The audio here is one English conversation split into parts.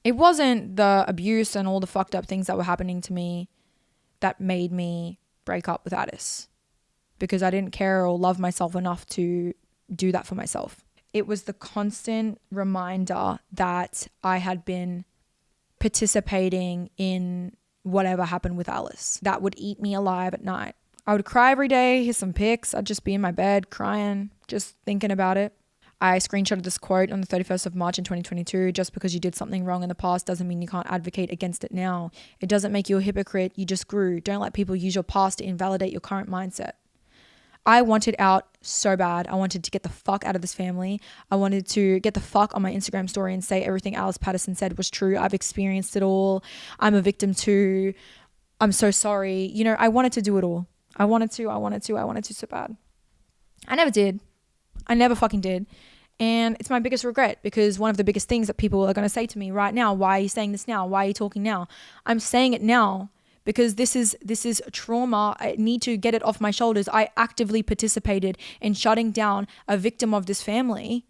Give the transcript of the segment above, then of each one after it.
It wasn't the abuse and all the fucked up things that were happening to me that made me break up with Addis, because I didn't care or love myself enough to do that for myself. It was the constant reminder that I had been participating in whatever happened with Alice that would eat me alive at night. I would cry every day, here's some pics. I'd just be in my bed crying, just thinking about it. I screenshotted this quote on the 31st of March in 2022. Just because you did something wrong in the past doesn't mean you can't advocate against it now. It doesn't make you a hypocrite. You just grew. Don't let people use your past to invalidate your current mindset. I wanted out so bad. I wanted to get the fuck out of this family. I wanted to get the fuck on my Instagram story and say everything Alice Patterson said was true. I've experienced it all. I'm a victim too. I'm so sorry. You know, I wanted to do it all. I wanted to so bad. I never did. I never fucking did. And it's my biggest regret, because one of the biggest things that people are going to say to me right now, why are you saying this now? Why are you talking now? I'm saying it now because this is trauma. I need to get it off my shoulders. I actively participated in shutting down a victim of this family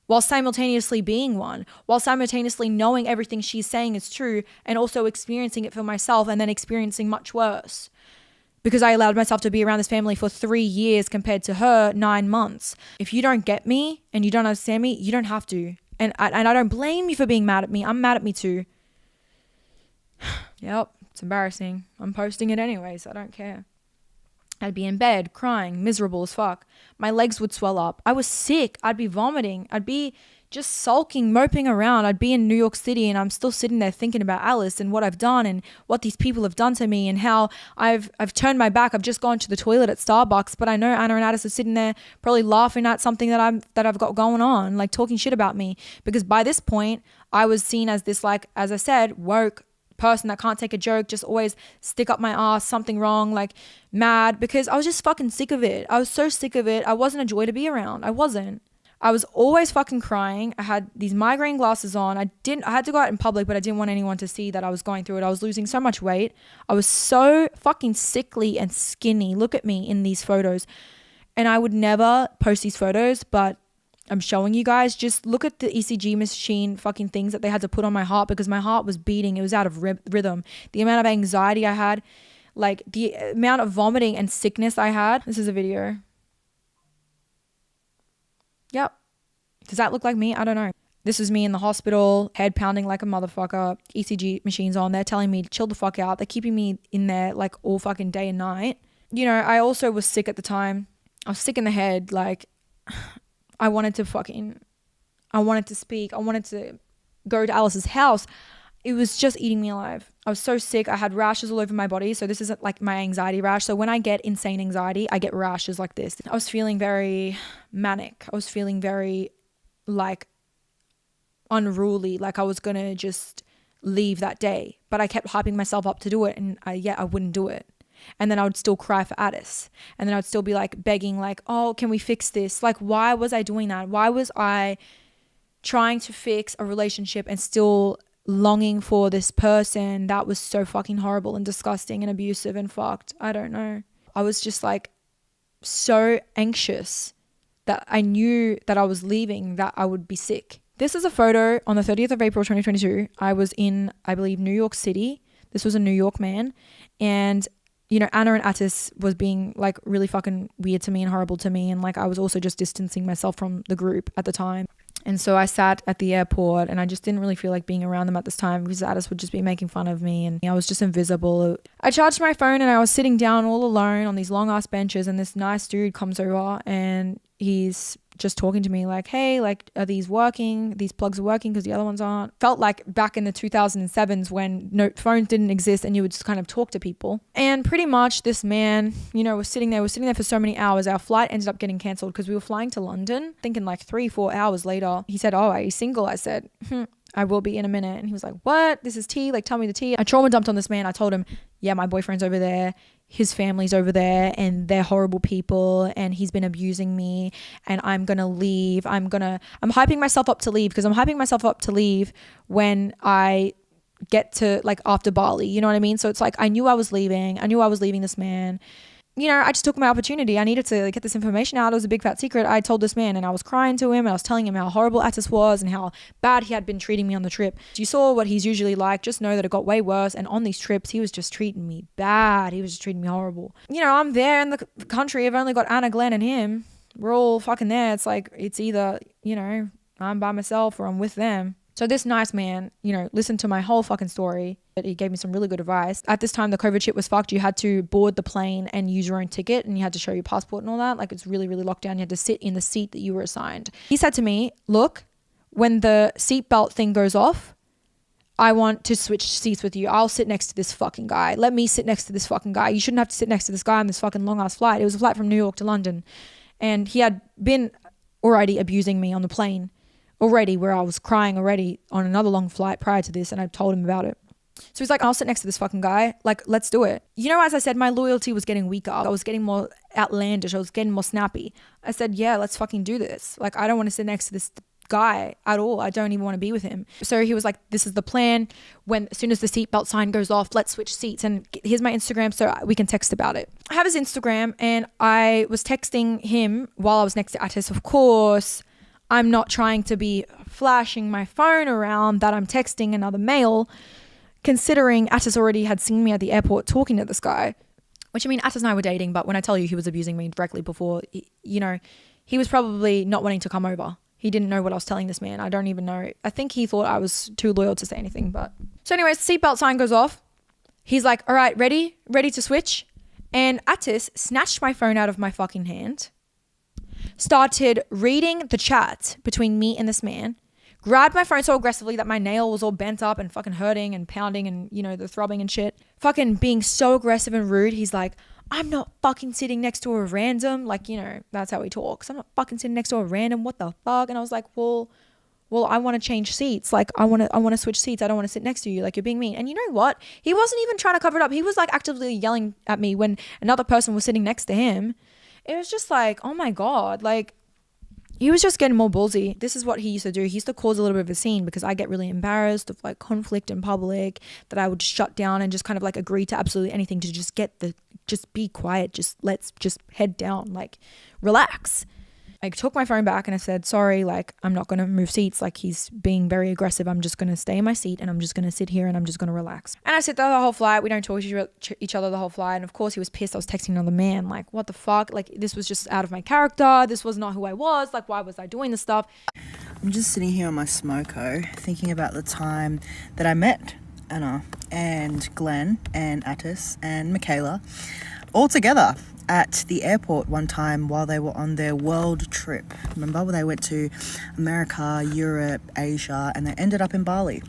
while simultaneously being one, while simultaneously knowing everything she's saying is true and also experiencing it for myself, and then experiencing much worse. Because I allowed myself to be around this family for 3 years compared to her 9 months. If you don't get me and you don't understand me, you don't have to. And I don't blame you for being mad at me. I'm mad at me too. Yep, it's embarrassing. I'm posting it anyway, so I don't care. I'd be in bed crying, miserable as fuck. My legs would swell up. I was sick. I'd be vomiting. I'd be just sulking, moping around. I'd be in New York City and I'm still sitting there thinking about Alice and what I've done and what these people have done to me and how I've turned my back. I've just gone to the toilet at Starbucks, but I know Anna and Addis are sitting there probably laughing at something that I've got going on, like talking shit about me, because by this point I was seen as this, like, as I said, woke person that can't take a joke, just always stick up my ass, something wrong, like mad, because I was just fucking sick of it. I was so sick of it. I wasn't a joy to be around. I wasn't. I was always fucking crying. I had these migraine glasses on. I had to go out in public, but I didn't want anyone to see that I was going through it. I was losing so much weight. I was so fucking sickly and skinny. Look at me in these photos. And I would never post these photos, but I'm showing you guys. Just look at the ECG machine fucking things that they had to put on my heart, because my heart was beating. It was out of rhythm. The amount of anxiety I had, like the amount of vomiting and sickness I had. This is a video. Yep. Does that look like me? I don't know. This is me in the hospital, head pounding like a motherfucker, ECG machines on. They're telling me to chill the fuck out. They're keeping me in there like all fucking day and night. You know, I also was sick at the time. I was sick in the head. Like, I wanted to speak. I wanted to go to Alice's house. It was just eating me alive. I was so sick. I had rashes all over my body. So this isn't like my anxiety rash. So when I get insane anxiety, I get rashes like this. I was feeling very manic. I was feeling very like unruly. Like I was going to just leave that day. But I kept hyping myself up to do it. And I wouldn't do it. And then I would still cry for Addis. And then I would still be like begging, like, oh, can we fix this? Like, why was I doing that? Why was I trying to fix a relationship and still longing for this person that was so fucking horrible and disgusting and abusive and fucked? I don't know. I was just like so anxious that I knew that I was leaving, that I would be sick. This is a photo on the 30th of April 2022. I was in, I believe, New York City. This was a New York man. And you know, Anna and Atis was being like really fucking weird to me and horrible to me. And like, I was also just distancing myself from the group at the time. And so I sat at the airport and I just didn't really feel like being around them at this time, because Atis would just be making fun of me and I was just invisible. I charged my phone and I was sitting down all alone on these long ass benches, and this nice dude comes over and he's just talking to me like, hey, like, are these working? These plugs are working because the other ones aren't. Felt like back in the 2007s when phones didn't exist and you would just kind of talk to people. And pretty much this man, you know, was sitting there for so many hours. Our flight ended up getting cancelled because we were flying to London, thinking like 3-4 hours later. He said, oh, are you single? I said, I will be in a minute. And he was like, what? This is tea? Like, tell me the tea. I trauma dumped on this man. I told him, yeah, my boyfriend's over there. His family's over there and they're horrible people and he's been abusing me and I'm going to leave. I'm hyping myself up to leave, because I'm hyping myself up to leave when I get to like after Bali, you know what I mean? So it's like, I knew I was leaving this man. you know, I just took my opportunity. I needed to get this information out. It was a big fat secret. I told this man, and I was crying to him, and I was telling him how horrible Atis was and how bad he had been treating me on the trip. You saw what he's usually like. Just know that it got way worse. And on these trips, he was just treating me bad. He was just treating me horrible. You know, I'm there in the country. I've only got Anna, Glenn, and him. We're all fucking there. It's like, it's either, you know, I'm by myself or I'm with them. So this nice man, you know, listened to my whole fucking story. He gave me some really good advice. At this time, the COVID shit was fucked. You had to board the plane and use your own ticket, and you had to show your passport and all that. Like, it's really, really locked down. You had to sit in the seat that you were assigned. He said to me, look, when the seatbelt thing goes off, I want to switch seats with you. I'll sit next to this fucking guy. Let me sit next to this fucking guy. You shouldn't have to sit next to this guy on this fucking long ass flight. It was a flight from New York to London. And he had been already abusing me on the plane already, where I was crying already on another long flight prior to this, and I told him about it. So he's like, I'll sit next to this fucking guy. Like, let's do it. You know, as I said, my loyalty was getting weaker. I was getting more outlandish. I was getting more snappy. I said, yeah, let's fucking do this. Like, I don't want to sit next to this guy at all. I don't even want to be with him. So he was like, this is the plan. As soon as the seatbelt sign goes off, let's switch seats. And here's my Instagram so we can text about it. I have his Instagram, and I was texting him while I was next to Atis. Of course, I'm not trying to be flashing my phone around that I'm texting another male, considering Atis already had seen me at the airport talking to this guy. Which, I mean, Atis and I were dating, but when I tell you he was abusing me directly before, you know, he was probably not wanting to come over. He didn't know what I was telling this man. I don't even know. I think he thought I was too loyal to say anything. But so anyways, seatbelt sign goes off. He's like, all right, ready to switch. And Atis snatched my phone out of my fucking hand, started reading the chat between me and this man, grabbed my phone so aggressively that my nail was all bent up and fucking hurting and pounding and, you know, the throbbing and shit. Fucking being so aggressive and rude. He's like, I'm not fucking sitting next to a random. Like, you know, that's how he talks. I'm not fucking sitting next to a random. What the fuck? And I was like, well, I want to change seats. Like, I want to switch seats. I don't want to sit next to you. Like, you're being mean. And you know what? He wasn't even trying to cover it up. He was like actively yelling at me when another person was sitting next to him. It was just like, oh my God, like, he was just getting more ballsy. This is what he used to do. He used to cause a little bit of a scene because I get really embarrassed of like conflict in public, that I would shut down and just kind of like agree to absolutely anything to just be quiet. Let's head down, like relax. I took my phone back and I said, sorry, like, I'm not going to move seats. Like, he's being very aggressive. I'm just going to stay in my seat and I'm just going to sit here and I'm just going to relax. And I sit there the whole flight. We don't talk to each other the whole flight. And of course he was pissed. I was texting another man. Like, what the fuck? Like, this was just out of my character. This was not who I was. Like, why was I doing this stuff? I'm just sitting here on my smoko thinking about the time that I met Anna and Glenn and Atis and Mikeala all together at the airport one time while they were on their world trip. Remember, they went to America, Europe, Asia, and they ended up in Bali.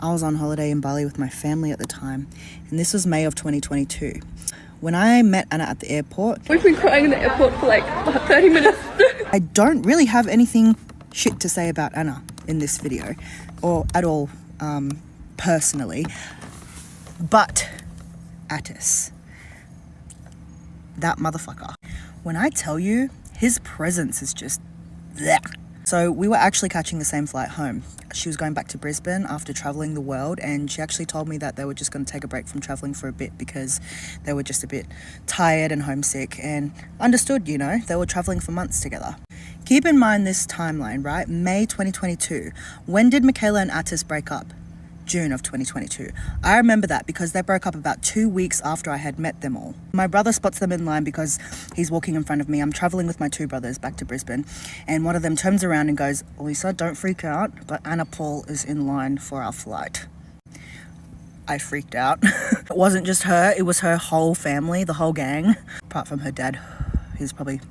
I was on holiday in Bali with my family at the time, and this was May of 2022. When I met Anna at the airport... We've been crying in the airport for like 30 minutes. I don't really have anything shit to say about Anna in this video, or at all personally, but Atis, that motherfucker. When I tell you, his presence is just bleh. So we were actually catching the same flight home. She was going back to Brisbane after traveling the world, and she actually told me that they were just going to take a break from traveling for a bit because they were just a bit tired and homesick, and understood, you know, they were traveling for months together. Keep in mind this timeline, right? May 2022. When did Mikeala and Atis break up? June of 2022. I remember that because they broke up about 2 weeks after I had met them all. My brother spots them in line because he's walking in front of me. I'm traveling with my two brothers back to Brisbane, and one of them turns around and goes, Lisa, don't freak out, but Anna Paul is in line for our flight. I freaked out. It wasn't just her, it was her whole family, the whole gang, apart from her dad. He's probably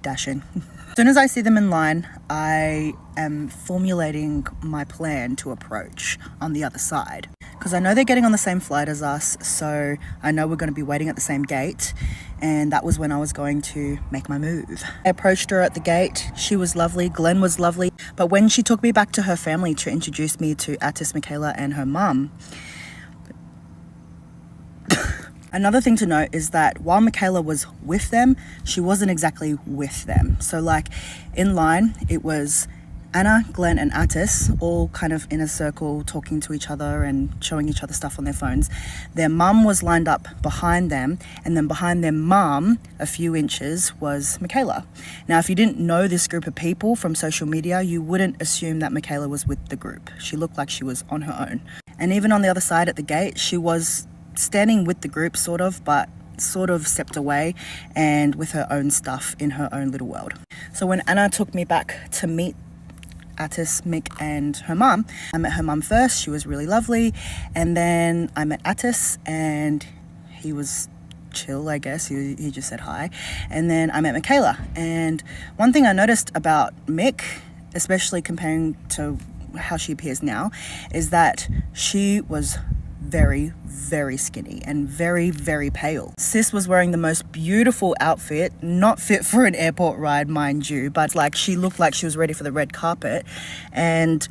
dashing. As soon as I see them in line, I am formulating my plan to approach on the other side. Because I know they're getting on the same flight as us, so I know we're going to be waiting at the same gate, and that was when I was going to make my move. I approached her at the gate. She was lovely, Glenn was lovely, but when she took me back to her family to introduce me to Atis, Mikeala and her mum, another thing to note is that while Mikeala was with them, she wasn't exactly with them. So like in line, it was Anna, Glenn and Atis, all kind of in a circle talking to each other and showing each other stuff on their phones. Their mum was lined up behind them, and then behind their mum, a few inches, was Mikeala. Now, if you didn't know this group of people from social media, you wouldn't assume that Mikeala was with the group. She looked like she was on her own. And even on the other side at the gate, she was standing with the group, sort of, but sort of stepped away and with her own stuff in her own little world. So when Anna took me back to meet Atis, Mick and her mum, I met her mum first. She was really lovely, and then I met Atis and he was chill, I guess. He just said hi. And then I met Mikeala, and one thing I noticed about Mick, especially comparing to how she appears now, is that she was very, very skinny and very, very pale. Sis was wearing the most beautiful outfit, not fit for an airport ride, mind you, but like she looked like she was ready for the red carpet, and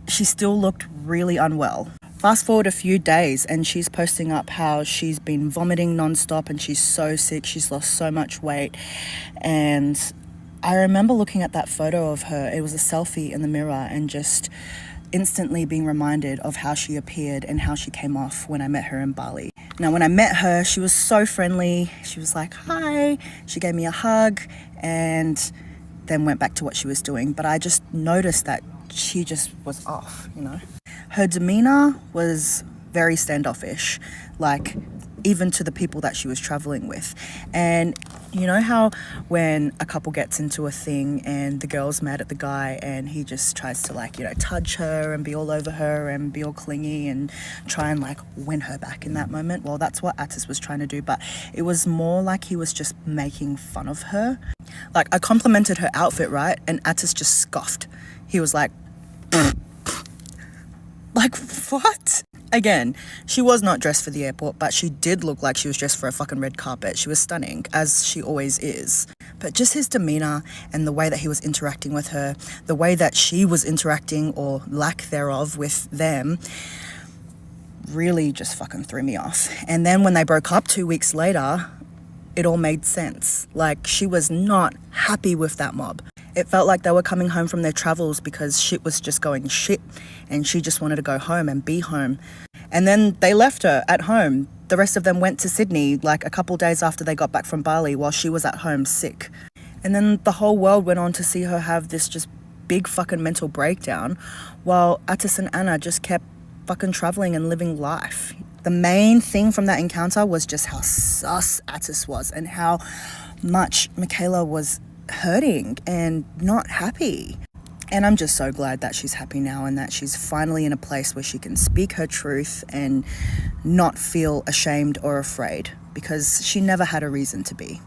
she still looked really unwell. Fast forward a few days and she's posting up how she's been vomiting nonstop and she's so sick, she's lost so much weight. And I remember looking at that photo of her, it was a selfie in the mirror, and just instantly being reminded of how she appeared and how she came off when I met her in Bali. Now, when I met her, she was so friendly. She was like, hi. She gave me a hug and then went back to what she was doing. But I just noticed that she just was off, you know. Her demeanor was very standoffish, like even to the people that she was traveling with. And you know how when a couple gets into a thing and the girl's mad at the guy and he just tries to, like, you know, touch her and be all over her and be all clingy and try and like win her back in that moment? Well, that's what Atis was trying to do, but it was more like he was just making fun of her. Like, I complimented her outfit, right? And Atis just scoffed. He was like, like, what? Again, she was not dressed for the airport, but she did look like she was dressed for a fucking red carpet. She was stunning, as she always is. But just his demeanor and the way that he was interacting with her, the way that she was interacting or lack thereof with them, really just fucking threw me off. And then when they broke up 2 weeks later, it all made sense. Like, she was not happy with that mob. It felt like they were coming home from their travels because shit was just going shit and she just wanted to go home and be home. And then they left her at home. The rest of them went to Sydney like a couple days after they got back from Bali while she was at home sick. And then the whole world went on to see her have this just big fucking mental breakdown while Atis and Anna just kept fucking traveling and living life. The main thing from that encounter was just how sus Atis was and how much Mikeala was hurting and not happy. And I'm just so glad that she's happy now and that she's finally in a place where she can speak her truth and not feel ashamed or afraid, because she never had a reason to be.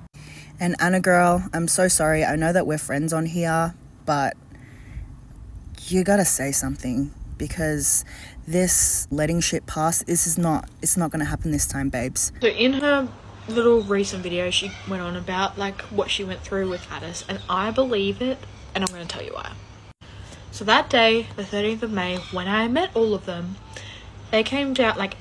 And Anna girl, I'm so sorry. I know that we're friends on here, but you gotta say something, because this letting shit pass, it's not gonna happen this time, babes. So in her little recent video, she went on about like what she went through with Atis, and I believe it, and I'm going to tell you why. So that day, the 13th of May, when I met all of them, they came down, like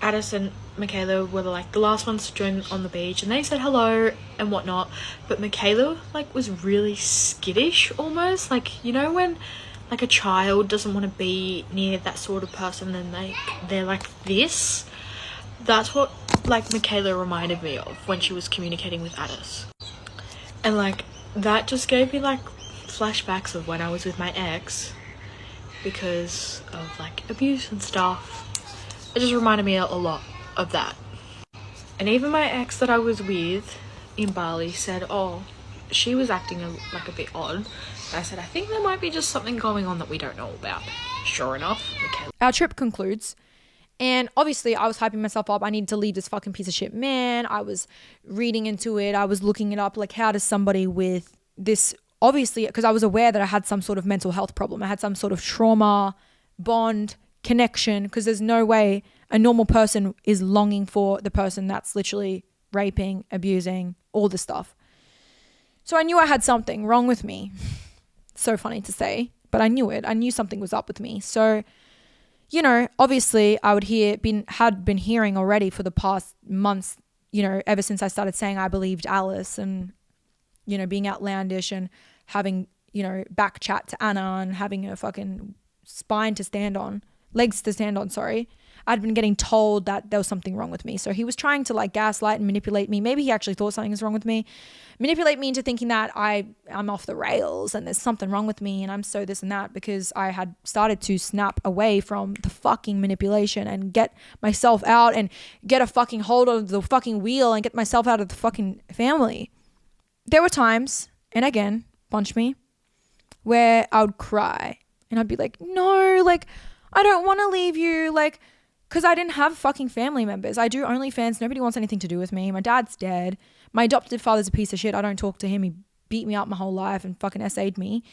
Atis and Mikeala were like the last ones to join on the beach, and they said hello and whatnot, but Mikeala like was really skittish almost, like, you know when like a child doesn't want to be near that sort of person and they're like this. That's what like Mikeala reminded me of when she was communicating with Atis. And like that just gave me like flashbacks of when I was with my ex because of like abuse and stuff. It just reminded me a lot of that. And even my ex that I was with in Bali said, oh, she was acting like a bit odd. And I said, I think there might be just something going on that we don't know about. Sure enough, Mikeala. Our trip concludes. And obviously I was hyping myself up. I needed to leave this fucking piece of shit man. I was reading into it. I was looking it up. Like, how does somebody with this, obviously, because I was aware that I had some sort of mental health problem. I had some sort of trauma, bond, connection, because there's no way a normal person is longing for the person that's literally raping, abusing, all this stuff. So I knew I had something wrong with me. So funny to say, but I knew it. I knew something was up with me. So, you know, obviously I had been hearing already for the past months, you know, ever since I started saying I believed Alice and, you know, being outlandish and having, back chat to Anna and having a fucking legs to stand on, sorry. I'd been getting told that there was something wrong with me. So he was trying to like gaslight and manipulate me. Maybe he actually thought something was wrong with me. Manipulate me into thinking that I'm off the rails and there's something wrong with me and I'm so this and that, because I had started to snap away from the fucking manipulation and get myself out and get a fucking hold of the fucking wheel and get myself out of the fucking family. There were times, and again, punch me, where I would cry and I'd be like, no, like, I don't want to leave you, like, because I didn't have fucking family members. I do OnlyFans. Nobody wants anything to do with me. My dad's dead. My adopted father's a piece of shit. I don't talk to him. He beat me up my whole life and fucking SA'd me.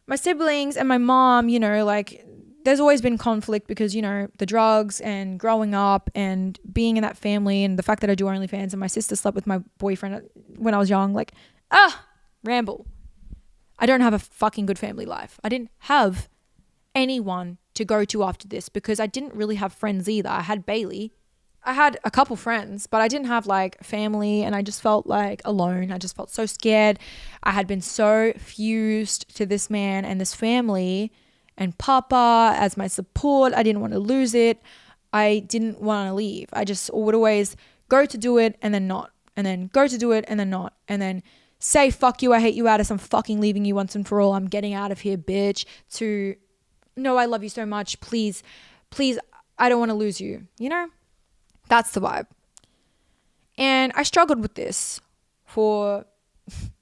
My siblings and my mom, like, there's always been conflict because, the drugs and growing up and being in that family and the fact that I do OnlyFans and my sister slept with my boyfriend when I was young. Like, ramble. I don't have a fucking good family life. I didn't have anyone to go to after this because I didn't really have friends either. I had Bailey. I had a couple friends, but I didn't have like family, and I just felt like alone. I just felt so scared. I had been so fused to this man and this family and Papa as my support. I didn't want to lose it. I didn't want to leave. I just would always go to do it and then not, and then go to do it and then not, and then say, fuck you, I hate you, Addis, I'm fucking leaving you once and for all. I'm getting out of here, bitch, to no, I love you so much. Please, I don't want to lose you. That's the vibe. And I struggled with this for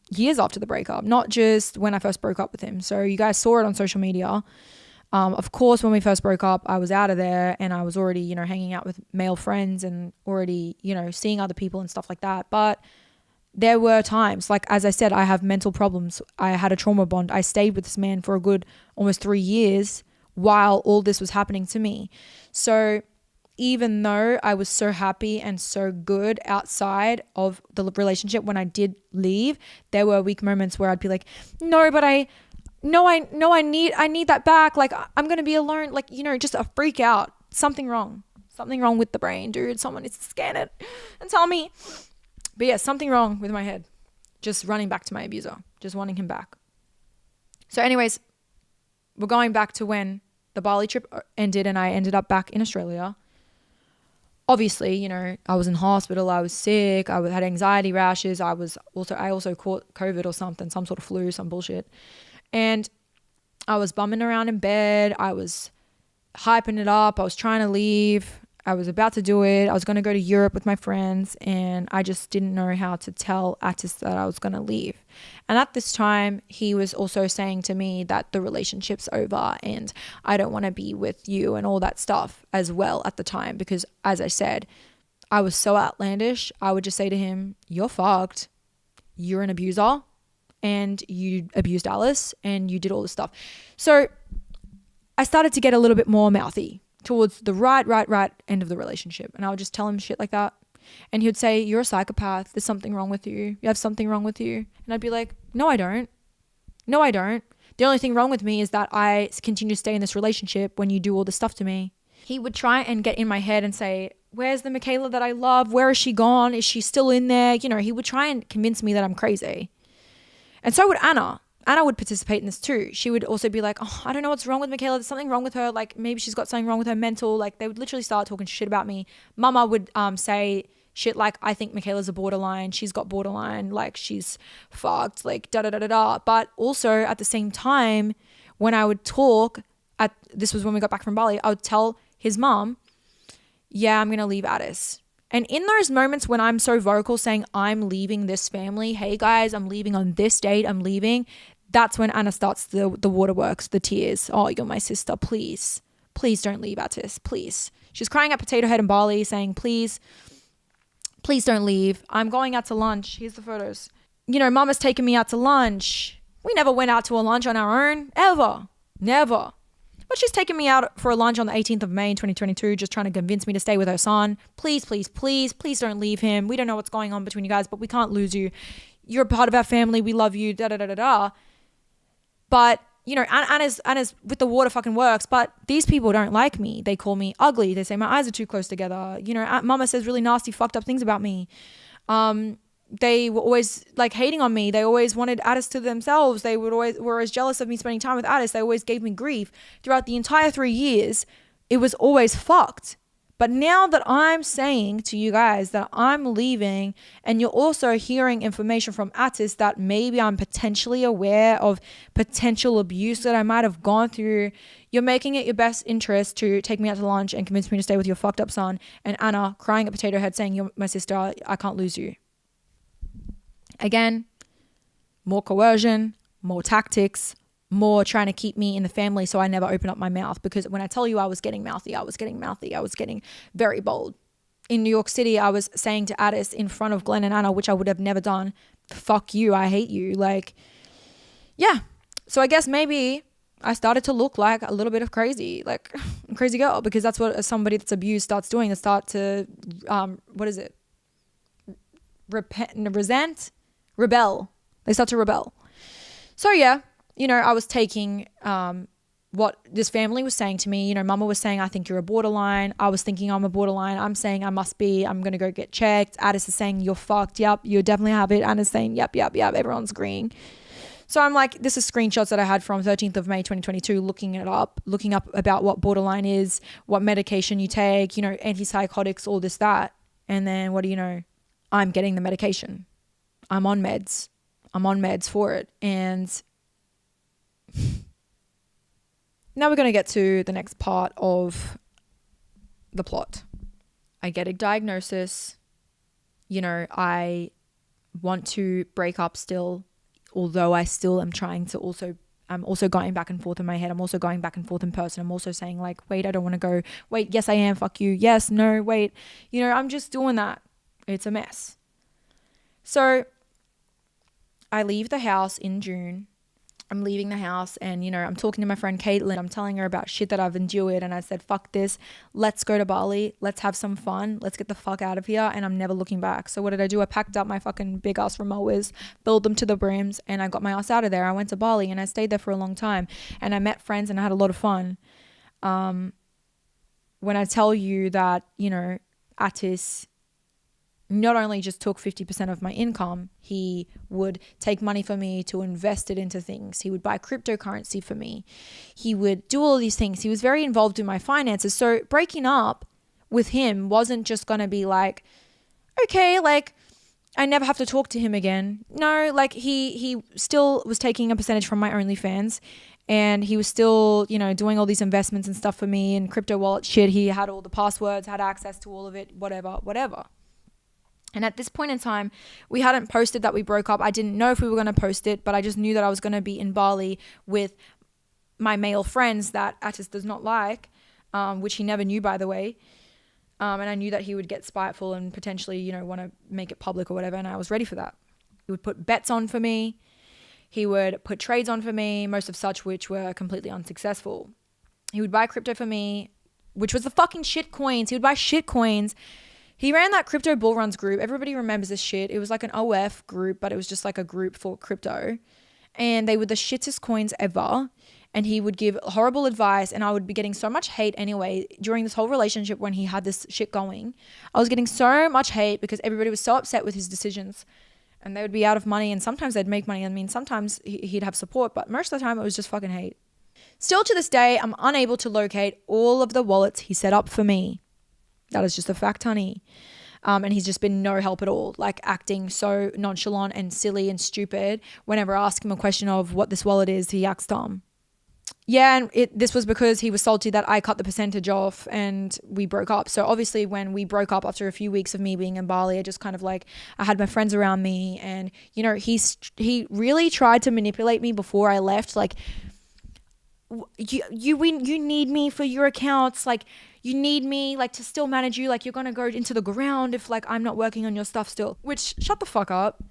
years after the breakup, not just when I first broke up with him. So you guys saw it on social media. Of course, when we first broke up, I was out of there and I was already, hanging out with male friends and already, seeing other people and stuff like that. But there were times, like, as I said, I have mental problems. I had a trauma bond. I stayed with this man for a good almost 3 years while all this was happening to me. So even though I was so happy and so good outside of the relationship, when I did leave, there were weak moments where I'd be like, no, but I need that back. Like, I'm going to be alone. Like, just a freak out. Something wrong with the brain, dude. Someone needs to scan it and tell me. But yeah, something wrong with my head. Just running back to my abuser. Just wanting him back. So anyways, we're going back to when the Bali trip ended and I ended up back in Australia. Obviously, I was in hospital. I was sick. I had anxiety rashes. I also caught COVID or something, some sort of flu, some bullshit. And I was bumming around in bed. I was hyping it up. I was trying to leave. I was about to do it. I was going to go to Europe with my friends, and I just didn't know how to tell Atis that I was going to leave. And at this time, he was also saying to me that the relationship's over and I don't want to be with you and all that stuff as well at the time, because as I said, I was so outlandish. I would just say to him, you're fucked. You're an abuser and you abused Alice and you did all this stuff. So I started to get a little bit more mouthy towards the right end of the relationship. And I would just tell him shit like that. And he would say, you're a psychopath. There's something wrong with you. You have something wrong with you. And I'd be like, no, I don't. The only thing wrong with me is that I continue to stay in this relationship when you do all this stuff to me. He would try and get in my head and say, where's the Mikeala that I love? Where is she gone? Is she still in there? He would try and convince me that I'm crazy. And so would Anna. Anna would participate in this too. She would also be like, oh, I don't know what's wrong with Mikeala. There's something wrong with her. Like, maybe she's got something wrong with her mental. Like, they would literally start talking shit about me. Mama would say shit like, I think Mikeala's a borderline. She's got borderline. Like, she's fucked. Like, da-da-da-da-da. But also, at the same time, when I would talk, this was when we got back from Bali, I would tell his mom, yeah, I'm going to leave Addis. And in those moments when I'm so vocal saying, I'm leaving this family, hey guys, I'm leaving on this date, I'm leaving, that's when Anna starts the waterworks, the tears. Oh, you're my sister, please. Please don't leave, Atis, please. She's crying at Potato Head in Bali saying, please don't leave. I'm going out to lunch. Here's the photos. Mama's taking me out to lunch. We never went out to a lunch on our own, ever. Never. But she's taking me out for a lunch on the 18th of May in 2022, just trying to convince me to stay with her son. Please don't leave him. We don't know what's going on between you guys, but we can't lose you. You're a part of our family. We love you, da-da-da-da-da. But, Anna's with the water fucking works, but these people don't like me. They call me ugly. They say my eyes are too close together. Mama says really nasty, fucked up things about me. they were always like hating on me. They always wanted Addis to themselves. They were always jealous of me spending time with Addis. They always gave me grief. Throughout the entire 3 years, it was always fucked. But now that I'm saying to you guys that I'm leaving, and you're also hearing information from Addis that maybe I'm potentially aware of potential abuse that I might have gone through, you're making it your best interest to take me out to lunch and convince me to stay with your fucked up son, and Anna crying at Potato Head saying, you're my sister, I can't lose you. Again, more coercion, more tactics, more trying to keep me in the family so I never open up my mouth. Because when I tell you I was getting mouthy, I was getting very bold. In New York City, I was saying to Addis in front of Glenn and Anna, which I would have never done, fuck you, I hate you. Like, yeah. So I guess maybe I started to look like a little bit of crazy, like a crazy girl, because that's what somebody that's abused starts doing. They start to, rebel. They start to rebel. So yeah, I was taking what this family was saying to me. Mama was saying, I think you're a borderline. I was thinking I'm a borderline. I'm saying I must be. I'm going to go get checked. Addis is saying, you're fucked. Yep, you definitely have it. Anna's saying, yep. Everyone's agreeing. So I'm like, this is screenshots that I had from 13th of May 2022, looking up about what borderline is, what medication you take, antipsychotics, all this, that. And then what do you know? I'm getting the medication. I'm on meds for it. And now we're going to get to the next part of the plot. I get a diagnosis. I want to break up still, although I still am trying to I'm also going back and forth in my head. I'm also going back and forth in person. I'm also saying like, wait, I don't want to go. Wait, yes, I am. Fuck you. Yes, no, wait. I'm just doing that. It's a mess. So I leave the house in June. I'm leaving the house and, I'm talking to my friend Caitlin. I'm telling her about shit that I've endured. And I said, fuck this. Let's go to Bali. Let's have some fun. Let's get the fuck out of here. And I'm never looking back. So what did I do? I packed up my fucking big ass remotas, filled them to the brims, and I got my ass out of there. I went to Bali and I stayed there for a long time. And I met friends and I had a lot of fun. When I tell you that, Atis not only just took 50% of my income, he would take money for me to invest it into things. He would buy cryptocurrency for me. He would do all these things. He was very involved in my finances. So breaking up with him wasn't just going to be like, okay, like I never have to talk to him again. No, like he still was taking a percentage from my OnlyFans, and he was still, doing all these investments and stuff for me and crypto wallet shit. He had all the passwords, had access to all of it, whatever. And at this point in time, we hadn't posted that we broke up. I didn't know if we were going to post it, but I just knew that I was going to be in Bali with my male friends that Atis does not like, which he never knew, by the way. And I knew that he would get spiteful and potentially, want to make it public or whatever. And I was ready for that. He would put bets on for me. He would put trades on for me, most of such which were completely unsuccessful. He would buy crypto for me, which was the fucking shit coins. He would buy shit coins. He ran that crypto bull runs group. Everybody remembers this shit. It was like an OF group, but it was just like a group for crypto. And they were the shittest coins ever. And he would give horrible advice. And I would be getting so much hate anyway. During this whole relationship when he had this shit going, I was getting so much hate because everybody was so upset with his decisions. And they would be out of money. And sometimes they'd make money. I mean, sometimes he'd have support. But most of the time it was just fucking hate. Still to this day, I'm unable to locate all of the wallets he set up for me. That is just a fact, honey. And he's just been no help at all, like acting so nonchalant and silly and stupid. Whenever I ask him a question of what this wallet is, he acts dumb. Yeah, and this was because he was salty that I cut the percentage off and we broke up. So obviously when we broke up after a few weeks of me being in Bali, I just kind of like, I had my friends around me and, he really tried to manipulate me before I left. Like, you need me for your accounts, like you need me like to still manage you, like you're gonna go into the ground if like I'm not working on your stuff still. Which, shut the fuck up.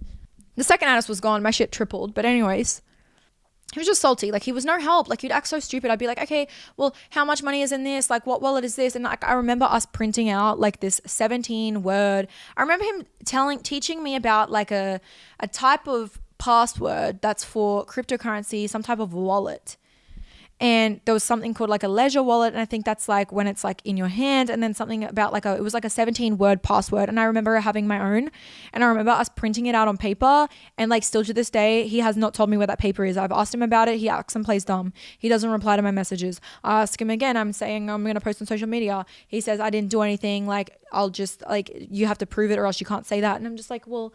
The second Addis was gone, my shit tripled. But anyways, he was just salty. Like he was no help. Like he'd act so stupid. I'd be like, okay, well, how much money is in this? Like what wallet is this? And like I remember us printing out like this 17 word. I remember him teaching me about like a type of password that's for cryptocurrency, some type of wallet. And there was something called like a leisure wallet, and I think that's like when it's like in your hand, and then something about like it was like a 17-word password. And I remember having my own, and I remember us printing it out on paper, and like still to this day he has not told me where that paper is. I've asked him about it, he acts and plays dumb. He doesn't reply to my messages. I ask him again, I'm saying I'm gonna post on social media, he says I didn't do anything, like I'll just like, you have to prove it or else you can't say that. And I'm just like, well,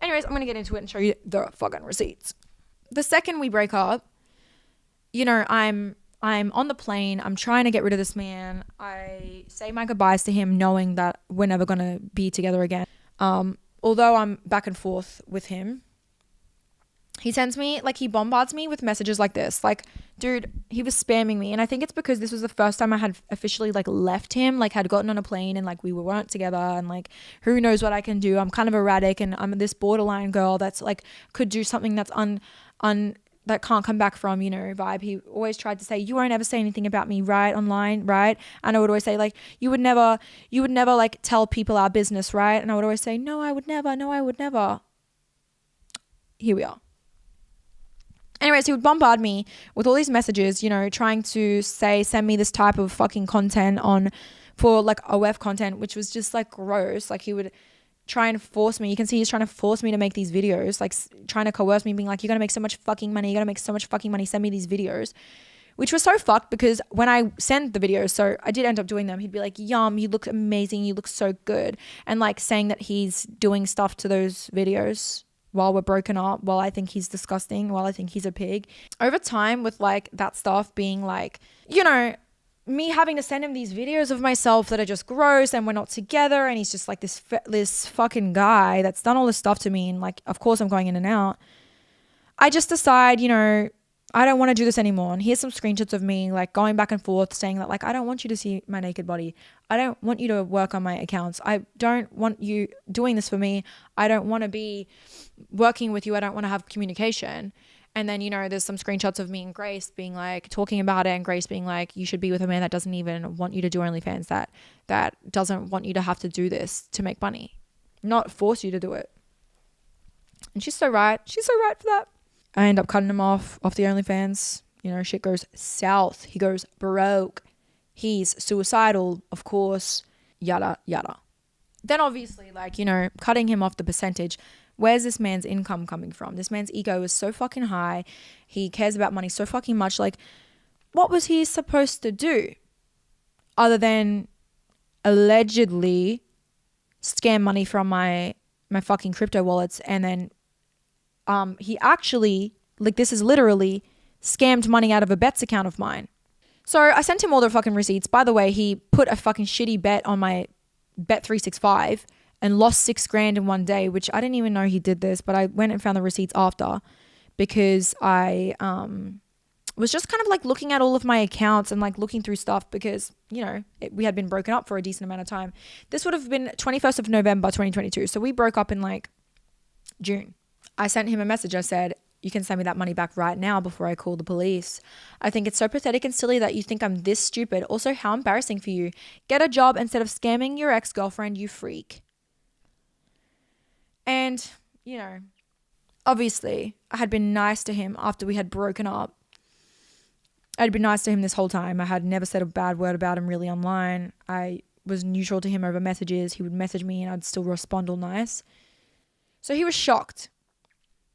anyways, I'm gonna get into it and show you the fucking receipts. The second we break up, you know, I'm on the plane. I'm trying to get rid of this man. I say my goodbyes to him knowing that we're never going to be together again. Although I'm back and forth with him, he sends me, like, he bombards me with messages like this. Like, dude, he was spamming me. And I think it's because this was the first time I had officially, like, left him, like, had gotten on a plane and, like, we weren't together. And, like, who knows what I can do. I'm kind of erratic, and I'm this borderline girl that's, like, could do something that's that can't come back from, you know, vibe. He always tried to say, you won't ever say anything about me, right? Online, right? And I would always say, like, you would never like tell people our business, right? And I would always say, no, I would never. Here we are. Anyways, he would bombard me with all these messages, you know, trying to say, send me this type of fucking content for like OF content, which was just like gross. Like, he would try and force me. You can see he's trying to force me to make these videos, like trying to coerce me, being like, you're going to make so much fucking money. Send me these videos, which was so fucked because when I sent the videos, so I did end up doing them, he'd be like, yum, you look amazing. You look so good. And like saying that he's doing stuff to those videos while we're broken up, while I think he's disgusting, while I think he's a pig. Over time with like that stuff being like, you know, me having to send him these videos of myself that are just gross and we're not together, and he's just like this fucking guy that's done all this stuff to me, and like of course I'm going in and out. I just decide, you know, I don't want to do this anymore. And here's some screenshots of me like going back and forth saying that like, I don't want you to see my naked body. I don't want you to work on my accounts. I don't want you doing this for me. I don't want to be working with you. I don't want to have communication. And then, you know, there's some screenshots of me and Grace being like, talking about it, and Grace being like, you should be with a man that doesn't even want you to do OnlyFans, that doesn't want you to have to do this to make money, not force you to do it. And she's so right. She's so right for that. I end up cutting him off the OnlyFans. You know, shit goes south. He goes broke. He's suicidal, of course, yada, yada. Then obviously, like, you know, cutting him off the percentage. Where's this man's income coming from? This man's ego is so fucking high. He cares about money so fucking much. Like, what was he supposed to do other than allegedly scam money from my fucking crypto wallets? And then he actually, like, this is literally scammed money out of a bets account of mine. So I sent him all the fucking receipts. By the way, he put a fucking shitty bet on my Bet365 and lost $6,000 in one day, which I didn't even know he did this, but I went and found the receipts after because I was just kind of like looking at all of my accounts and like looking through stuff because, you know, we had been broken up for a decent amount of time. This would have been 21st of November, 2022. So we broke up in like June. I sent him a message. I said, you can send me that money back right now before I call the police. I think it's so pathetic and silly that you think I'm this stupid. Also, how embarrassing for you. Get a job instead of scamming your ex-girlfriend, you freak. And, you know, obviously I had been nice to him after we had broken up. I'd been nice to him this whole time. I had never said a bad word about him really online. I was neutral to him over messages. He would message me and I'd still respond all nice. So he was shocked.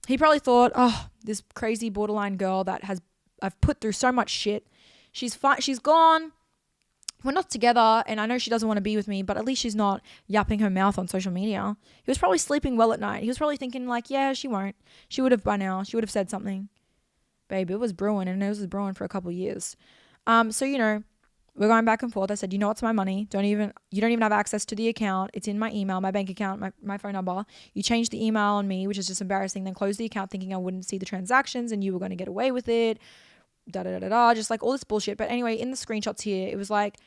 He probably thought, oh, this crazy borderline girl that I've put through so much shit. She's gone. We're not together, and I know she doesn't want to be with me, but at least she's not yapping her mouth on social media. He was probably sleeping well at night. He was probably thinking like, yeah, she won't. She would have by now. She would have said something. Babe, it was brewing, and it was brewing for a couple of years. So, you know, we're going back and forth. I said, you know what's my money? You don't even have access to the account. It's in my email, my bank account, my phone number. You changed the email on me, which is just embarrassing. Then closed the account thinking I wouldn't see the transactions and you were going to get away with it. Just like all this bullshit. But anyway, in the screenshots here, it was like,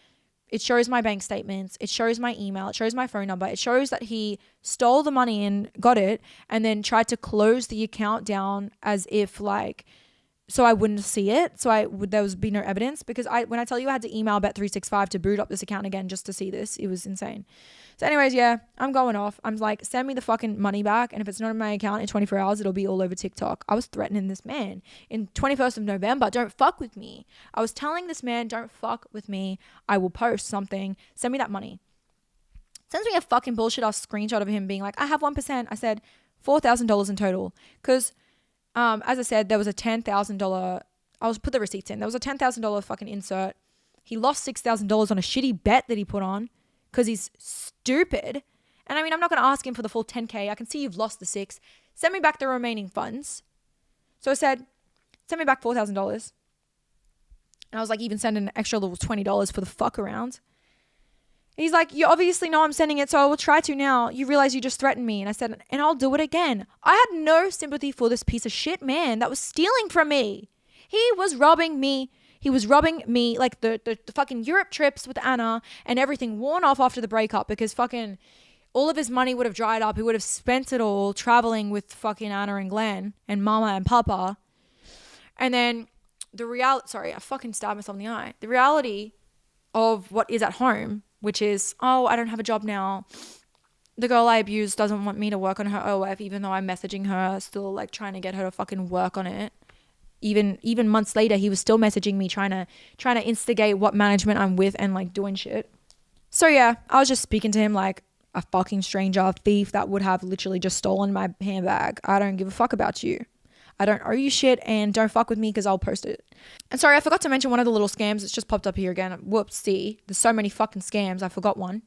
it shows my bank statements. It shows my email. It shows my phone number. It shows that he stole the money and got it and then tried to close the account down as if like so I wouldn't see it. So there would be no evidence, because when I tell you I had to email Bet365 to boot up this account again just to see this, it was insane. So anyways, yeah, I'm going off. I'm like, send me the fucking money back. And if it's not in my account in 24 hours, it'll be all over TikTok. I was threatening this man in 21st of November. Don't fuck with me. I was telling this man, don't fuck with me. I will post something. Send me that money. Sends me a fucking bullshit ass screenshot of him being like, I have 1%. I said $4,000 in total. Because as I said, there was a $10,000. I'll put the receipts in. There was a $10,000 fucking insert. He lost $6,000 on a shitty bet that he put on because he's stupid. And I mean, I'm not going to ask him for the full 10K. I can see you've lost the 6. Send me back the remaining funds. So I said, send me back $4,000. And I was like, even send an extra little $20 for the fuck around. He's like, you obviously know I'm sending it, so I will try to now. You realize you just threatened me. And I said, and I'll do it again. I had no sympathy for this piece of shit man that was stealing from me. He was robbing me. He was robbing me, like the fucking Europe trips with Anna and everything worn off after the breakup, because fucking all of his money would have dried up. He would have spent it all traveling with fucking Anna and Glenn and Mama and Papa. And then I fucking stabbed myself in the eye. The reality of what is at home, which is, oh, I don't have a job now. The girl I abused doesn't want me to work on her OF, even though I'm messaging her, still like trying to get her to fucking work on it. Even months later, he was still messaging me, trying to instigate what management I'm with and like doing shit. So yeah, I was just speaking to him like a fucking stranger, thief that would have literally just stolen my handbag. I don't give a fuck about you. I don't owe you shit, and don't fuck with me because I'll post it. And sorry, I forgot to mention one of the little scams. It's just popped up here again. Whoopsie. There's so many fucking scams. I forgot one.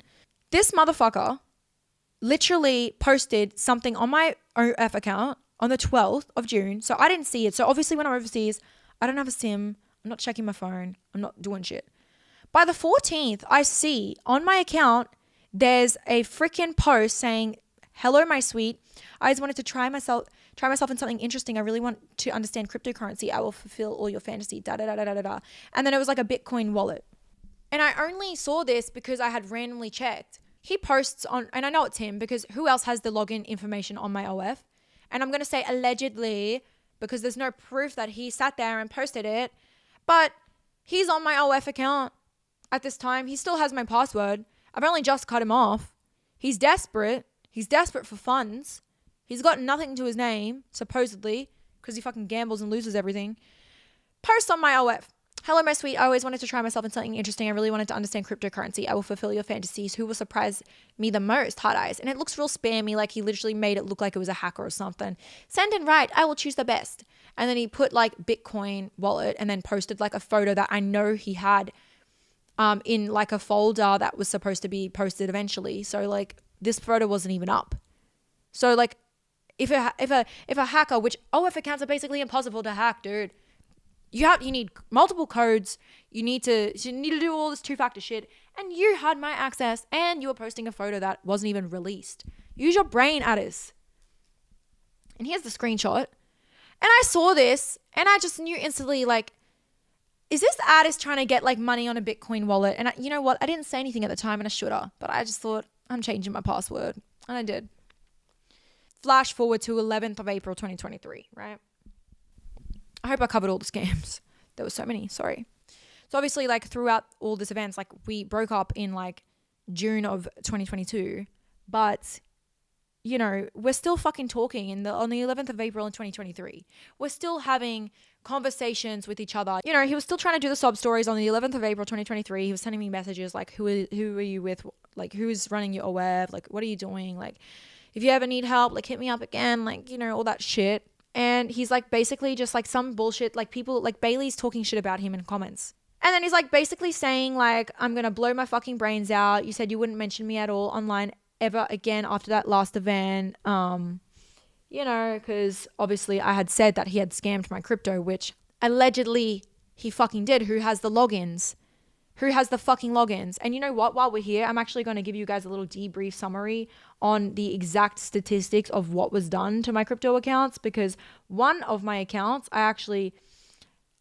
This motherfucker literally posted something on my OF account on the 12th of June. So I didn't see it. So obviously when I'm overseas, I don't have a SIM. I'm not checking my phone. I'm not doing shit. By the 14th, I see on my account, there's a freaking post saying, hello, my sweet. I just wanted to try myself in something interesting. I really want to understand cryptocurrency. I will fulfill all your fantasy. Da da da da da da. And then it was like a Bitcoin wallet. And I only saw this because I had randomly checked. He posts on, and I know it's him because who else has the login information on my OF? And I'm going to say allegedly because there's no proof that he sat there and posted it. But he's on my OF account at this time. He still has my password. I've only just cut him off. He's desperate. He's desperate for funds. He's got nothing to his name, supposedly, because he fucking gambles and loses everything. Post on my OF. Hello, my sweet. I always wanted to try myself in something interesting. I really wanted to understand cryptocurrency. I will fulfill your fantasies. Who will surprise me the most? Heart eyes. And it looks real spammy, like he literally made it look like it was a hacker or something. Send and write. I will choose the best. And then he put like Bitcoin wallet and then posted like a photo that I know he had in like a folder that was supposed to be posted eventually. So like this photo wasn't even up. So like if a hacker, which OF accounts are basically impossible to hack, dude. You need multiple codes. You need to do all this two-factor shit. And you had my access and you were posting a photo that wasn't even released. Use your brain, Addis. And here's the screenshot. And I saw this and I just knew instantly, like, is this Addis trying to get like money on a Bitcoin wallet? And you know what? I didn't say anything at the time and I should have. But I just thought, I'm changing my password. And I did. Flash forward to 11th of April 2023, right? I hope I covered all the scams. There were so many, sorry. So obviously like throughout all these events, like we broke up in like June of 2022, but you know, we're still fucking talking on the 11th of April in 2023. We're still having conversations with each other. You know, he was still trying to do the sob stories on the 11th of April 2023. He was sending me messages like, who are you with? Like, who's running your OF? Like, what are you doing? Like, if you ever need help, like hit me up again. Like, you know, all that shit. And he's like basically just like some bullshit, like people like Bailey's talking shit about him in comments. And then he's like basically saying like, I'm going to blow my fucking brains out. You said you wouldn't mention me at all online ever again after that last event. You know, because obviously I had said that he had scammed my crypto, which allegedly he fucking did. Who has the logins? Who has the fucking logins? And you know what? While we're here, I'm actually going to give you guys a little debrief summary on the exact statistics of what was done to my crypto accounts, because one of my accounts I actually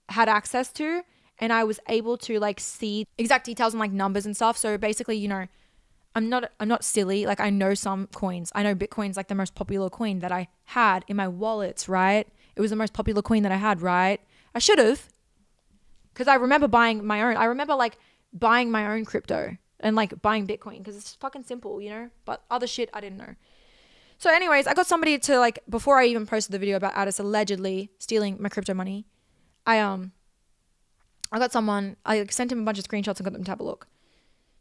had access to and I was able to like see exact details and like numbers and stuff. So basically, you know, I'm not silly. Like I know some coins. I know Bitcoin's like the most popular coin that I had in my wallets, right? It was the most popular coin that I had, right? I should have, because I remember buying my own. I remember like buying my own crypto and like buying Bitcoin because it's fucking simple, you know. But other shit I didn't know. So anyways, I got somebody to like, before I even posted the video about Addis allegedly stealing my crypto money, I got someone, I sent him a bunch of screenshots and got them to have a look.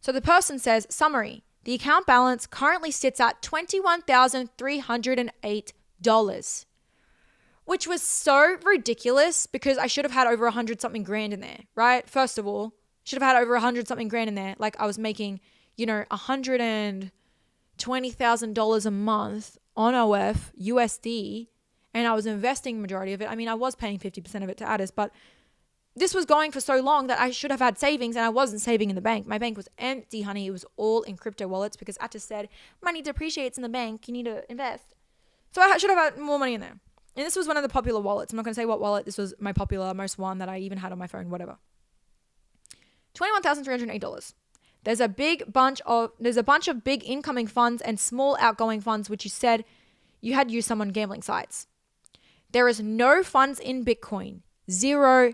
So the person says, summary, the account balance currently sits at $21,308, which was so ridiculous because I should have had over 100 something grand in there, right? First of all, should have had over 100 something grand in there. Like I was making, you know, $120,000 a month on OF USD, and I was investing majority of it. I mean, I was paying 50% of it to Addis, but this was going for so long that I should have had savings, and I wasn't saving in the bank. My bank was empty, honey. It was all in crypto wallets because Addis said, money depreciates in the bank. You need to invest. So I should have had more money in there. And this was one of the popular wallets. I'm not going to say what wallet. This was my popular, most one that I even had on my phone, whatever. $21,308. There's a bunch of big incoming funds and small outgoing funds, which you said you had used some on gambling sites. There is no funds in Bitcoin. $0.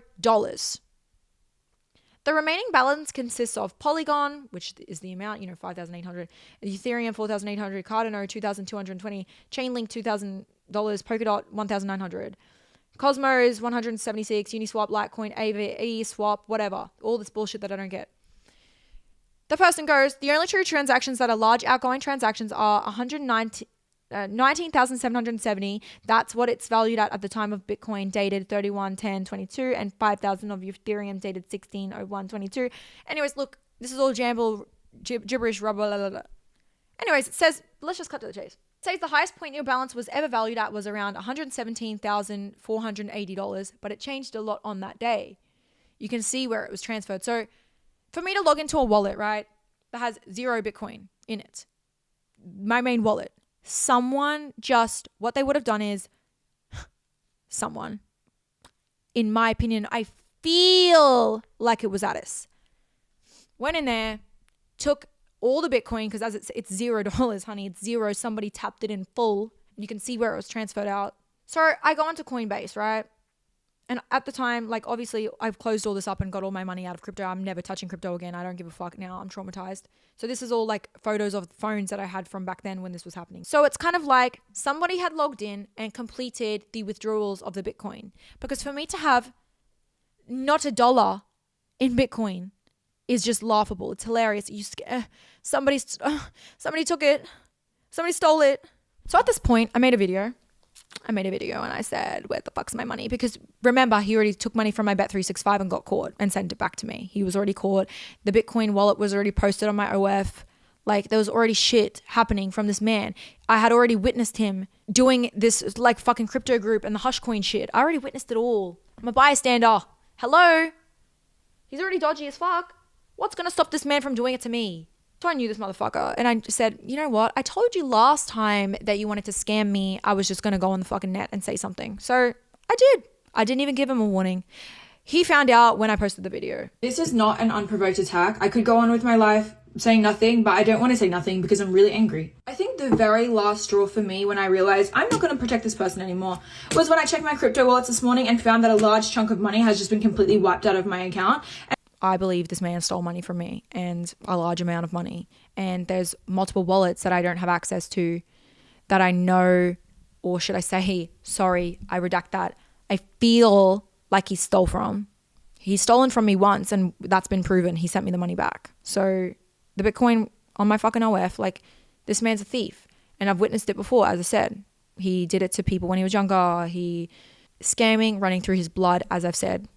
The remaining balance consists of Polygon, which is the amount, you know, 5,800, Ethereum 4,800, Cardano 2,220, Chainlink $2,000, Polkadot 1,900, Cosmos 176, Uniswap, Litecoin, AVE, Swap, whatever. All this bullshit that I don't get. The person goes, the only true transactions that are large outgoing transactions are 19,770. That's what it's valued at the time of Bitcoin dated 31/10/22, and 5,000 of Ethereum dated 16/01/22. Anyways, look, this is all gibberish, blah, blah, blah, blah. Anyways, it says, let's just cut to the chase. It says the highest point your balance was ever valued at was around $117,480, but it changed a lot on that day. You can see where it was transferred. So for me to log into a wallet, right, that has 0 Bitcoin in it, my main wallet, what they would have done is, someone, in my opinion, I feel like it was Addis, went in there, took all the Bitcoin, because as it's $0, honey, it's 0. Somebody tapped it in full, and you can see where it was transferred out. So I go onto Coinbase, right? And at the time, like, obviously, I've closed all this up and got all my money out of crypto. I'm never touching crypto again. I don't give a fuck now. I'm traumatized. So this is all, like, photos of phones that I had from back then when this was happening. So it's kind of like somebody had logged in and completed the withdrawals of the Bitcoin. Because for me to have not $1 in Bitcoin is just laughable. It's hilarious. Somebody took it. Somebody stole it. So at this point, I made a video and I said, where the fuck's my money? Because remember, he already took money from my Bet365 and got caught and sent it back to me. He was already caught. The Bitcoin wallet was already posted on my OF. Like, there was already shit happening from this man. I had already witnessed him doing this, like, fucking crypto group and the hush coin shit. I already witnessed it all. I'm a bystander. Hello? He's already dodgy as fuck. What's going to stop this man from doing it to me? So I knew this motherfucker, and I said, you know what? I told you last time that you wanted to scam me. I was just going to go on the fucking net and say something. So I did. I didn't even give him a warning. He found out when I posted the video. This is not an unprovoked attack. I could go on with my life saying nothing, but I don't want to say nothing because I'm really angry. I think the very last straw for me when I realized I'm not going to protect this person anymore was when I checked my crypto wallets this morning and found that a large chunk of money has just been completely wiped out of my account. I believe this man stole money from me, and a large amount of money. And there's multiple wallets that I don't have access to that I know, or should I say, sorry, I redact that, I feel like he stole from. He's stolen from me once, and that's been proven. He sent me the money back. So the Bitcoin on my fucking OF, like, this man's a thief. And I've witnessed it before, as I said. He did it to people when he was younger. He scamming, running through his blood, as I've said.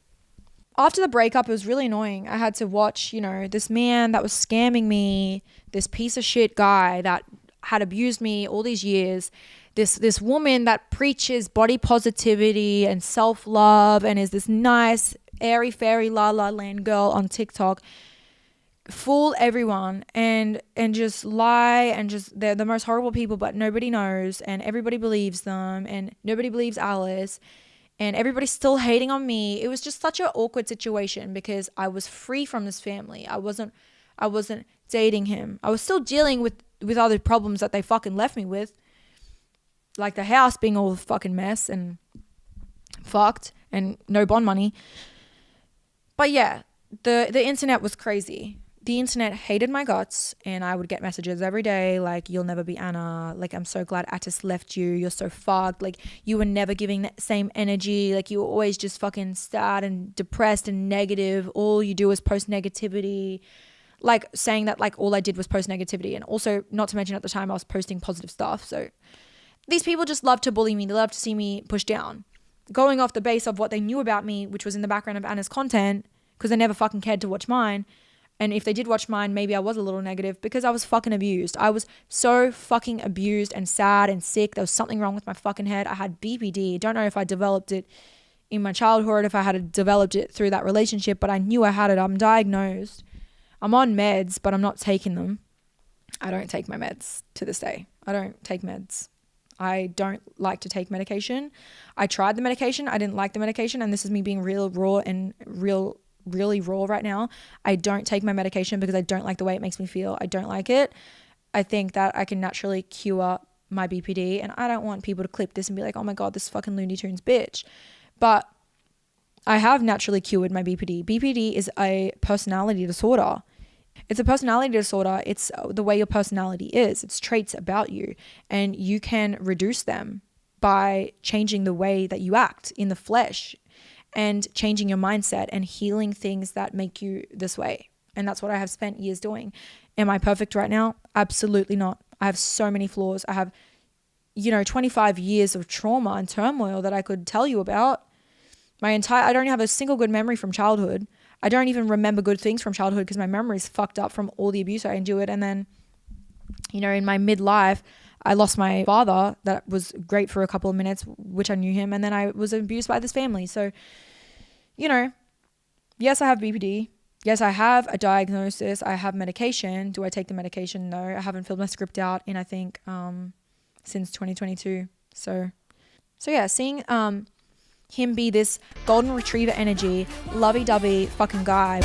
After the breakup, it was really annoying. I had to watch, you know, this man that was scamming me, this piece of shit guy that had abused me all these years, this woman that preaches body positivity and self-love and is this nice, airy fairy la la land girl on TikTok, fool everyone and just lie, and just, they're the most horrible people, but nobody knows, and everybody believes them, and nobody believes Alice. And everybody's still hating on me. It was just such an awkward situation because I was free from this family. I wasn't dating him. I was still dealing with other problems that they fucking left me with. Like the house being all a fucking mess and fucked. and no bond money. But yeah, the internet was crazy. The internet hated my guts, and I would get messages every day like, you'll never be Anna, like, I'm so glad Atis left you, you're so fucked, like, you were never giving that same energy, like, you were always just fucking sad and depressed and negative, all you do is post negativity, like, saying that like all I did was post negativity. And also, not to mention, at the time I was posting positive stuff. So these people just love to bully me, they love to see me pushed down, going off the base of what they knew about me, which was in the background of Anna's content, because they never fucking cared to watch mine. And if they did watch mine, maybe I was a little negative because I was fucking abused. I was so fucking abused and sad and sick. There was something wrong with my fucking head. I had BPD. Don't know if I developed it in my childhood, if I had developed it through that relationship, but I knew I had it. I'm diagnosed. I'm on meds, but I'm not taking them. I don't take my meds to this day. I don't take meds. I don't like to take medication. I tried the medication. I didn't like the medication. And this is me being real raw and really raw right now. I don't take my medication because I don't like the way it makes me feel. I don't like it. I think that I can naturally cure my BPD, and I don't want people to clip this and be like, oh my God, this fucking Looney Tunes bitch. But I have naturally cured my BPD. BPD is a personality disorder. It's a personality disorder. It's the way your personality is. It's traits about you, and you can reduce them by changing the way that you act in the flesh and changing your mindset and healing things that make you this way. And that's what I have spent years doing. Am I perfect right now? Absolutely not. I have so many flaws. I have, 25 years of trauma and turmoil that I could tell you about. I don't have a single good memory from childhood. I don't even remember good things from childhood because my memory is fucked up from all the abuse I endured. And then, in my midlife, I lost my father. That was great for a couple of minutes, which I knew him. And then I was abused by this family. So, yes, I have BPD. Yes, I have a diagnosis. I have medication. Do I take the medication? No, I haven't filled my script out in, I think, since 2022. So yeah, seeing him be this golden retriever energy, lovey-dovey fucking guy,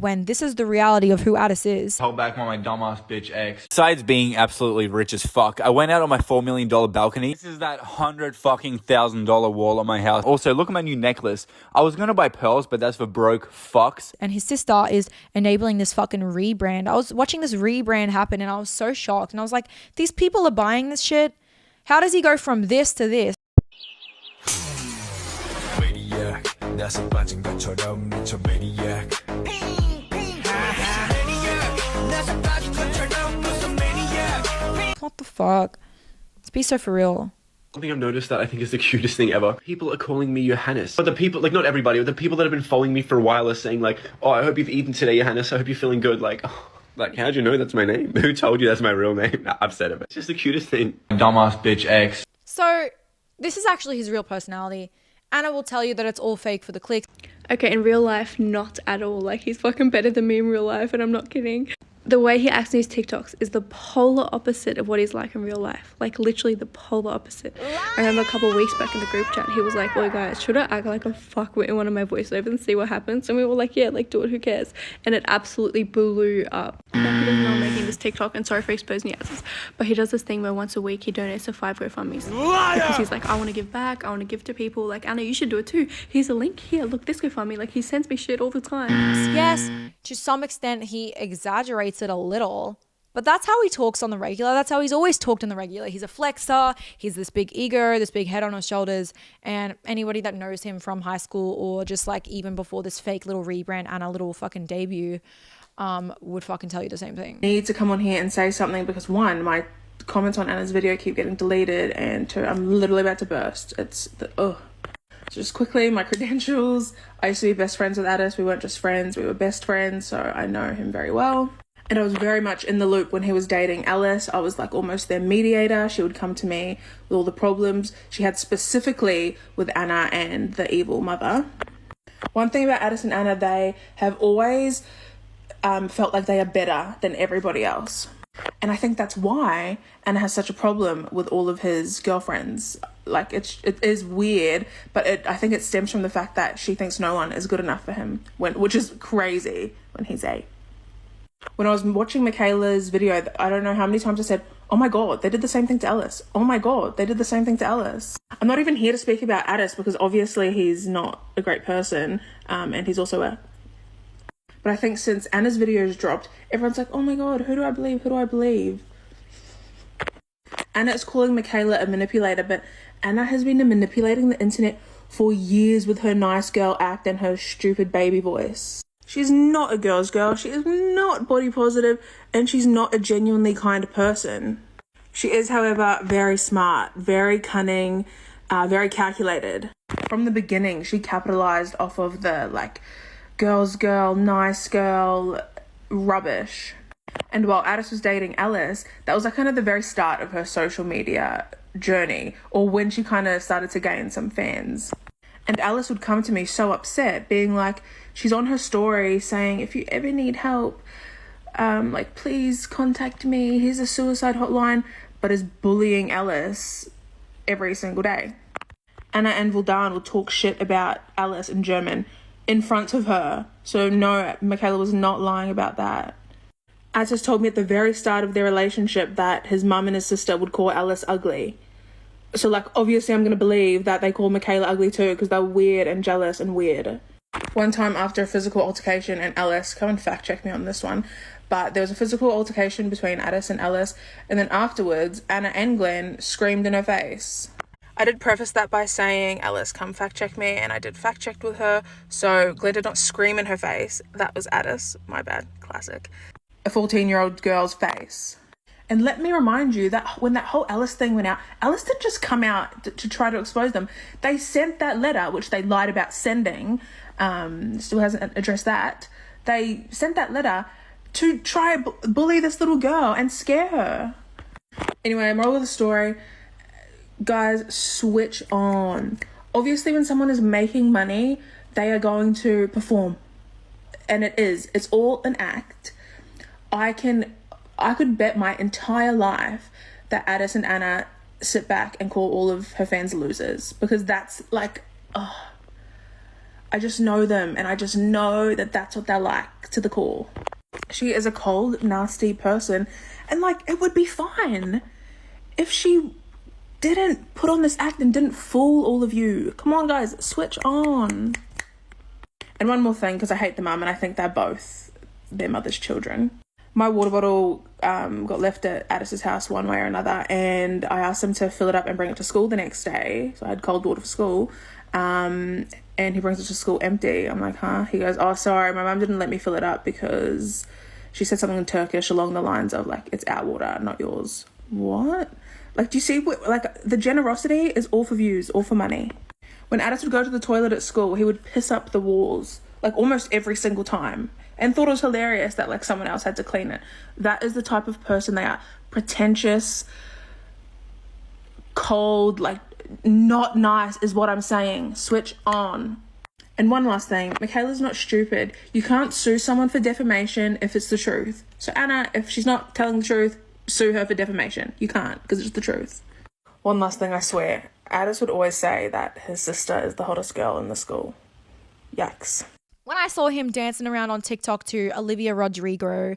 when this is the reality of who Addis is. Hold back on my dumbass bitch ex. Besides being absolutely rich as fuck, I went out on my $4 million balcony. This is that $100,000 wall on my house. Also, look at my new necklace. I was gonna buy pearls, but that's for broke fucks. And his sister is enabling this fucking rebrand. I was watching this rebrand happen and I was so shocked. And I was like, these people are buying this shit? How does he go from this to this? Maniac, 나서 빠진 것처럼 미쳐 maniac. What the fuck? Let's be so for real. Something I've noticed that I think is the cutest thing ever. People are calling me Johannes. But the people, like, not everybody, but the people that have been following me for a while are saying like, oh, I hope you've eaten today, Johannes. I hope you're feeling good. Like, how'd you know that's my name? Who told you that's my real name? Nah, I've said it. It's just the cutest thing. Dumbass bitch ex. So this is actually his real personality. Anna will tell you that it's all fake for the clicks. Okay, in real life, not at all. Like, he's fucking better than me in real life, and I'm not kidding. The way he acts in his TikToks is the polar opposite of what he's like in real life. Like, literally the polar opposite. I remember a couple of weeks back in the group chat, he was like, well, guys, should I act like a fuckwit in one of my voiceovers and see what happens? And we were like, yeah, like, do it, who cares? And it absolutely blew up. Like, he doesn't know I'm making this TikTok, and sorry for exposing the asses, but he does this thing where once a week he donates to 5 GoFundMes. Because he's like, I want to give back, I want to give to people. Like, Anna, you should do it too. Here's a link here, look, this GoFundMe. Like, he sends me shit all the time. Yes, to some extent he exaggerates it a little, but that's how he talks on the regular. That's how he's always talked on the regular. He's a flexer. He's this big ego, this big head on his shoulders. And anybody that knows him from high school or just like even before this fake little rebrand and a little fucking debut would fucking tell you the same thing. I need to come on here and say something because one, my comments on Anna's video keep getting deleted, and two, I'm literally about to burst. So just quickly, my credentials. I used to be best friends with Addis. We weren't just friends, we were best friends, so I know him very well. And I was very much in the loop when he was dating Alice. I was like almost their mediator. She would come to me with all the problems she had specifically with Anna and the evil mother. One thing about Addis and Anna, they have always felt like they are better than everybody else. And I think that's why Anna has such a problem with all of his girlfriends. Like, it is weird, but I think it stems from the fact that she thinks no one is good enough for him, which is crazy when he's 8. When I was watching Mikaela's video, I don't know how many times I said, Oh my God, they did the same thing to Ellis. Oh my God, they did the same thing to Ellis. I'm not even here to speak about Addis because obviously he's not a great person, and he's also a... But I think since Anna's videos dropped, everyone's like, oh my God, who do I believe? Who do I believe? Anna is calling Mikeala a manipulator, but Anna has been manipulating the internet for years with her nice girl act and her stupid baby voice. She's not a girl's girl, she is not body positive, and she's not a genuinely kind person. She is, however, very smart, very cunning, very calculated. From the beginning, she capitalized off of the, like, girl's girl, nice girl, rubbish. And while Addis was dating Ellis, that was like kind of the very start of her social media journey, or when she kind of started to gain some fans. And Alice would come to me so upset, being like, she's on her story saying, if you ever need help, like, please contact me, here's a suicide hotline, but is bullying Alice every single day. Anna and Vuldan will talk shit about Alice in German in front of her. So no, Mikeala was not lying about that. Atis told me at the very start of their relationship that his mum and his sister would call Alice ugly. So, like, obviously I'm going to believe that they call Mikeala ugly too, because they're weird and jealous and weird. One time after a physical altercation, and Alice, come and fact check me on this one, but there was a physical altercation between Addis and Alice, and then afterwards, Anna and Glenn screamed in her face. I did preface that by saying, Alice, come fact check me, and I did fact check with her, so Glenn did not scream in her face. That was Addis, my bad, classic. A 14-year-old girl's face. And let me remind you that when that whole Alice thing went out, Alice didn't just come out to try to expose them. They sent that letter, which they lied about sending, still hasn't addressed that. They sent that letter to try bully this little girl and scare her. Anyway, moral of the story, guys, switch on. Obviously, when someone is making money, they are going to perform. And it's all an act. I could bet my entire life that Addis and Anna sit back and call all of her fans losers, because that's like, I just know them, and I just know that that's what they're like to the core. She is a cold, nasty person, and like, it would be fine if she didn't put on this act and didn't fool all of you. Come on, guys, switch on. And one more thing, because I hate the mum and I think they're both their mother's children. My water bottle got left at Addis's house one way or another, and I asked him to fill it up and bring it to school the next day. So I had cold water for school, and he brings it to school empty. I'm like, huh? He goes, oh, sorry, my mum didn't let me fill it up because she said something in Turkish along the lines of, like, it's our water, not yours. What? Like, do you see what, like, the generosity is all for views, all for money. When Addis would go to the toilet at school, he would piss up the walls, like, almost every single time, and thought it was hilarious that, like, someone else had to clean it. That is the type of person they are. Pretentious, cold, like, not nice is what I'm saying. Switch on. And one last thing, Mikeala's not stupid. You can't sue someone for defamation if it's the truth. So Anna, if she's not telling the truth, sue her for defamation. You can't, because it's the truth. One last thing, I swear. Addis would always say that his sister is the hottest girl in the school. Yikes. When I saw him dancing around on TikTok to Olivia Rodrigo,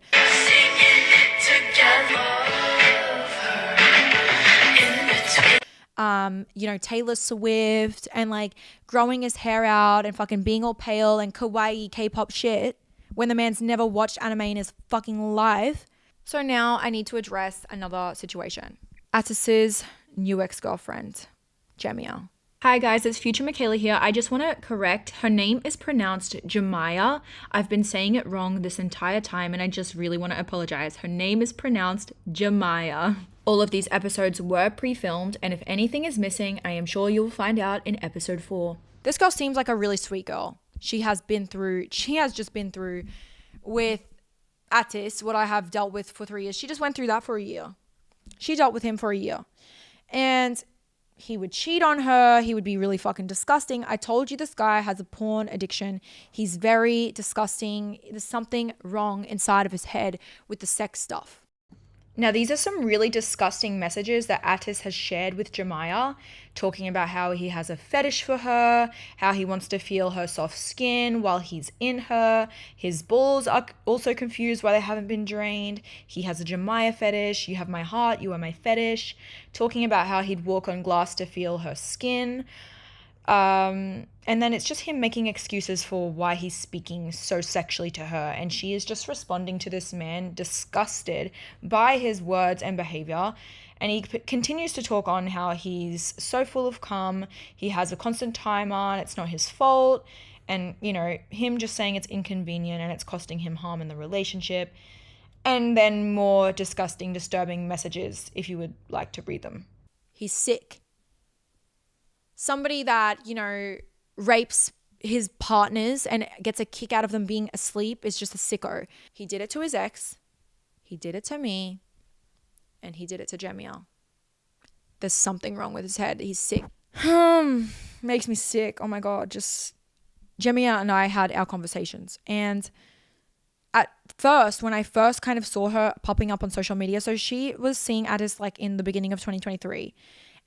Taylor Swift, and like growing his hair out and fucking being all pale and kawaii K-pop shit, when the man's never watched anime in his fucking life. So now I need to address another situation. Atis's new ex-girlfriend, Jamia. Hi guys, it's future Mikeala here. I just want to correct, her name is pronounced Jemiah. I've been saying it wrong this entire time and I just really want to apologize. Her name is pronounced Jemiah. All of these episodes were pre-filmed, and if anything is missing, I am sure you'll find out in episode 4. This girl seems like a really sweet girl. She has just been through with Atis what I have dealt with for 3 years. She just went through that for a year. She dealt with him for a year. And he would cheat on her. He would be really fucking disgusting. I told you this guy has a porn addiction. He's very disgusting. There's something wrong inside of his head with the sex stuff. Now, these are some really disgusting messages that Atis has shared with Jemiah, talking about how he has a fetish for her, how he wants to feel her soft skin while he's in her. His balls are also confused why they haven't been drained. He has a Jemiah fetish. You have my heart, you are my fetish. Talking about how he'd walk on glass to feel her skin. And then it's just him making excuses for why he's speaking so sexually to her, and she is just responding to this man, disgusted by his words and behavior. And he continues to talk on how he's so full of cum, he has a constant timer, it's not his fault, and, you know, him just saying it's inconvenient and it's costing him harm in the relationship. And then more disgusting, disturbing messages if you would like to read them. He's sick. Somebody that, you know, rapes his partners and gets a kick out of them being asleep is just a sicko. He did it to his ex, he did it to me, and he did it to Jemiah. There's something wrong with his head. He's sick. Makes me sick. Oh my God. Just Jemiah and I had our conversations. And at first, when I first kind of saw her popping up on social media, so she was seeing Addis like in the beginning of 2023.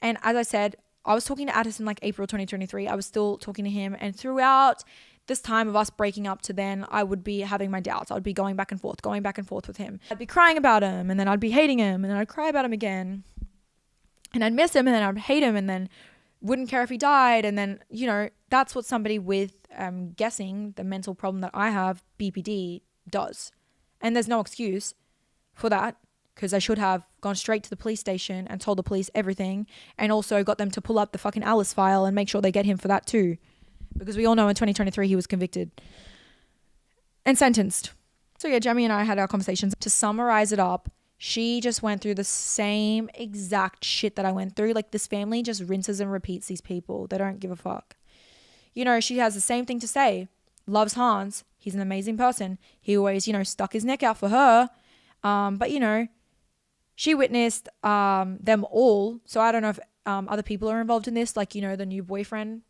And as I said, I was talking to Addis in like April 2023. I was still talking to him. And throughout this time of us breaking up to then, I would be having my doubts. I would be going back and forth with him. I'd be crying about him, and then I'd be hating him, and then I'd cry about him again. And I'd miss him, and then I'd hate him, and then wouldn't care if he died. And then, you know, that's what somebody with, guessing the mental problem that I have, BPD, does. And there's no excuse for that, because I should have gone straight to the police station and told the police everything, and also got them to pull up the fucking Alice file and make sure they get him for that too. Because we all know in 2023 he was convicted and sentenced. So yeah, Jamie and I had our conversations. To summarize it up, she just went through the same exact shit that I went through. Like, this family just rinses and repeats these people. They don't give a fuck. You know, she has the same thing to say. Loves Hans. He's an amazing person. He always, you know, stuck his neck out for her. But, you know, she witnessed them all. So I don't know if other people are involved in this. Like, you know, the new boyfriend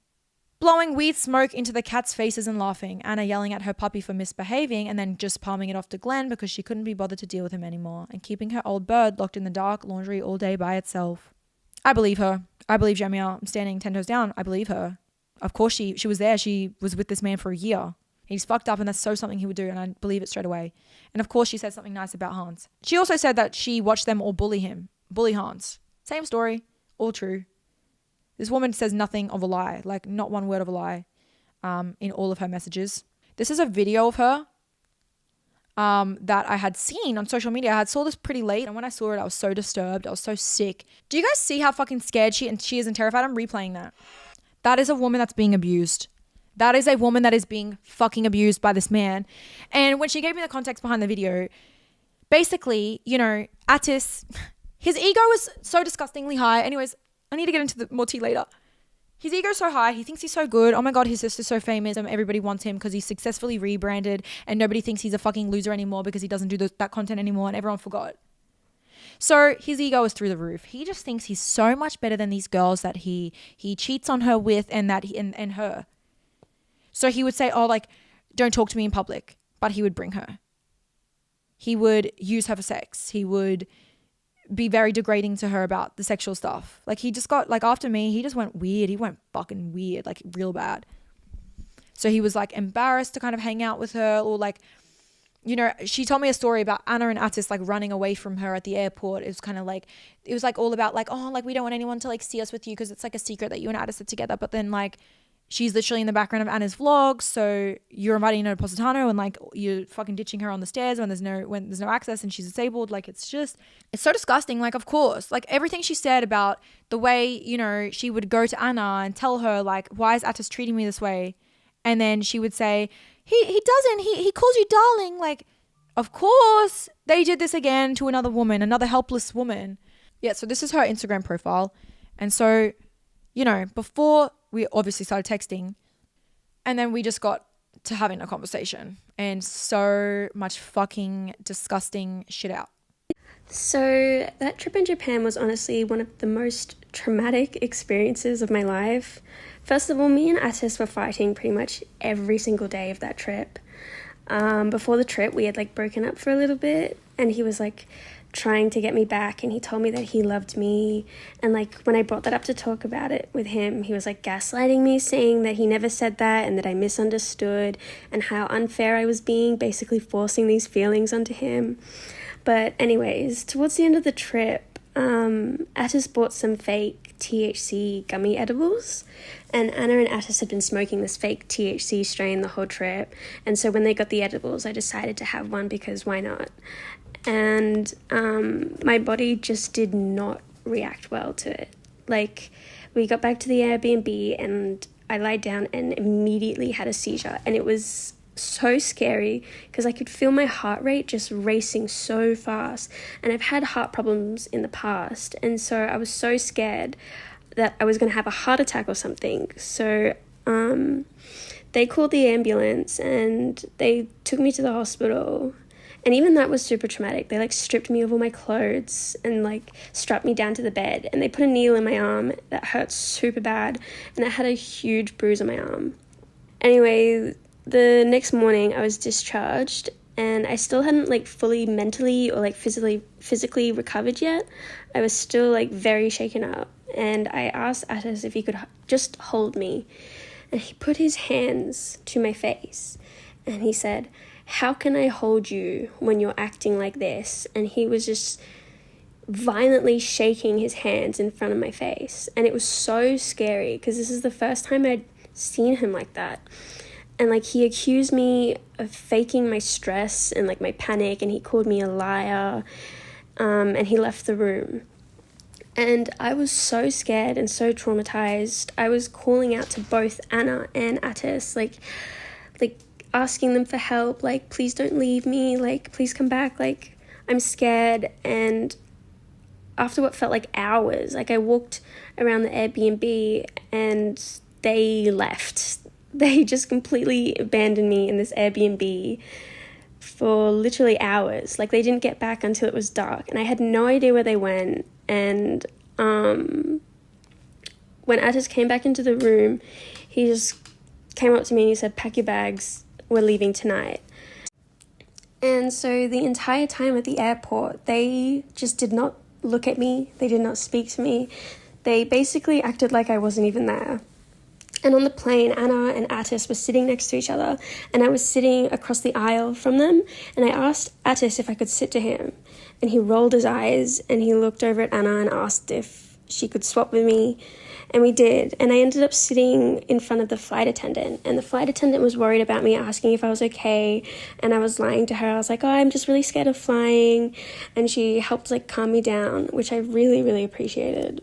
blowing weed smoke into the cats' faces and laughing. Anna yelling at her puppy for misbehaving and then just palming it off to Glenn because she couldn't be bothered to deal with him anymore. And keeping her old bird locked in the dark laundry all day by itself. I believe her. I believe Jemiah. I'm standing 10 toes down. I believe her. Of course she was there. She was with this man for a year. He's fucked up, and that's so something he would do, and I believe it straight away. And of course she said something nice about Hans. She also said that she watched them all bully Hans. Same story, all true. This woman says nothing of a lie, like not one word of a lie in all of her messages. This is a video of her that I had seen on social media. I saw this pretty late, and when I saw it, I was so disturbed. I was so sick. Do you guys see how fucking scared she is and terrified? I'm replaying that. That is a woman that's being abused. That is a woman that is being fucking abused by this man. And when she gave me the context behind the video, basically, you know, Atis, his ego was so disgustingly high. Anyways, I need to get into the more tea later. His ego's so high. He thinks he's so good. Oh my God, his sister's so famous. Everybody wants him because he's successfully rebranded, and nobody thinks he's a fucking loser anymore because he doesn't do that content anymore, and everyone forgot. So his ego is through the roof. He just thinks he's so much better than these girls that he cheats on her with, and that and her. So he would say, oh, like, don't talk to me in public. But he would bring her. He would use her for sex. He would be very degrading to her about the sexual stuff. Like, he just got, like, after me, he just went weird. He went fucking weird, like, real bad. So he was, like, embarrassed to kind of hang out with her, or, like, you know, she told me a story about Anna and Atis, like, running away from her at the airport. It was kind of like, it was, like, all about, like, oh, like, we don't want anyone to, like, see us with you because it's, like, a secret that you and Atis are together. But then, like, she's literally in the background of Anna's vlog, so you're inviting her to Positano, and like you're fucking ditching her on the stairs when there's no access and she's disabled. Like, it's so disgusting. Like, of course, like everything she said about the way, you know, she would go to Anna and tell her like, why is Atis treating me this way? And then she would say, he doesn't, he calls you darling. Like, of course they did this again to another woman, another helpless woman. Yeah, so this is her Instagram profile. And so, you know, before we obviously started texting, and then we just got to having a conversation, and so much fucking disgusting shit out. So that trip in Japan was honestly one of the most traumatic experiences of my life. First of all, me and Atis were fighting pretty much every single day of that trip. Before the trip, we had like broken up for a little bit, and he was like trying to get me back, and he told me that he loved me. And like when I brought that up to talk about it with him, he was like gaslighting me, saying that he never said that and that I misunderstood and how unfair I was being, basically forcing these feelings onto him. But anyways, towards the end of the trip, Attis bought some fake THC gummy edibles, and Anna and Attis had been smoking this fake THC strain the whole trip, and so when they got the edibles, I decided to have one because why not? And my body just did not react well to it. Like, we got back to the Airbnb and I lied down and immediately had a seizure, and it was so scary because I could feel my heart rate just racing so fast, and I've had heart problems in the past, and so I was so scared that I was going to have a heart attack or something. So they called the ambulance and they took me to the hospital. And even that was super traumatic. They like stripped me of all my clothes and like strapped me down to the bed, and they put a needle in my arm that hurt super bad, and I had a huge bruise on my arm. Anyway, the next morning I was discharged, and I still hadn't like fully mentally or like physically recovered yet. I was still like very shaken up, and I asked Attis if he could just hold me, and he put his hands to my face and he said, "How can I hold you when you're acting like this?" And he was just violently shaking his hands in front of my face, and it was so scary because this is the first time I'd seen him like that. And like he accused me of faking my stress and like my panic, and he called me a liar, and he left the room. And I was so scared and so traumatized. I was calling out to both Anna and Attis, like asking them for help, like, please don't leave me, like, please come back, like, I'm scared. And after what felt like hours, like I walked around the Airbnb and they left. They just completely abandoned me in this Airbnb for literally hours. Like, they didn't get back until it was dark, and I had no idea where they went. And when Attis came back into the room, he just came up to me and he said, "Pack your bags, we're leaving tonight." And so the entire time at the airport, they just did not look at me. They did not speak to me. They basically acted like I wasn't even there. And on the plane, Anna and Attis were sitting next to each other, and I was sitting across the aisle from them, and I asked Attis if I could sit to him, and he rolled his eyes and he looked over at Anna and asked if she could swap with me. And we did, and I ended up sitting in front of the flight attendant, and the flight attendant was worried about me, asking if I was okay, and I was lying to her. I was like, "Oh, I'm just really scared of flying," and she helped like calm me down, which I really, really appreciated.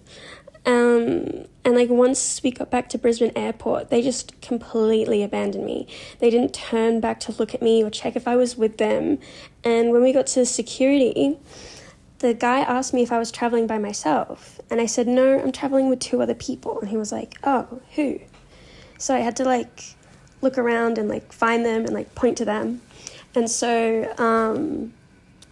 And like once we got back to Brisbane Airport, they just completely abandoned me. They didn't turn back to look at me or check if I was with them. And when we got to security, the guy asked me if I was traveling by myself, and I said, "No, I'm traveling with 2 other people." And he was like, "Oh, who?" So I had to like look around and like find them and like point to them. And so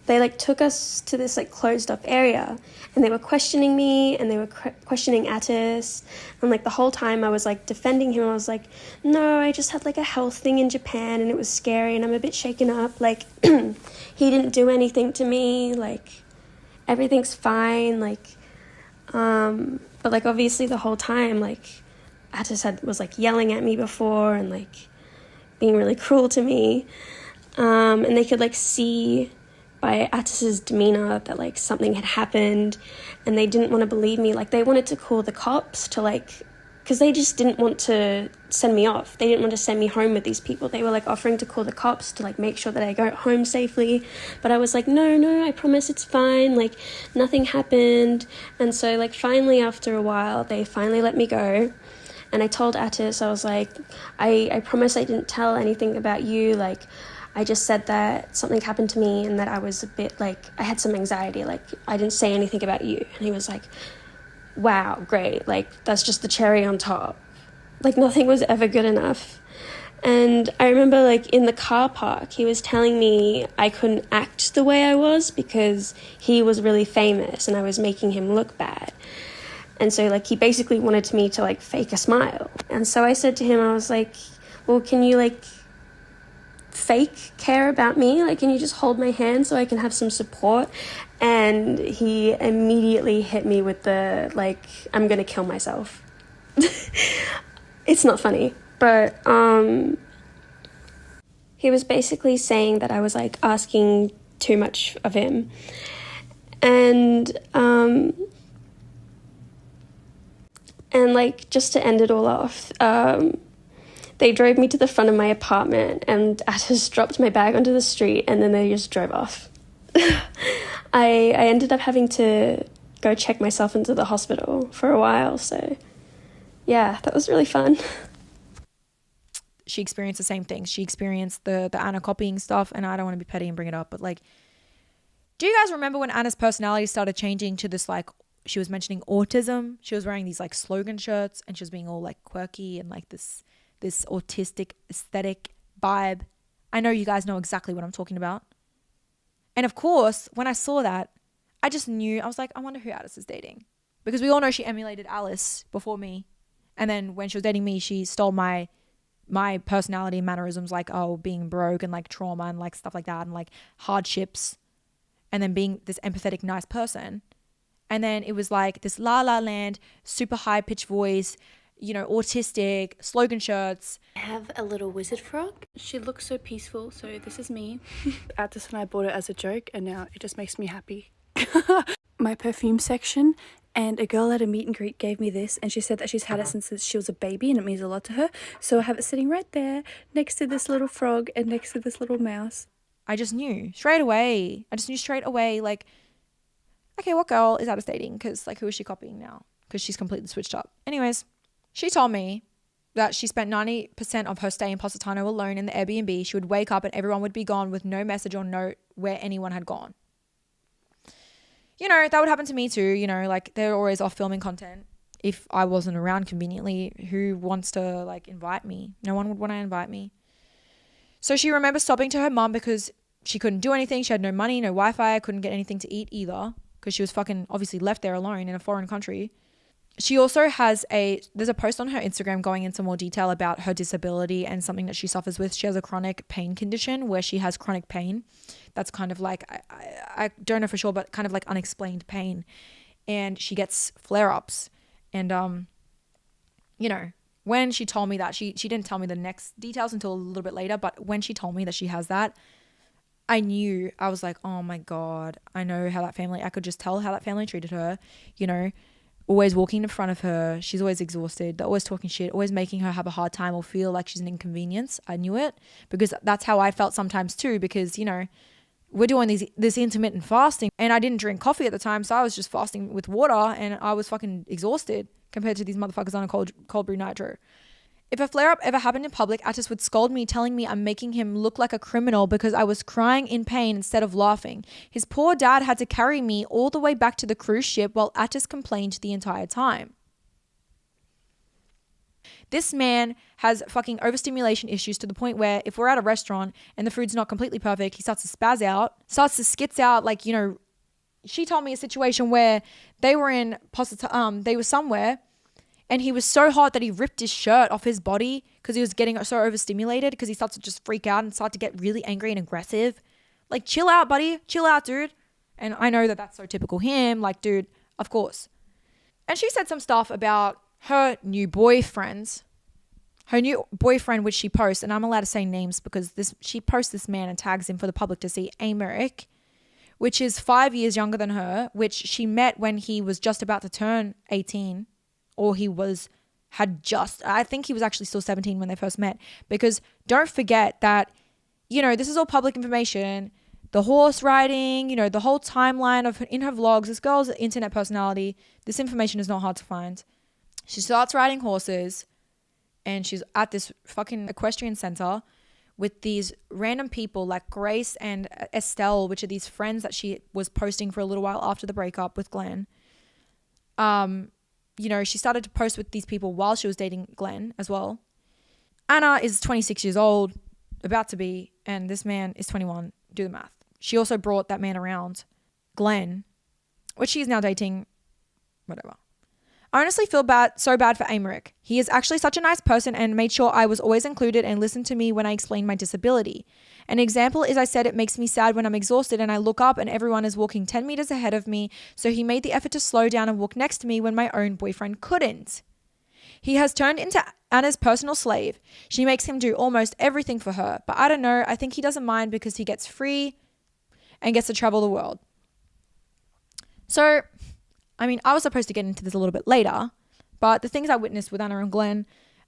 they like took us to this like closed off area, and they were questioning me and they were questioning Attis. And like the whole time I was like defending him. I was like, "No, I just had like a health thing in Japan and it was scary and I'm a bit shaken up. Like he didn't do anything to me. Like everything's fine." Like, but like obviously the whole time like Attis was like yelling at me before and like being really cruel to me. And they could like see by Attis's demeanor that like something had happened, and they didn't want to believe me. Like they wanted to call the cops to like, because they just didn't want to send me off. They didn't want to send me home with these people. They were like offering to call the cops to like make sure that I go home safely. But I was like, no, I promise it's fine. Like nothing happened. And so like finally after a while, they finally let me go. And I told Attis, I was like, I promise I didn't tell anything about you. Like I just said that something happened to me and that I was a bit like, I had some anxiety. Like I didn't say anything about you. And he was like, "Wow, great. Like that's just the cherry on top." Like nothing was ever good enough. And I remember like in the car park, he was telling me I couldn't act the way I was because he was really famous and I was making him look bad. And so like he basically wanted me to like fake a smile. And so I said to him, I was like, "Well, can you like fake care about me? Like, can you just hold my hand so I can have some support? And he immediately hit me with the, like, I'm gonna kill myself. It's not funny, but he was basically saying that I was, like, asking too much of him. And like, just to end it all off, they drove me to the front of my apartment, and I just dropped my bag onto the street, and then they just drove off. I ended up having to go check myself into the hospital for a while, so yeah, that was really fun. She experienced the same things. She experienced the Anna copying stuff, and I don't want to be petty and bring it up, but like, do you guys remember when Anna's personality started changing to this, like, she was mentioning autism? She was wearing these like slogan shirts, and she was being all like quirky and like this autistic aesthetic vibe. I know you guys know exactly what I'm talking about. And of course, when I saw that, I just knew, I was like, I wonder who Alice is dating. Because we all know she emulated Alice before me. And then when she was dating me, she stole my personality and mannerisms, like, oh, being broke and like trauma and like stuff like that and like hardships. And then being this empathetic, nice person. And then it was like this La La Land, super high pitched voice, you know, autistic, slogan shirts. I have a little wizard frog. She looks so peaceful, so this is me. Addis and I bought it as a joke, and now it just makes me happy. My perfume section, and a girl at a meet and greet gave me this, and she said that she's had it since she was a baby, and it means a lot to her. So I have it sitting right there, next to this little frog and next to this little mouse. I just knew straight away. Like, okay, what girl is Addis dating? Because like, who is she copying now? Because she's completely switched up. Anyways, she told me that she spent 90% of her stay in Positano alone in the Airbnb. She would wake up and everyone would be gone with no message or note where anyone had gone. You know, that would happen to me too. You know, like, they're always off filming content. If I wasn't around conveniently, who wants to like invite me? No one would want to invite me. So she remembers sobbing to her mum because she couldn't do anything. She had no money, no Wi-Fi, couldn't get anything to eat either because she was fucking obviously left there alone in a foreign country. She also has there's a post on her Instagram going into more detail about her disability and something that she suffers with. She has a chronic pain condition where she has chronic pain. That's kind of like, I don't know for sure, but kind of like unexplained pain. And she gets flare-ups. And, you know, when she told me that, she didn't tell me the next details until a little bit later. But when she told me that she has that, I knew, I was like, oh my God, I know how that family, I could just tell how that family treated her, you know. Always walking in front of her. She's always exhausted. They're always talking shit, always making her have a hard time or feel like she's an inconvenience. I knew it because that's how I felt sometimes too, because, you know, we're doing this intermittent fasting and I didn't drink coffee at the time. So I was just fasting with water and I was fucking exhausted compared to these motherfuckers on a cold brew nitro. If a flare-up ever happened in public, Attis would scold me, telling me I'm making him look like a criminal because I was crying in pain instead of laughing. His poor dad had to carry me all the way back to the cruise ship while Attis complained the entire time. This man has fucking overstimulation issues to the point where if we're at a restaurant and the food's not completely perfect, he starts to spaz out, starts to skits out. Like, you know, she told me a situation where they were they were somewhere, and he was so hot that he ripped his shirt off his body because he was getting so overstimulated, because he starts to just freak out and start to get really angry and aggressive. Like, chill out, buddy. Chill out, dude. And I know that that's so typical him. Like, dude, of course. And she said some stuff about her new boyfriend, which she posts, and I'm allowed to say names because she posts this man and tags him for the public to see, Americ, which is 5 years younger than her, which she met when he was just about to turn 18. Or I think he was actually still 17 when they first met. Because don't forget that, you know, this is all public information. The horse riding, you know, the whole timeline in her vlogs. This girl's an internet personality. This information is not hard to find. She starts riding horses and she's at this fucking equestrian center with these random people like Grace and Estelle, which are these friends that she was posting for a little while after the breakup with Glenn. You know, she started to post with these people while she was dating Glenn as well. Anna is 26 years old, about to be, and this man is 21. Do the math. She also brought that man around, Glenn, which she's now dating, whatever. I honestly feel so bad for Amaric. He is actually such a nice person and made sure I was always included and listened to me when I explained my disability. An example is I said it makes me sad when I'm exhausted and I look up and everyone is walking 10 meters ahead of me, so he made the effort to slow down and walk next to me when my own boyfriend couldn't. He has turned into Anna's personal slave. She makes him do almost everything for her, but I don't know, I think he doesn't mind because he gets free and gets to travel the world. So, I mean, I was supposed to get into this a little bit later, but the things I witnessed with Anna and Glenn,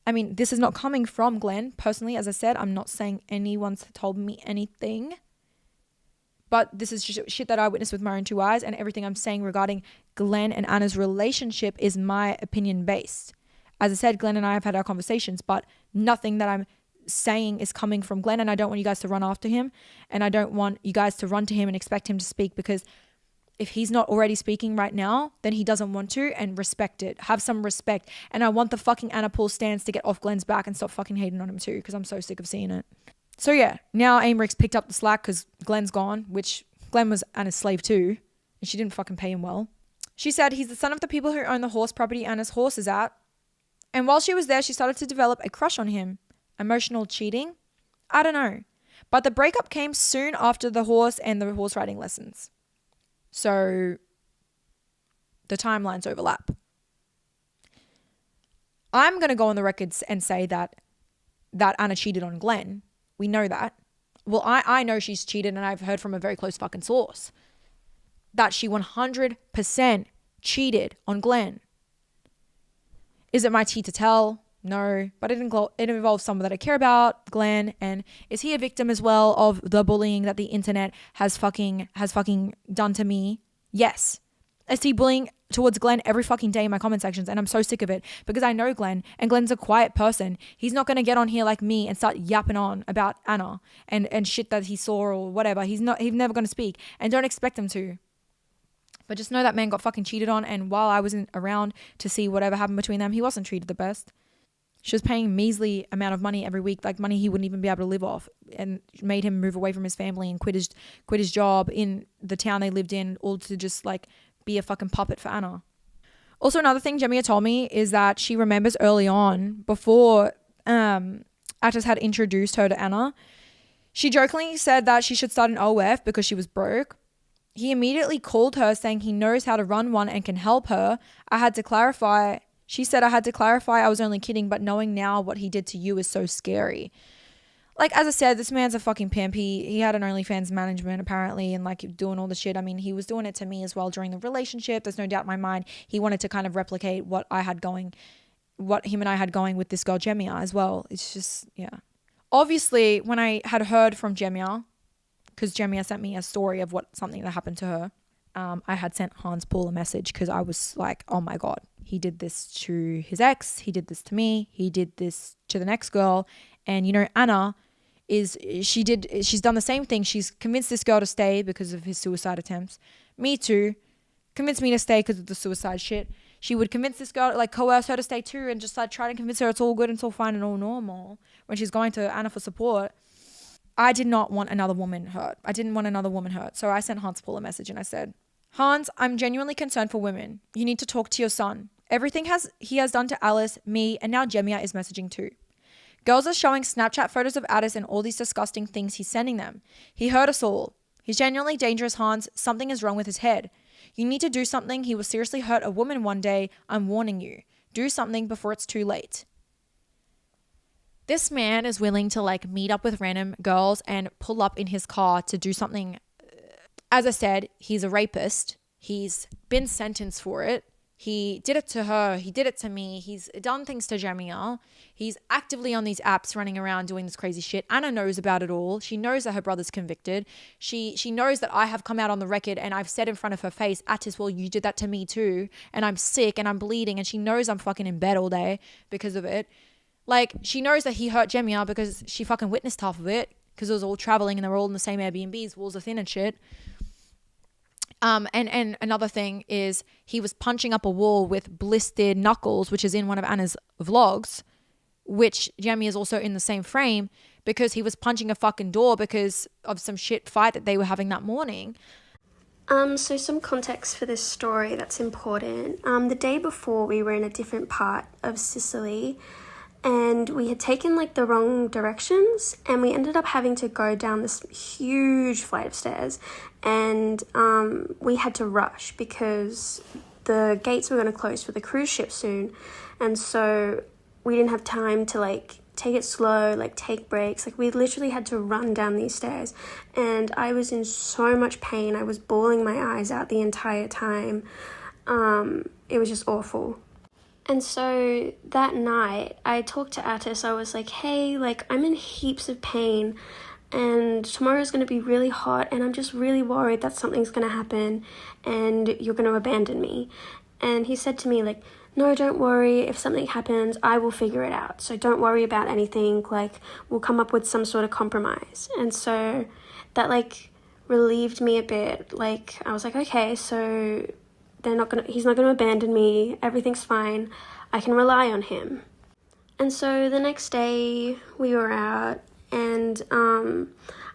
I mean, this is not coming from Glenn. Personally, as I said, I'm not saying anyone's told me anything, but this is just shit that I witnessed with my own two eyes, and everything I'm saying regarding Glenn and Anna's relationship is my opinion based. As I said, Glenn and I have had our conversations, but nothing that I'm saying is coming from Glenn, and I don't want you guys to run after him, and I don't want you guys to run to him and expect him to speak, because if he's not already speaking right now, then he doesn't want to, and respect it. Have some respect. And I want the fucking Anna Paul stands to get off Glenn's back and stop fucking hating on him too, because I'm so sick of seeing it. So yeah, now Amaric's picked up the slack because Glenn's gone, which Glenn was Anna's slave too, and she didn't fucking pay him well. She said he's the son of the people who own the horse property Anna's horse is at. And while she was there, she started to develop a crush on him. Emotional cheating? I don't know. But the breakup came soon after the horse and the horse riding lessons. So the timelines overlap. I'm going to go on the records and say that Anna cheated on Glenn. We know that. Well, I know she's cheated, and I've heard from a very close fucking source that she 100% cheated on Glenn. Is it my tea to tell? No, but it involves someone that I care about, Glenn, and is he a victim as well of the bullying that the internet has fucking done to me? Yes. I see bullying towards Glenn every fucking day in my comment sections, and I'm so sick of it because I know Glenn, and Glenn's a quiet person. He's not going to get on here like me and start yapping on about Anna and shit that he saw or whatever. He's never going to speak, and don't expect him to. But just know that man got fucking cheated on, and while I wasn't around to see whatever happened between them, he wasn't treated the best. She was paying measly amount of money every week, like money he wouldn't even be able to live off, and made him move away from his family and quit his job in the town they lived in, all to just like be a fucking puppet for Anna. Also, another thing Jemia told me is that she remembers early on, before Atis had introduced her to Anna, she jokingly said that she should start an OF because she was broke. He immediately called her saying he knows how to run one and can help her. She said, I had to clarify I was only kidding, but knowing now what he did to you is so scary. Like, as I said, this man's a fucking pimp. He had an OnlyFans management, apparently, and, like, doing all the shit. I mean, he was doing it to me as well during the relationship. There's no doubt in my mind. He wanted to kind of replicate what him and I had going with this girl, Jemia, as well. It's just, yeah. Obviously, when I had heard from Jemia, because Jemia sent me a story of something that happened to her, I had sent Hans Paul a message because I was like, oh my God, he did this to his ex, he did this to me, he did this to the next girl. And you know, Anna she's done the same thing. She's convinced this girl to stay because of his suicide attempts. Me too. Convinced me to stay because of the suicide shit. She would convince this girl, like coerce her to stay too, and just like try to convince her it's all good and it's all fine and all normal when she's going to Anna for support. I did not want another woman hurt. I didn't want another woman hurt. So I sent Hans Paul a message and I said, Hans, I'm genuinely concerned for women. You need to talk to your son. Everything he has done to Alice, me, and now Jemia is messaging too. Girls are showing Snapchat photos of Addis and all these disgusting things he's sending them. He hurt us all. He's genuinely dangerous, Hans. Something is wrong with his head. You need to do something. He will seriously hurt a woman one day. I'm warning you. Do something before it's too late. This man is willing to like meet up with random girls and pull up in his car to do something. As I said, he's a rapist. He's been sentenced for it. He did it to her. He did it to me. He's done things to Jemia. He's actively on these apps running around doing this crazy shit. Anna knows about it all. She knows that her brother's convicted. She knows that I have come out on the record and I've said in front of her face, Atis, well, you did that to me too. And I'm sick and I'm bleeding. And she knows I'm fucking in bed all day because of it. Like, she knows that he hurt Jemia because she fucking witnessed half of it because it was all traveling and they were all in the same Airbnbs, walls are thin and shit. And another thing is he was punching up a wall with blistered knuckles, which is in one of Anna's vlogs, which Jemia is also in the same frame because he was punching a fucking door because of some shit fight that they were having that morning. So some context for this story that's important. The day before, we were in a different part of Sicily, and we had taken like the wrong directions, and we ended up having to go down this huge flight of stairs, and we had to rush because the gates were going to close for the cruise ship soon, and so we didn't have time to like take it slow, like take breaks. Like we literally had to run down these stairs, and I was in so much pain. I was bawling my eyes out the entire time. It was just awful. And so that night I talked to Attis. I was like, hey, like I'm in heaps of pain and tomorrow's going to be really hot and I'm just really worried that something's going to happen and you're going to abandon me. And he said to me like, no, don't worry. If something happens, I will figure it out. So don't worry about anything. Like, we'll come up with some sort of compromise. And so that, like, relieved me a bit. Like, I was like, okay, so he's not gonna abandon me. Everything's fine. I can rely on him. And so the next day we were out and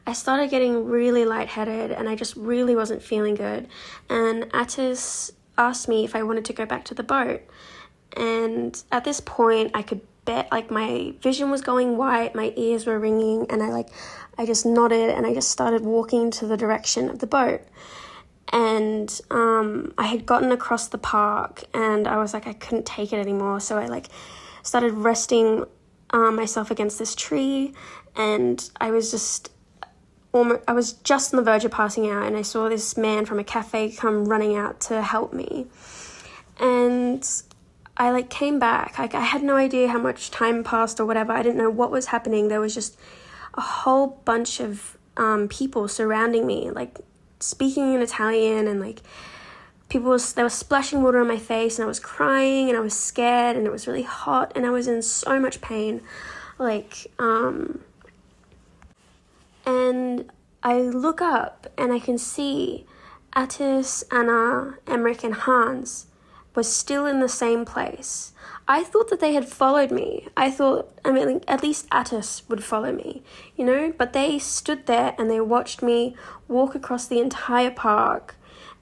I started getting really lightheaded and I just really wasn't feeling good. And Attis asked me if I wanted to go back to the boat. And at this point I could bet, like, my vision was going white, my ears were ringing, and I just nodded and I just started walking to the direction of the boat. And I had gotten across the park and I was like, I couldn't take it anymore, so I like started resting myself against this tree, and I was just on the verge of passing out, and I saw this man from a cafe come running out to help me. And I like came back. Like, I had no idea how much time passed or whatever. I didn't know what was happening. There was just a whole bunch of people surrounding me, like speaking in Italian, and like they were splashing water on my face, and I was crying and I was scared and it was really hot and I was in so much pain. And I look up and I can see Attis, Anna, Emmerich and Hans was still in the same place. I thought that they had followed me. At least Attis would follow me, you know? But they stood there and they watched me walk across the entire park,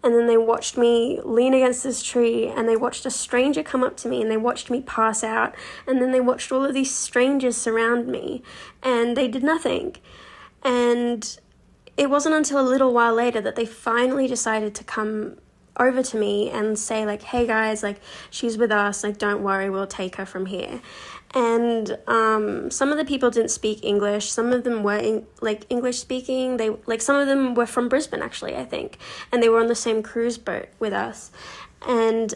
and then they watched me lean against this tree, and they watched a stranger come up to me, and they watched me pass out, and then they watched all of these strangers surround me, and they did nothing. And it wasn't until a little while later that they finally decided to come over to me and say like, hey guys, like she's with us, like don't worry, we'll take her from here. And some of the people didn't speak English, some of them were English speaking. Some of them were from Brisbane actually, I think, and they were on the same cruise boat with us. And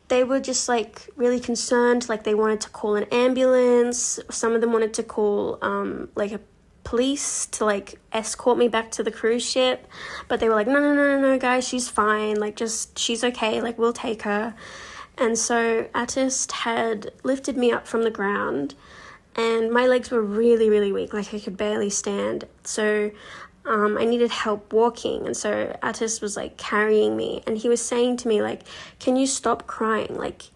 they were just like really concerned, like they wanted to call an ambulance. Some of them wanted to call like a police to like escort me back to the cruise ship, but they were like, no guys, she's fine, like just she's okay, like we'll take her. And so Attis had lifted me up from the ground, and my legs were really, really weak, like I could barely stand. So I needed help walking, and so Attis was like carrying me, and he was saying to me like, can you stop crying, like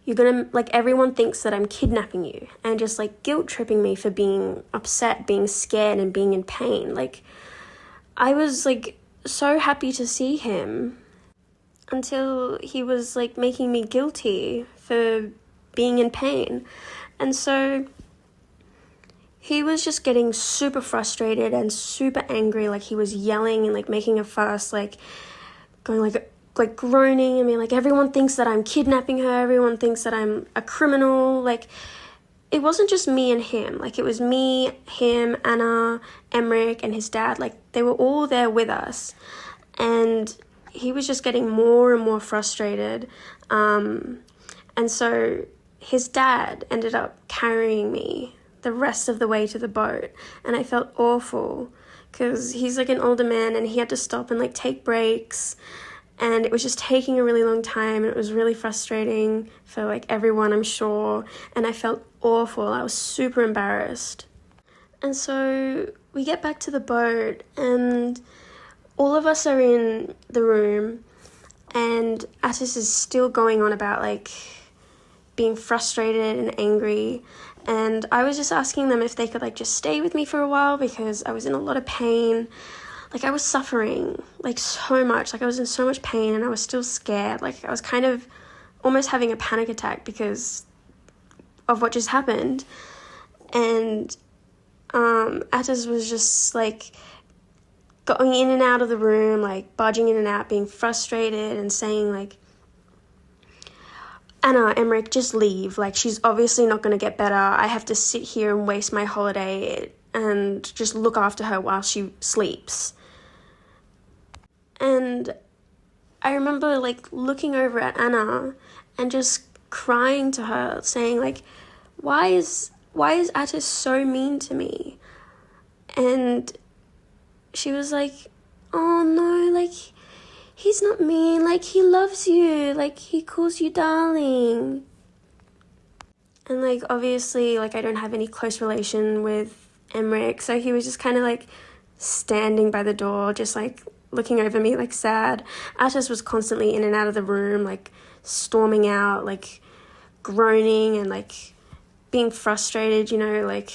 you're gonna, like everyone thinks that I'm kidnapping you, and just like guilt tripping me for being upset, being scared and being in pain. Like I was like so happy to see him until he was like making me guilty for being in pain. And so he was just getting super frustrated and super angry, like he was yelling and like making a fuss, like going like groaning. I mean, like everyone thinks that I'm kidnapping her, everyone thinks that I'm a criminal. Like it wasn't just me and him, like it was me, him, Anna, Emmerich and his dad, like they were all there with us. And he was just getting more and more frustrated. And so his dad ended up carrying me the rest of the way to the boat, and I felt awful because he's like an older man and he had to stop and like take breaks, and it was just taking a really long time, and it was really frustrating for like everyone, I'm sure, and I felt awful. I was super embarrassed. And so we get back to the boat and all of us are in the room, and Attis is still going on about like being frustrated and angry, and I was just asking them if they could like just stay with me for a while because I was in a lot of pain. like I was suffering like so much, like I was in so much pain and I was still scared. Like I was kind of almost having a panic attack because of what just happened. And Atis was just like going in and out of the room, like barging in and out, being frustrated and saying like, Anna, Emmerich, just leave. Like, she's obviously not going to get better. I have to sit here and waste my holiday and just look after her while she sleeps. And I remember, like, looking over at Anna and just crying to her, saying, like, why is Atis so mean to me? And she was like, oh, no, like, he's not mean, like, he loves you, like, he calls you darling. And, like, obviously, like, I don't have any close relation with Emmerich, so he was just kind of, like, standing by the door, just, like, looking over me, like, sad. Atis was constantly in and out of the room, like, storming out, like, groaning and, like, being frustrated, you know, like.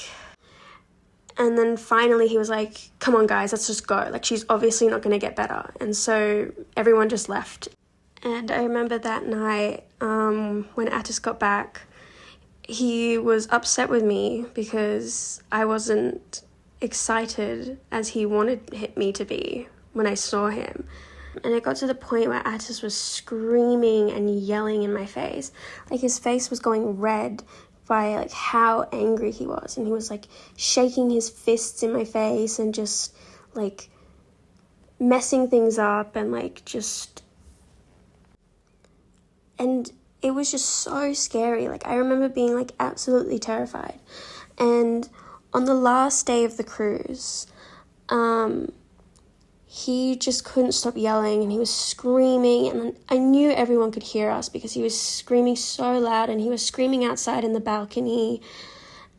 And then finally he was like, come on guys, let's just go. Like, she's obviously not going to get better. And so everyone just left. And I remember that night when Atis got back, he was upset with me because I wasn't excited as he wanted me to be when I saw him. And it got to the point where Atis was screaming and yelling in my face. Like, his face was going red by like how angry he was, and he was like shaking his fists in my face and just like messing things up and like just, and it was just so scary. Like, I remember being like absolutely terrified. And on the last day of the cruise, he just couldn't stop yelling and he was screaming, and I knew everyone could hear us because he was screaming so loud, and he was screaming outside in the balcony,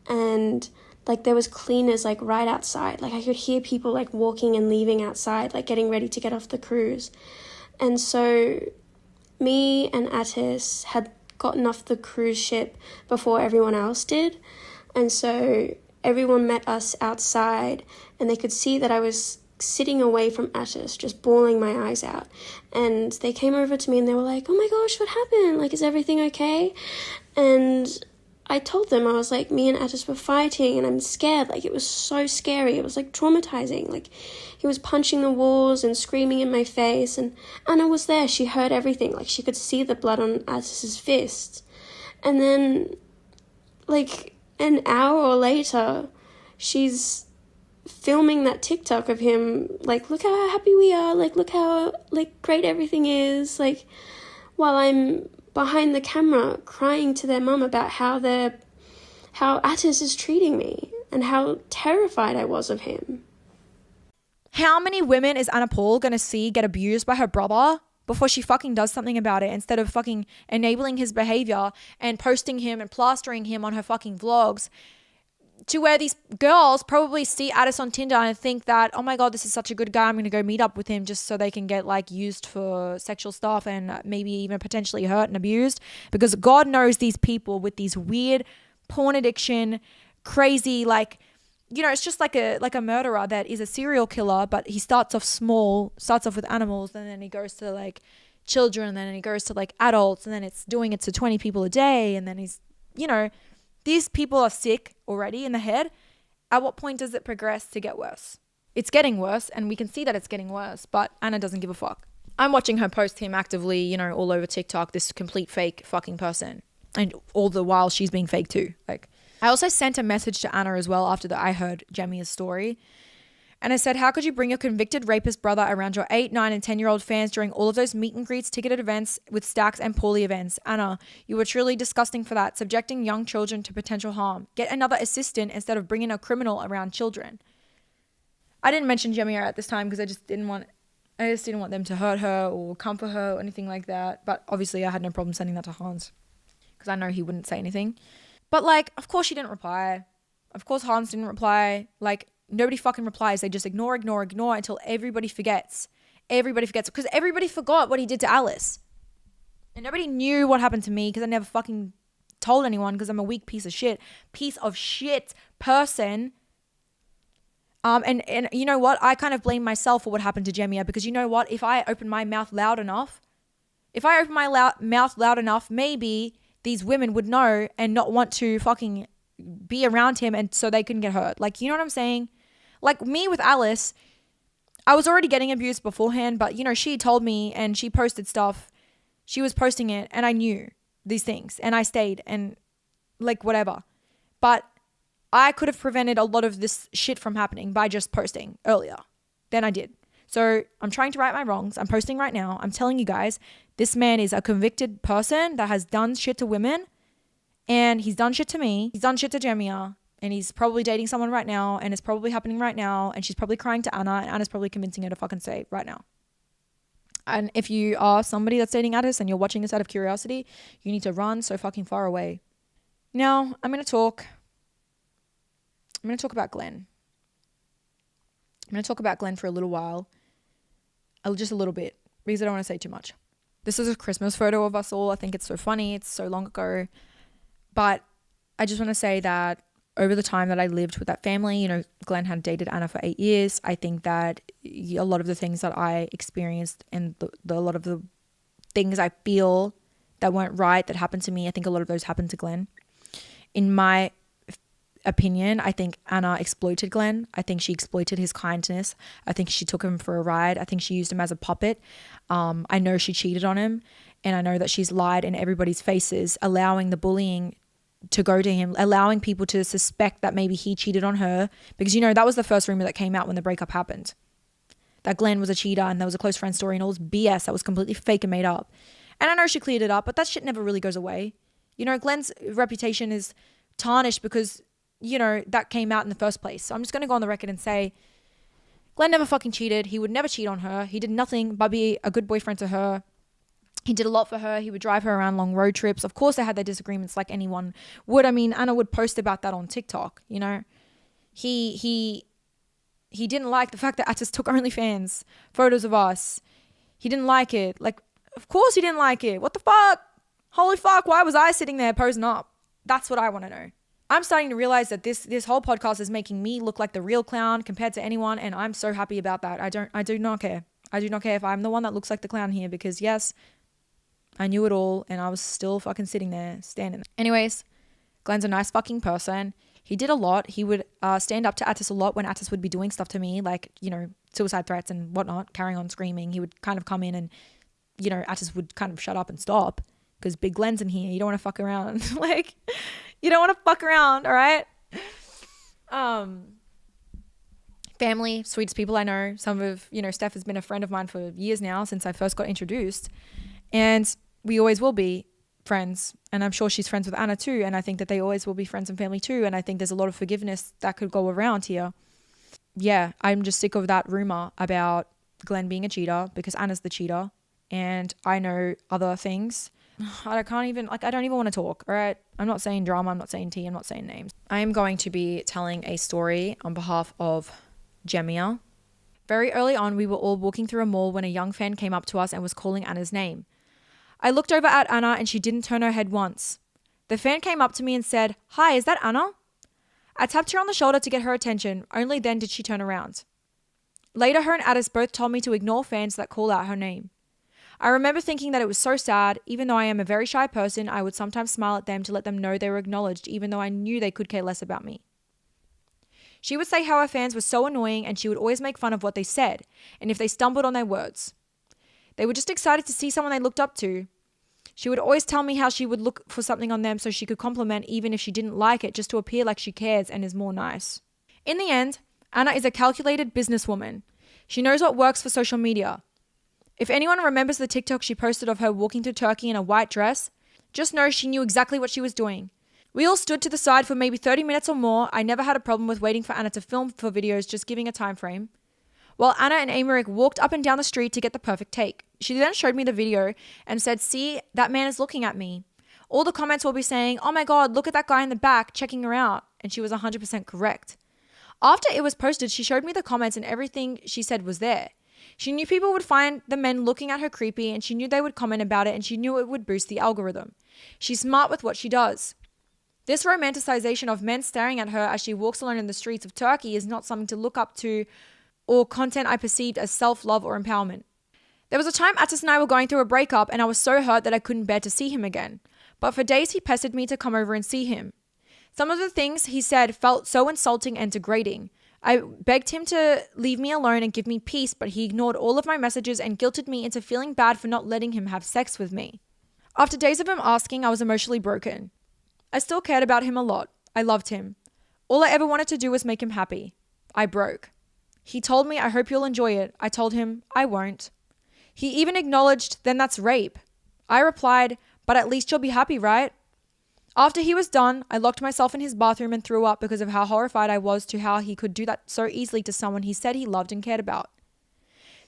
and like there was cleaners like right outside. Like, I could hear people like walking and leaving outside, like getting ready to get off the cruise. And so me and Atis had gotten off the cruise ship before everyone else did, and so everyone met us outside and they could see that I was sitting away from Atis, just bawling my eyes out. And they came over to me and they were like, oh my gosh, what happened? Like, is everything okay? And I told them, I was like, me and Atis were fighting and I'm scared. Like, it was so scary. It was like traumatizing. Like, he was punching the walls and screaming in my face, and Anna was there. She heard everything. Like, she could see the blood on Atis's fists. And then like an hour later, she's filming that TikTok of him, like, look how happy we are, like, look how, like, great everything is, like, while I'm behind the camera crying to their mum about how Atis is treating me and how terrified I was of him. How many women is Anna Paul going to see get abused by her brother before she fucking does something about it, instead of fucking enabling his behavior and posting him and plastering him on her fucking vlogs, to where these girls probably see Atis on Tinder and think that, oh my God, this is such a good guy, I'm going to go meet up with him just so they can get like used for sexual stuff and maybe even potentially hurt and abused. Because God knows these people with these weird porn addiction, crazy, like, you know, it's just like a murderer that is a serial killer, but he starts off with animals, and then he goes to like children, and then he goes to like adults, and then it's doing it to 20 people a day, and then he's, you know, these people are sick already in the head. At what point does it progress to get worse? It's getting worse, and we can see that it's getting worse, but Anna doesn't give a fuck. I'm watching her post him actively, you know, all over TikTok, this complete fake fucking person. And all the while she's being fake too. Like, I also sent a message to Anna as well after I heard Jemia's story. And I said, how could you bring your convicted rapist brother around your 8, 9, and 10-year-old fans during all of those meet and greets, ticketed events with stacks and Paulie events? Anna, you were truly disgusting for that, subjecting young children to potential harm. Get another assistant instead of bringing a criminal around children. I didn't mention Jemia at this time because I just didn't want them to hurt her or comfort her or anything like that. But obviously I had no problem sending that to Hans because I know he wouldn't say anything. But like, of course she didn't reply. Of course Hans didn't reply. Like, nobody fucking replies. They just ignore until everybody forgets. Everybody forgets because everybody forgot what he did to Alice. And nobody knew what happened to me because I never fucking told anyone because I'm a weak piece of shit person. And you know what? I kind of blame myself for what happened to Jemia, because you know what? If I open my mouth loud enough, mouth loud enough, maybe these women would know and not want to fucking be around him, and so they couldn't get hurt. Like, you know what I'm saying? Like me with Alice, I was already getting abused beforehand, but you know, she told me and she posted stuff. She was posting it and I knew these things and I stayed and like whatever. But I could have prevented a lot of this shit from happening by just posting earlier than I did. So I'm trying to right my wrongs. I'm posting right now. I'm telling you guys, this man is a convicted person that has done shit to women, and he's done shit to me. He's done shit to Jemia, and he's probably dating someone right now, and it's probably happening right now, and she's probably crying to Anna, and Anna's probably convincing her to fucking stay right now. And if you are somebody that's dating Addis and you're watching this out of curiosity, you need to run so fucking far away. Now, I'm going to talk about Glenn. I'm going to talk about Glenn for a little while. Just a little bit, because I don't want to say too much. This is a Christmas photo of us all. I think it's so funny. It's so long ago. But I just want to say that over the time that I lived with that family, you know, Glenn had dated Anna for 8 years. I think that a lot of the things that I experienced and a lot of the things I feel that weren't right that happened to me, I think a lot of those happened to Glenn. In my opinion, I think Anna exploited Glenn. I think she exploited his kindness. I think she took him for a ride. I think she used him as a puppet. I know she cheated on him, and I know that she's lied in everybody's faces, allowing the bullying to go to him, allowing people to suspect that maybe he cheated on her, because, you know, that was the first rumor that came out when the breakup happened, that Glenn was a cheater and there was a close friend story and all this BS that was completely fake and made up. And I know she cleared it up, but that shit never really goes away. You know, Glenn's reputation is tarnished because, you know, that came out in the first place. So I'm just going to go on the record and say Glenn never fucking cheated. He would never cheat on her. He did nothing but be a good boyfriend to her. He did a lot for her. He would drive her around long road trips. Of course, they had their disagreements like anyone would. I mean, Anna would post about that on TikTok, you know. He didn't like the fact that Atis took OnlyFans photos of us. He didn't like it. Like, of course he didn't like it. What the fuck? Holy fuck, why was I sitting there posing up? That's what I want to know. I'm starting to realize that this whole podcast is making me look like the real clown compared to anyone, and I'm so happy about that. I do not care. I do not care if I'm the one that looks like the clown here, because yes, I knew it all and I was still fucking sitting there, standing there. Anyways, Glenn's a nice fucking person. He did a lot. He would stand up to Atis a lot when Atis would be doing stuff to me, like, you know, suicide threats and whatnot, carrying on screaming. He would kind of come in and, you know, Atis would kind of shut up and stop, because Big Glenn's in here. You don't want to fuck around. Like, you don't want to fuck around, all right? Family, sweetest people I know. Some of, you know, Steph has been a friend of mine for years now, since I first got introduced. And we always will be friends. And I'm sure she's friends with Anna too. And I think that they always will be friends and family too. And I think there's a lot of forgiveness that could go around here. Yeah, I'm just sick of that rumor about Glenn being a cheater, because Anna's the cheater. And I know other things. I don't even want to talk, all right? I'm not saying drama. I'm not saying tea. I'm not saying names. I am going to be telling a story on behalf of Jemia. Very early on, we were all walking through a mall when a young fan came up to us and was calling Anna's name. I looked over at Anna and she didn't turn her head once. The fan came up to me and said, "Hi, is that Anna?" I tapped her on the shoulder to get her attention. Only then did she turn around. Later, her and Addis both told me to ignore fans that call out her name. I remember thinking that it was so sad. Even though I am a very shy person, I would sometimes smile at them to let them know they were acknowledged, even though I knew they could care less about me. She would say how her fans were so annoying, and she would always make fun of what they said, and if they stumbled on their words. They were just excited to see someone they looked up to. She would always tell me how she would look for something on them so she could compliment even if she didn't like it, just to appear like she cares and is more nice. In the end, Anna is a calculated businesswoman. She knows what works for social media. If anyone remembers the TikTok she posted of her walking to Turkey in a white dress, just know she knew exactly what she was doing. We all stood to the side for maybe 30 minutes or more. I never had a problem with waiting for Anna to film for videos, just giving a time frame. While Anna and Amerik walked up and down the street to get the perfect take. She then showed me the video and said, "See, that man is looking at me." All the comments will be saying, "Oh my God, look at that guy in the back checking her out." And she was 100% correct. After it was posted, she showed me the comments and everything she said was there. She knew people would find the men looking at her creepy, and she knew they would comment about it, and she knew it would boost the algorithm. She's smart with what she does. This romanticization of men staring at her as she walks alone in the streets of Turkey is not something to look up to or content I perceived as self-love or empowerment. There was a time Atis and I were going through a breakup and I was so hurt that I couldn't bear to see him again. But for days he pestered me to come over and see him. Some of the things he said felt so insulting and degrading. I begged him to leave me alone and give me peace, but he ignored all of my messages and guilted me into feeling bad for not letting him have sex with me. After days of him asking, I was emotionally broken. I still cared about him a lot. I loved him. All I ever wanted to do was make him happy. I broke. He told me, I hope you'll enjoy it. I told him, I won't. He even acknowledged, then that's rape. I replied, but at least you'll be happy, right? After he was done, I locked myself in his bathroom and threw up because of how horrified I was to how he could do that so easily to someone he said he loved and cared about.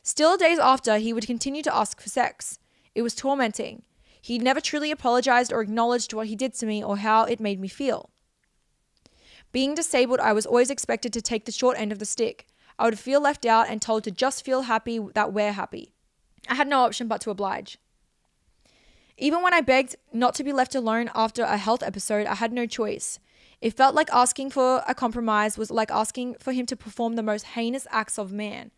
Still days after, he would continue to ask for sex. It was tormenting. He never truly apologized or acknowledged what he did to me or how it made me feel. Being disabled, I was always expected to take the short end of the stick. I would feel left out and told to just feel happy that we're happy. I had no option but to oblige. Even when I begged not to be left alone after a health episode, I had no choice. It felt like asking for a compromise was like asking for him to perform the most heinous acts of man.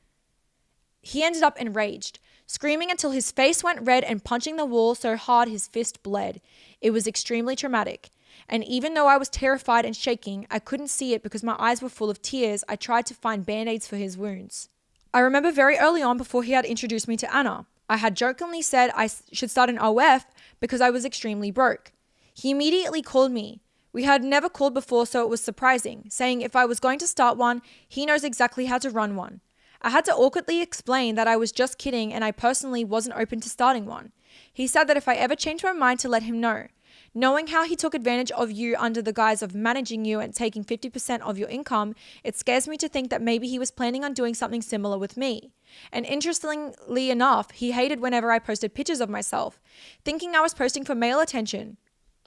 He ended up enraged, screaming until his face went red and punching the wall so hard his fist bled. It was extremely traumatic. And even though I was terrified and shaking, I couldn't see it because my eyes were full of tears. I tried to find band-aids for his wounds. I remember very early on before he had introduced me to Anna, I had jokingly said I should start an OF because I was extremely broke. He immediately called me. We had never called before, so it was surprising, saying if I was going to start one, he knows exactly how to run one. I had to awkwardly explain that I was just kidding and I personally wasn't open to starting one. He said that if I ever changed my mind to let him know. Knowing how he took advantage of you under the guise of managing you and taking 50% of your income, it scares me to think that maybe he was planning on doing something similar with me. And interestingly enough, he hated whenever I posted pictures of myself, thinking I was posting for male attention.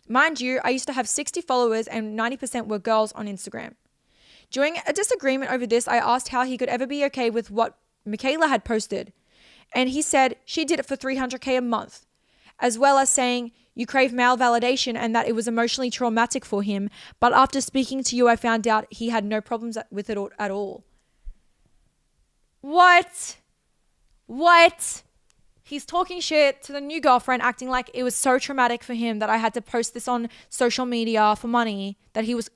Mind you, I used to have 60 followers and 90% were girls on Instagram. During a disagreement over this, I asked how he could ever be okay with what Mikeala had posted. And he said she did it for $300K a month, as well as saying, you crave male validation and that it was emotionally traumatic for him. But after speaking to you, I found out he had no problems with it at all. What? He's talking shit to the new girlfriend, acting like it was so traumatic for him that I had to post this on social media for money that he was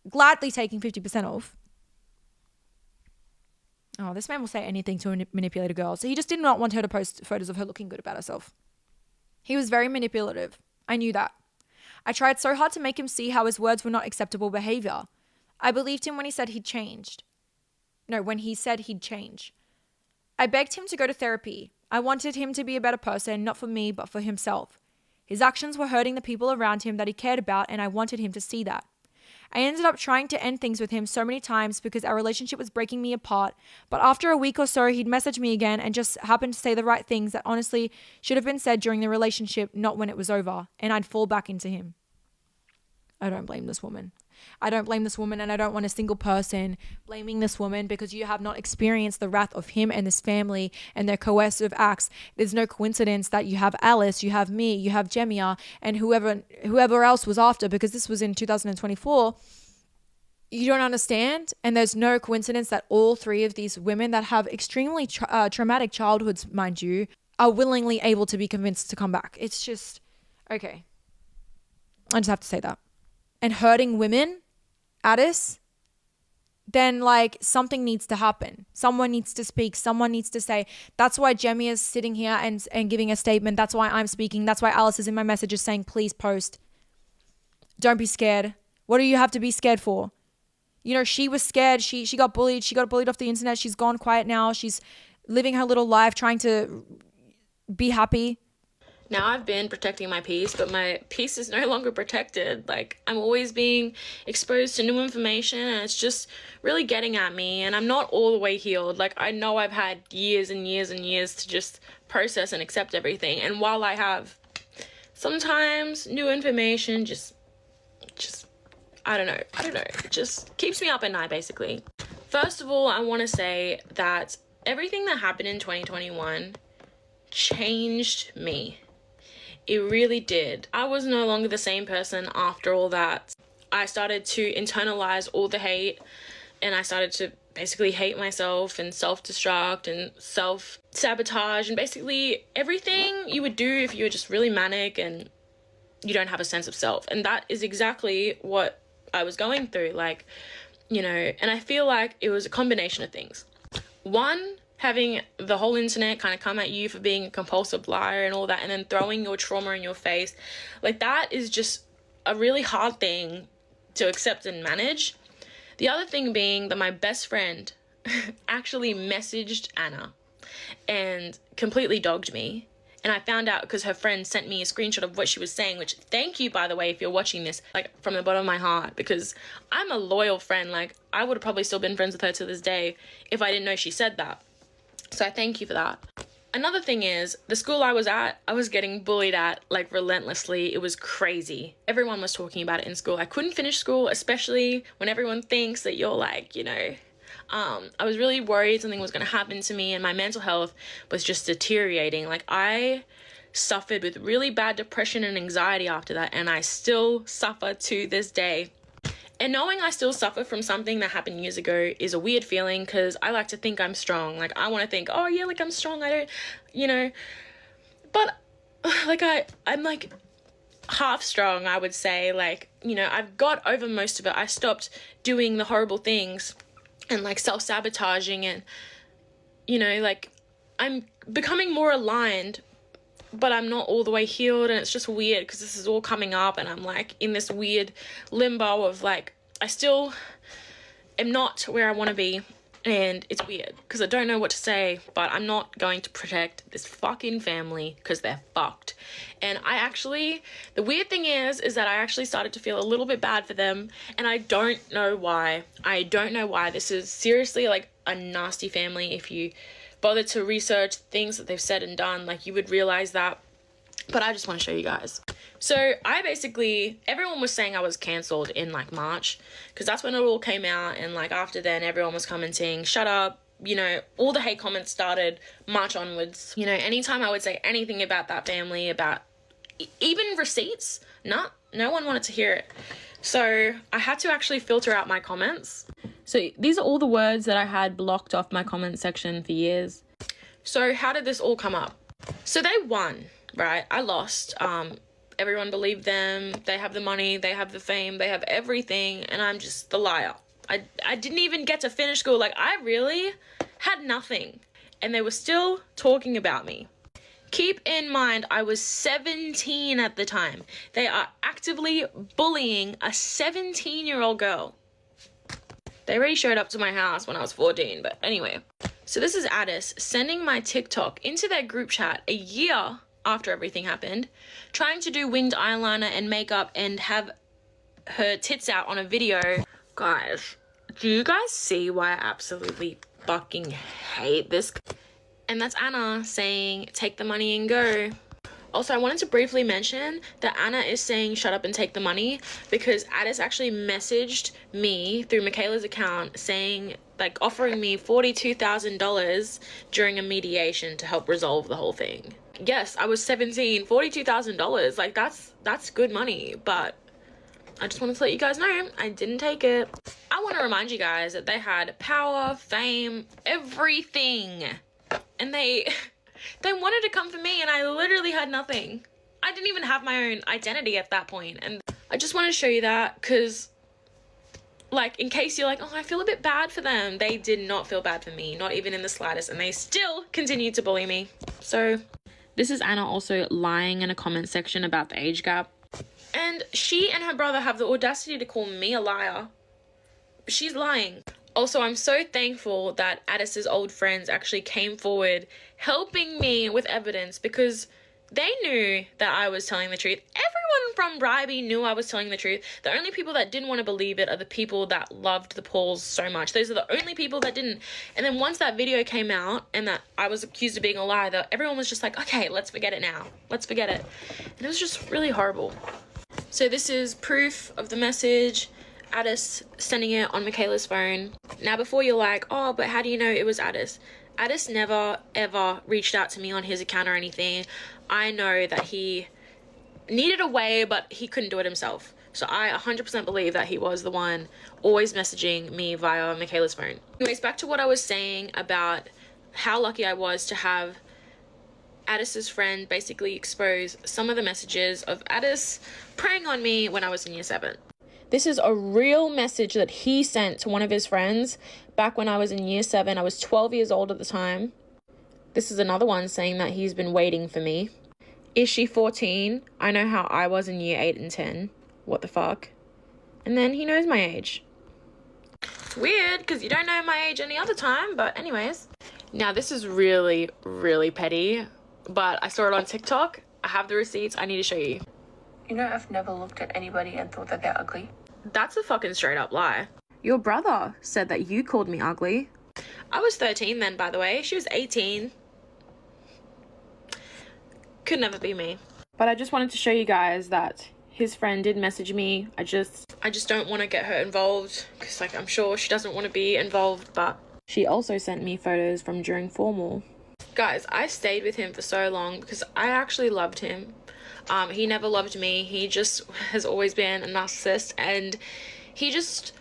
gladly taking 50% off. Oh, this man will say anything to manipulate a girl. So he just did not want her to post photos of her looking good about herself. He was very manipulative. I knew that. I tried so hard to make him see how his words were not acceptable behavior. I believed him when he said he'd changed. When he said he'd change. I begged him to go to therapy. I wanted him to be a better person, not for me, but for himself. His actions were hurting the people around him that he cared about, and I wanted him to see that. I ended up trying to end things with him so many times because our relationship was breaking me apart, but after a week or so, he'd message me again and just happened to say the right things that honestly should have been said during the relationship, not when it was over, and I'd fall back into him. I don't blame this woman. And I don't want a single person blaming this woman because you have not experienced the wrath of him and his family and their coercive acts. There's no coincidence that you have Alice, you have me, you have Jemia, and whoever else was after, because this was in 2024. You don't understand, and there's no coincidence that all three of these women that have extremely traumatic childhoods, mind you, are willingly able to be convinced to come back. It's just, okay. I just have to say that. And hurting women, Addis, then like something needs to happen. Someone needs to speak. Someone needs to say, that's why Jemmy is sitting here and giving a statement. That's why I'm speaking. That's why Alice is in my messages saying, please post. Don't be scared. What do you have to be scared for? You know, she was scared. She got bullied. She got bullied off the internet. She's gone quiet now. She's living her little life, trying to be happy. Now I've been protecting my peace, but my peace is no longer protected. Like, I'm always being exposed to new information and it's just really getting at me, and I'm not all the way healed. Like, I know I've had years and years and years to just process and accept everything. And while I have sometimes new information, just I don't know, just keeps me up at night, basically. First of all, I want to say that everything that happened in 2021 changed me. It really did. I was no longer the same person after all that. I started to internalize all the hate, and I started to basically hate myself and self-destruct and self-sabotage and basically everything you would do if you were just really manic and you don't have a sense of self. And that is exactly what I was going through, like, you know, and I feel like it was a combination of things. One, having the whole internet kind of come at you for being a compulsive liar and all that, and then throwing your trauma in your face. Like, that is just a really hard thing to accept and manage. The other thing being that my best friend actually messaged Anna and completely dogged me. And I found out because her friend sent me a screenshot of what she was saying, which, thank you, by the way, if you're watching this, like, from the bottom of my heart, because I'm a loyal friend. Like, I would have probably still been friends with her to this day if I didn't know she said that. So I thank you for that. Another thing is, the school I was at, I was getting bullied at, like, relentlessly. It was crazy. Everyone was talking about it in school. I couldn't finish school, especially when everyone thinks that you're, like, you know, I was really worried something was going to happen to me, and my mental health was just deteriorating. Like, I suffered with really bad depression and anxiety after that, and I still suffer to this day. And knowing I still suffer from something that happened years ago is a weird feeling, because I like to think I'm strong. Like, I want to think, oh yeah, like, I'm strong, I don't, you know, but like, I'm like half strong, I would say. Like, you know, I've got over most of it. I stopped doing the horrible things and, like, self-sabotaging, and, you know, like, I'm becoming more aligned, but I'm not all the way healed. And it's just weird because this is all coming up, and I'm, like, in this weird limbo of, like, I still am not where I want to be, and it's weird because I don't know what to say, but I'm not going to protect this fucking family because they're fucked. And the weird thing is that I actually started to feel a little bit bad for them, and I don't know why. I don't know why. This is seriously, like, a nasty family. If you bother to research things that they've said and done, like, you would realize that. But I just want to show you guys. So everyone was saying I was cancelled in, like, March, because that's when it all came out, and, like, after then everyone was commenting, shut up. You know, all the hate comments started March onwards. You know, anytime I would say anything about that family, about even receipts, no one wanted to hear it. So I had to actually filter out my comments. So these are all the words that I had blocked off my comment section for years. So how did this all come up? So they won, right? I lost. Everyone believed them. They have the money, they have the fame, they have everything, and I'm just the liar. I didn't even get to finish school. Like, I really had nothing, and they were still talking about me. Keep in mind, I was 17 at the time. They are actively bullying a 17-year-old girl. They already showed up to my house when I was 14, but anyway. So this is Addis sending my TikTok into their group chat a year after everything happened, trying to do winged eyeliner and makeup and have her tits out on a video. Guys, do you guys see why I absolutely fucking hate this? And that's Anna saying, take the money and go. Also, I wanted to briefly mention that Anna is saying shut up and take the money because Addis actually messaged me through Mikeala's account saying, like, offering me $42,000 during a mediation to help resolve the whole thing. Yes, I was 17, $42,000, like, that's good money, but I just wanted to let you guys know I didn't take it. I want to remind you guys that they had power, fame, everything, and they wanted to come for me, and I literally had nothing. I didn't even have my own identity at that point, and I just want to show you that because, like, in case you're like, oh, I feel a bit bad for them, they did not feel bad for me, not even in the slightest, and they still continued to bully me. So this is Anna also lying in a comment section about the age gap. And she and her brother have the audacity to call me a liar. She's lying. Also, I'm so thankful that Addis's old friends actually came forward helping me with evidence because they knew that I was telling the truth. Everyone from Bribey knew I was telling the truth. The only people that didn't want to believe it are the people that loved the Pauls so much. Those are the only people that didn't. And then once that video came out and that I was accused of being a liar, everyone was just like, okay, let's forget it now. Let's forget it. And it was just really horrible. So this is proof of the message. Addis sending it on Mikeala's phone. Now, before you're like, oh, but how do you know it was Addis? Addis never, ever reached out to me on his account or anything. I know that he needed a way, but he couldn't do it himself. So I 100% believe that he was the one always messaging me via Mikeala's phone. Anyways, back to what I was saying about how lucky I was to have Addis's friend basically expose some of the messages of Addis preying on me when I was in year 7. This is a real message that he sent to one of his friends back when I was in year 7. I was 12 years old at the time. This is another one saying that he's been waiting for me. Is she 14? I know how I was in year 8 and 10. What the fuck? And then he knows my age. It's weird because you don't know my age any other time, but anyways. Now this is really, really petty, but I saw it on TikTok. I have the receipts. I need to show you. You know, I've never looked at anybody and thought that they're ugly. That's a fucking straight up lie. Your brother said that you called me ugly. I was 13 then, by the way. She was 18. Could never be me. But I just wanted to show you guys that his friend did message me. I just don't want to get her involved because, like, I'm sure she doesn't want to be involved, but she also sent me photos from during formal. Guys, I stayed with him for so long because I actually loved him. He never loved me. He just has always been a narcissist, and he just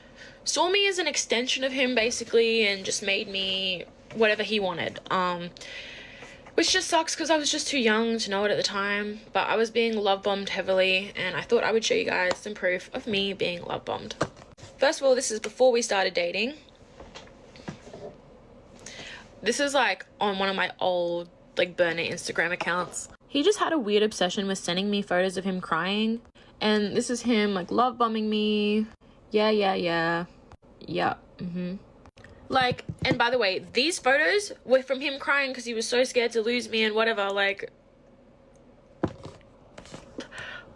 saw me as an extension of him basically and just made me whatever he wanted. Which just sucks because I was just too young to know it at the time, but I was being love bombed heavily, and I thought I would show you guys some proof of me being love bombed. First of all, this is before we started dating. This is like on one of my old like burner Instagram accounts. He just had a weird obsession with sending me photos of him crying, and this is him like love bombing me. Yeah. Like, and by the way, these photos were from him crying because he was so scared to lose me and whatever, like,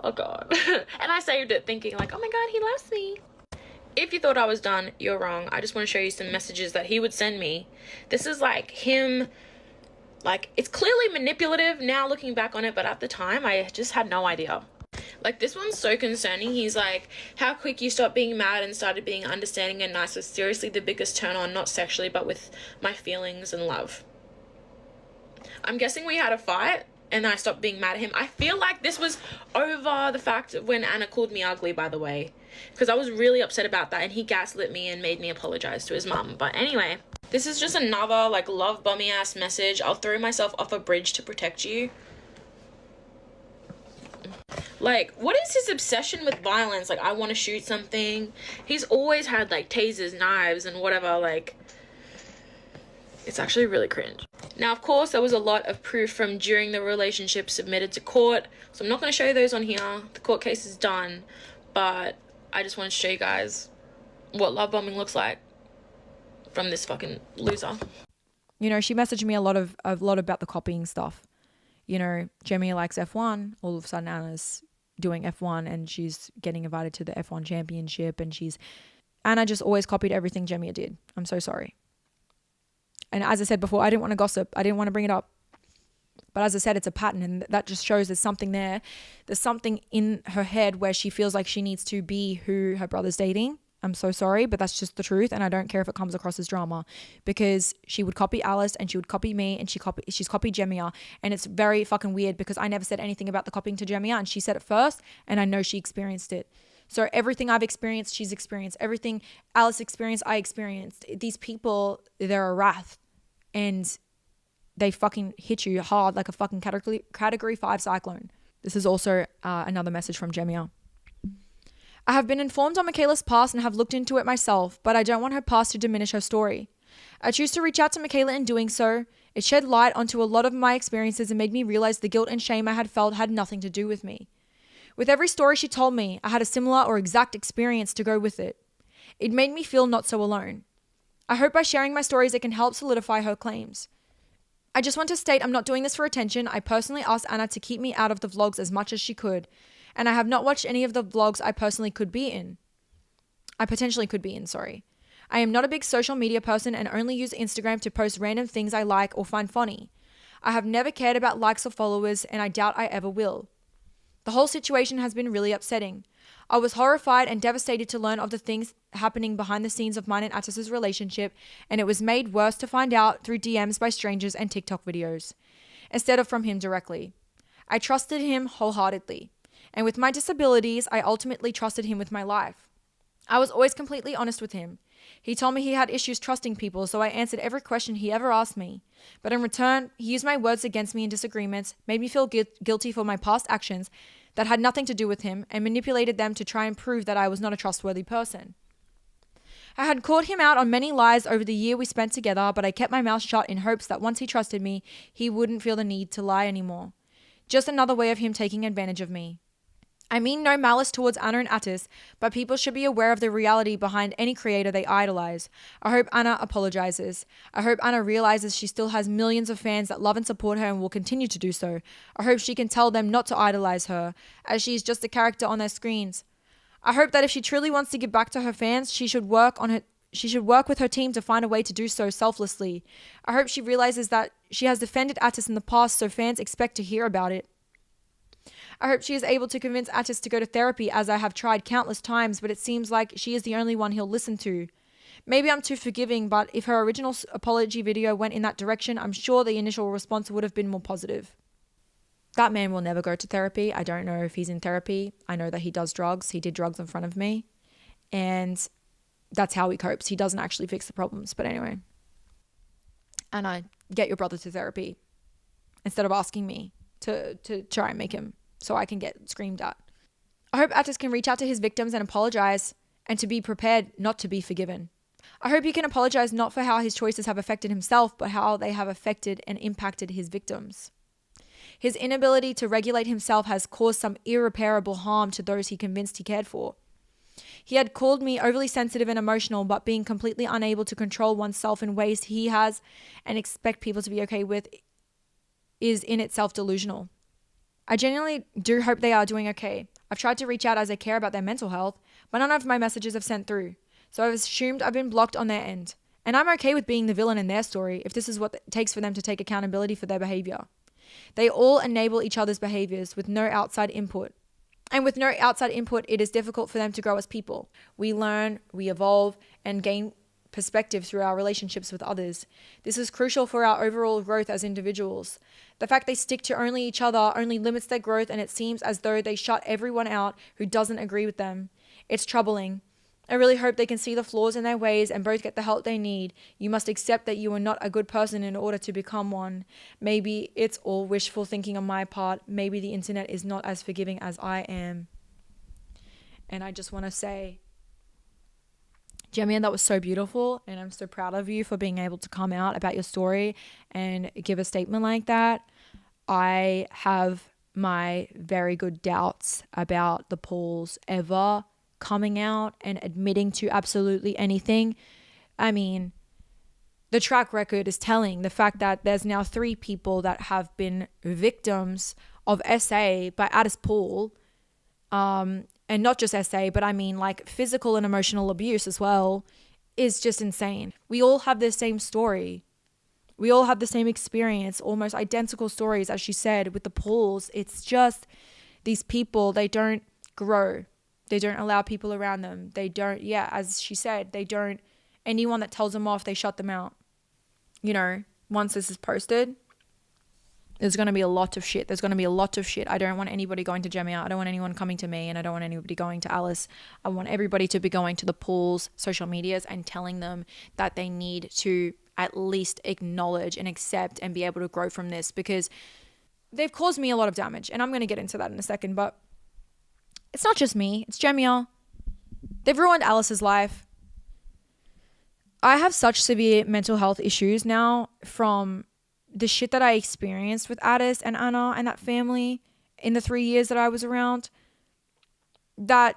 oh God. And I saved it thinking like, oh my God, he loves me. If you thought I was done, you're wrong. I just want to show you some messages that he would send me. This is like him, like, it's clearly manipulative now looking back on it, but at the time I just had no idea. Like, this one's so concerning. He's like, how quick you stopped being mad and started being understanding and nice was seriously the biggest turn on, not sexually, but with my feelings and love. I'm guessing we had a fight and then I stopped being mad at him. I feel like this was over the fact of when Anna called me ugly, by the way, because I was really upset about that and he gaslit me and made me apologize to his mum. But anyway, this is just another like love bummy ass message. I'll throw myself off a bridge to protect you. Like, what is his obsession with violence? Like, I want to shoot something. He's always had, like, tasers, knives, and whatever, like, it's actually really cringe. Now, of course, there was a lot of proof from during the relationship submitted to court, so I'm not going to show you those on here. The court case is done, but I just want to show you guys what love bombing looks like from this fucking loser. You know, she messaged me a lot about the copying stuff. You know, Jemmy likes F1. All of a sudden, Anna's doing F1 and she's getting invited to the F1 championship, and Anna just always copied everything Jemmy did. I'm so sorry. And as I said before, I didn't want to gossip. I didn't want to bring it up. But as I said, it's a pattern, and that just shows there's something there. There's something in her head where she feels like she needs to be who her brother's dating. I'm so sorry, but that's just the truth, and I don't care if it comes across as drama, because she would copy Alice and she would copy me, and she's copied Jemia, and it's very fucking weird because I never said anything about the copying to Jemia, and she said it first, and I know she experienced it. So everything I've experienced, she's experienced. Everything Alice experienced, I experienced. These people, they're a wrath, and they fucking hit you hard like a fucking category 5 cyclone. This is also another message from Jemia. I have been informed on Mikeala's past and have looked into it myself, but I don't want her past to diminish her story. I choose to reach out to Mikeala in doing so. It shed light onto a lot of my experiences and made me realize the guilt and shame I had felt had nothing to do with me. With every story she told me, I had a similar or exact experience to go with it. It made me feel not so alone. I hope by sharing my stories it can help solidify her claims. I just want to state I'm not doing this for attention. I personally asked Anna to keep me out of the vlogs as much as she could, and I have not watched any of the vlogs I potentially could be in, I am not a big social media person and only use Instagram to post random things I like or find funny. I have never cared about likes or followers, and I doubt I ever will. The whole situation has been really upsetting. I was horrified and devastated to learn of the things happening behind the scenes of mine and Attis's relationship, and it was made worse to find out through DMs by strangers and TikTok videos, instead of from him directly. I trusted him wholeheartedly. And with my disabilities, I ultimately trusted him with my life. I was always completely honest with him. He told me he had issues trusting people, so I answered every question he ever asked me. But in return, he used my words against me in disagreements, made me feel guilty for my past actions that had nothing to do with him, and manipulated them to try and prove that I was not a trustworthy person. I had caught him out on many lies over the year we spent together, but I kept my mouth shut in hopes that once he trusted me, he wouldn't feel the need to lie anymore. Just another way of him taking advantage of me. I mean no malice towards Anna and Attis, but people should be aware of the reality behind any creator they idolize. I hope Anna apologizes. I hope Anna realizes she still has millions of fans that love and support her and will continue to do so. I hope she can tell them not to idolize her, as she is just a character on their screens. I hope that if she truly wants to give back to her fans, she should work with her team to find a way to do so selflessly. I hope she realizes that she has defended Attis in the past, so fans expect to hear about it. I hope she is able to convince Attis to go to therapy, as I have tried countless times, but it seems like she is the only one he'll listen to. Maybe I'm too forgiving, but if her original apology video went in that direction, I'm sure the initial response would have been more positive. That man will never go to therapy. I don't know if he's in therapy. I know that he does drugs. He did drugs in front of me. And that's how he copes. He doesn't actually fix the problems. But anyway. Anna, get your brother to therapy instead of asking me to try and make him so I can get screamed at. I hope Attis can reach out to his victims and apologize, and to be prepared not to be forgiven. I hope he can apologize not for how his choices have affected himself, but how they have affected and impacted his victims. His inability to regulate himself has caused some irreparable harm to those he convinced he cared for. He had called me overly sensitive and emotional, but being completely unable to control oneself in ways he has and expect people to be okay with is in itself delusional. I genuinely do hope they are doing okay. I've tried to reach out as I care about their mental health, but none of my messages have sent through. So I've assumed I've been blocked on their end. And I'm okay with being the villain in their story if this is what it takes for them to take accountability for their behavior. They all enable each other's behaviors with no outside input. And with no outside input, it is difficult for them to grow as people. We learn, we evolve, and gain perspective through our relationships with others. This is crucial for our overall growth as individuals. The fact they stick to only each other only limits their growth, and it seems as though they shut everyone out who doesn't agree with them. It's troubling. I really hope they can see the flaws in their ways and both get the help they need. You must accept that you are not a good person in order to become one. Maybe it's all wishful thinking on my part. Maybe the internet is not as forgiving as I am. And I just want to say, Jemian, that was so beautiful, and I'm so proud of you for being able to come out about your story and give a statement like that. I have my very good doubts about the Pauls ever coming out and admitting to absolutely anything. I mean, the track record is telling. The fact that there's now 3 people that have been victims of SA by Addis Paul, and not just SA, but I mean like physical and emotional abuse as well, is just insane. We all have the same story. We all have the same experience, almost identical stories, as she said, with the Pauls. It's just these people, they don't grow. They don't allow people around them. They don't, as she said, they don't, anyone that tells them off, they shut them out. You know, once this is posted, there's going to be a lot of shit. There's going to be a lot of shit. I don't want anybody going to Jemia. I don't want anyone coming to me, and I don't want anybody going to Alice. I want everybody to be going to the Pauls' social medias and telling them that they need to at least acknowledge and accept and be able to grow from this, because they've caused me a lot of damage, and I'm going to get into that in a second, but it's not just me. It's Jemia. They've ruined Alice's life. I have such severe mental health issues now from the shit that I experienced with Addis and Anna and that family in the 3 years that I was around, that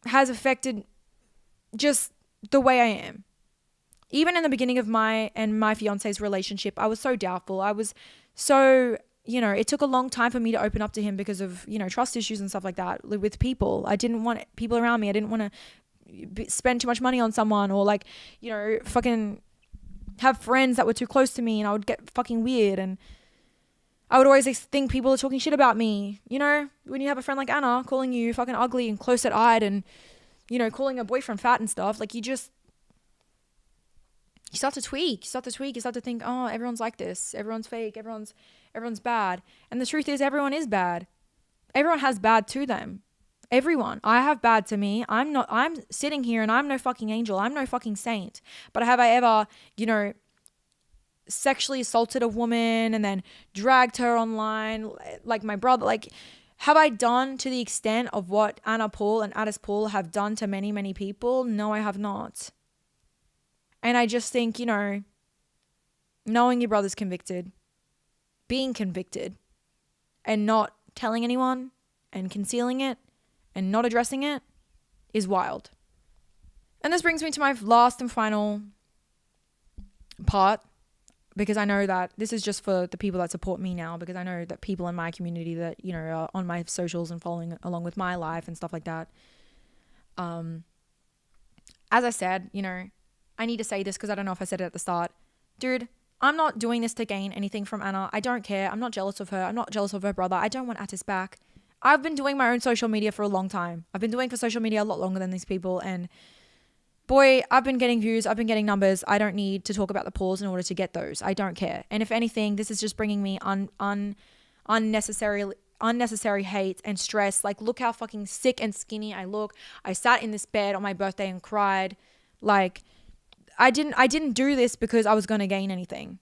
has affected just the way I am. Even in the beginning of my fiance's relationship, I was so doubtful. I was so, it took a long time for me to open up to him because of, trust issues and stuff like that with people. I didn't want people around me. I didn't want to spend too much money on someone, or fucking have friends that were too close to me, and I would get fucking weird, and I would always think people are talking shit about me. When you have a friend like Anna calling you fucking ugly and close-eyed, and calling her boyfriend fat and stuff, you start to tweak. You start to think, oh, everyone's like this, everyone's fake, everyone's bad. And the truth is, everyone is bad. Everyone has bad to them. Everyone. I have bad to me. I'm sitting here and I'm no fucking angel. I'm no fucking saint. But have I ever, sexually assaulted a woman and then dragged her online like my brother? Like, have I done to the extent of what Anna Paul and Addis Paul have done to many, many people? No, I have not. And I just think, knowing your brother's convicted, being convicted, and not telling anyone and concealing it and not addressing it is wild. And this brings me to my last and final part, because I know that this is just for the people that support me now, because I know that people in my community that, are on my socials and following along with my life and stuff like that. As I said, I need to say this because I don't know if I said it at the start. Dude, I'm not doing this to gain anything from Anna. I don't care. I'm not jealous of her. I'm not jealous of her brother. I don't want Atis back. I've been doing my own social media for a long time. I've been doing for social media a lot longer than these people. And boy, I've been getting views. I've been getting numbers. I don't need to talk about the Pauls in order to get those. I don't care. And if anything, this is just bringing me unnecessary hate and stress. Like, look how fucking sick and skinny I look. I sat in this bed on my birthday and cried. Like, I didn't do this because I was going to gain anything.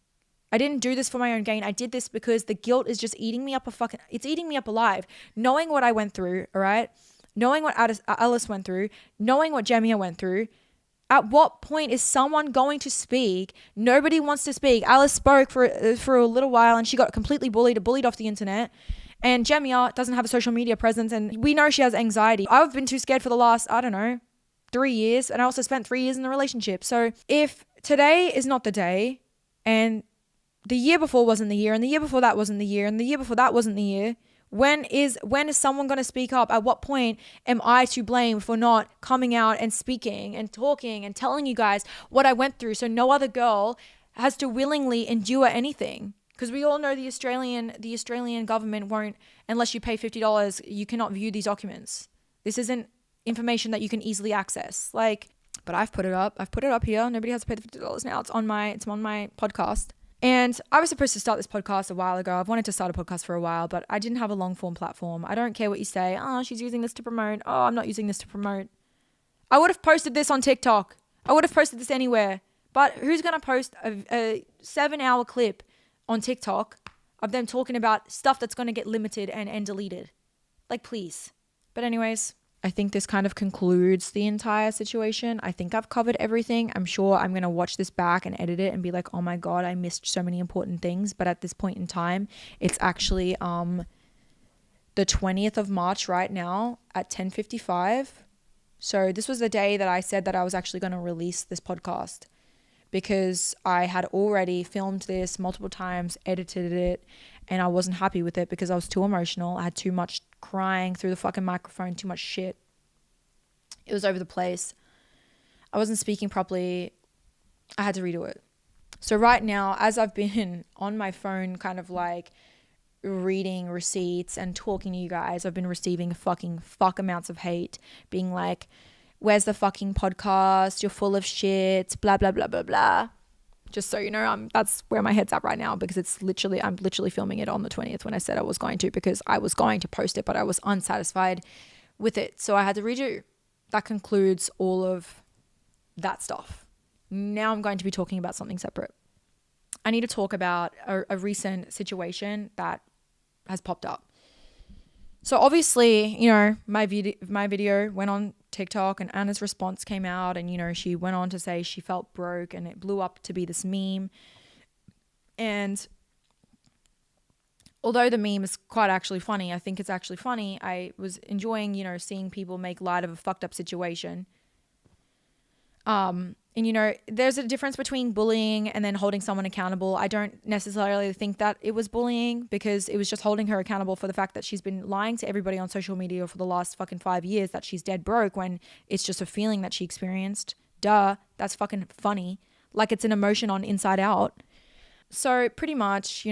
I didn't do this for my own gain. I did this because the guilt is just eating me up it's eating me up alive. Knowing what I went through, all right? Knowing what Alice went through, knowing what Jamia went through. At what point is someone going to speak? Nobody wants to speak. Alice spoke for a little while and she got completely bullied off the internet. And Jamia doesn't have a social media presence and we know she has anxiety. I've been too scared for the last, 3 years, and I also spent 3 years in a relationship. So if today is not the day, and the year before wasn't the year, and the year before that wasn't the year, and the year before that wasn't the year, when is someone going to speak up? At what point am I to blame for not coming out and speaking and talking and telling you guys what I went through, so no other girl has to willingly endure anything? Because we all know the Australian government won't, unless you pay $50, you cannot view these documents. This isn't information that you can easily access. But I've put it up here. Nobody has to pay the $50 now. It's on my podcast. And I was supposed to start this podcast a while ago. I've wanted to start a podcast for a while, but I didn't have a long form platform. I don't care what you say. Oh, she's using this to promote. Oh, I'm not using this to promote. I would have posted this on TikTok. I would have posted this anywhere. But who's going to post a 7-hour clip on TikTok of them talking about stuff that's going to get limited and deleted? Like, please. But anyways, I think this kind of concludes the entire situation. I think I've covered everything. I'm sure I'm going to watch this back and edit it and be like, oh my God, I missed so many important things. But at this point in time, it's actually the 20th of March right now at 10:55. So this was the day that I said that I was actually going to release this podcast, because I had already filmed this multiple times, edited it, and I wasn't happy with it because I was too emotional. I had too much crying through the fucking microphone, too much shit. It was over the place. I wasn't speaking properly. I had to redo it. So right now, as I've been on my phone kind of like reading receipts and talking to you guys, I've been receiving fuck amounts of hate, being like, where's the fucking podcast? You're full of shit, blah, blah, blah, blah, blah. Just so you know, that's where my head's at right now, because I'm literally filming it on the 20th when I said I was going to, because I was going to post it, but I was unsatisfied with it. So I had to redo. That concludes all of that stuff. Now I'm going to be talking about something separate. I need to talk about a recent situation that has popped up. So obviously, my video went on TikTok and Anna's response came out, and, she went on to say she felt broke, and it blew up to be this meme. And although the meme is quite actually funny, I think it's actually funny. I was enjoying, seeing people make light of a fucked up situation. And, there's a difference between bullying and then holding someone accountable. I don't necessarily think that it was bullying, because it was just holding her accountable for the fact that she's been lying to everybody on social media for the last fucking 5 years that she's dead broke, when it's just a feeling that she experienced. Duh, that's fucking funny. Like it's an emotion on Inside Out. So pretty much,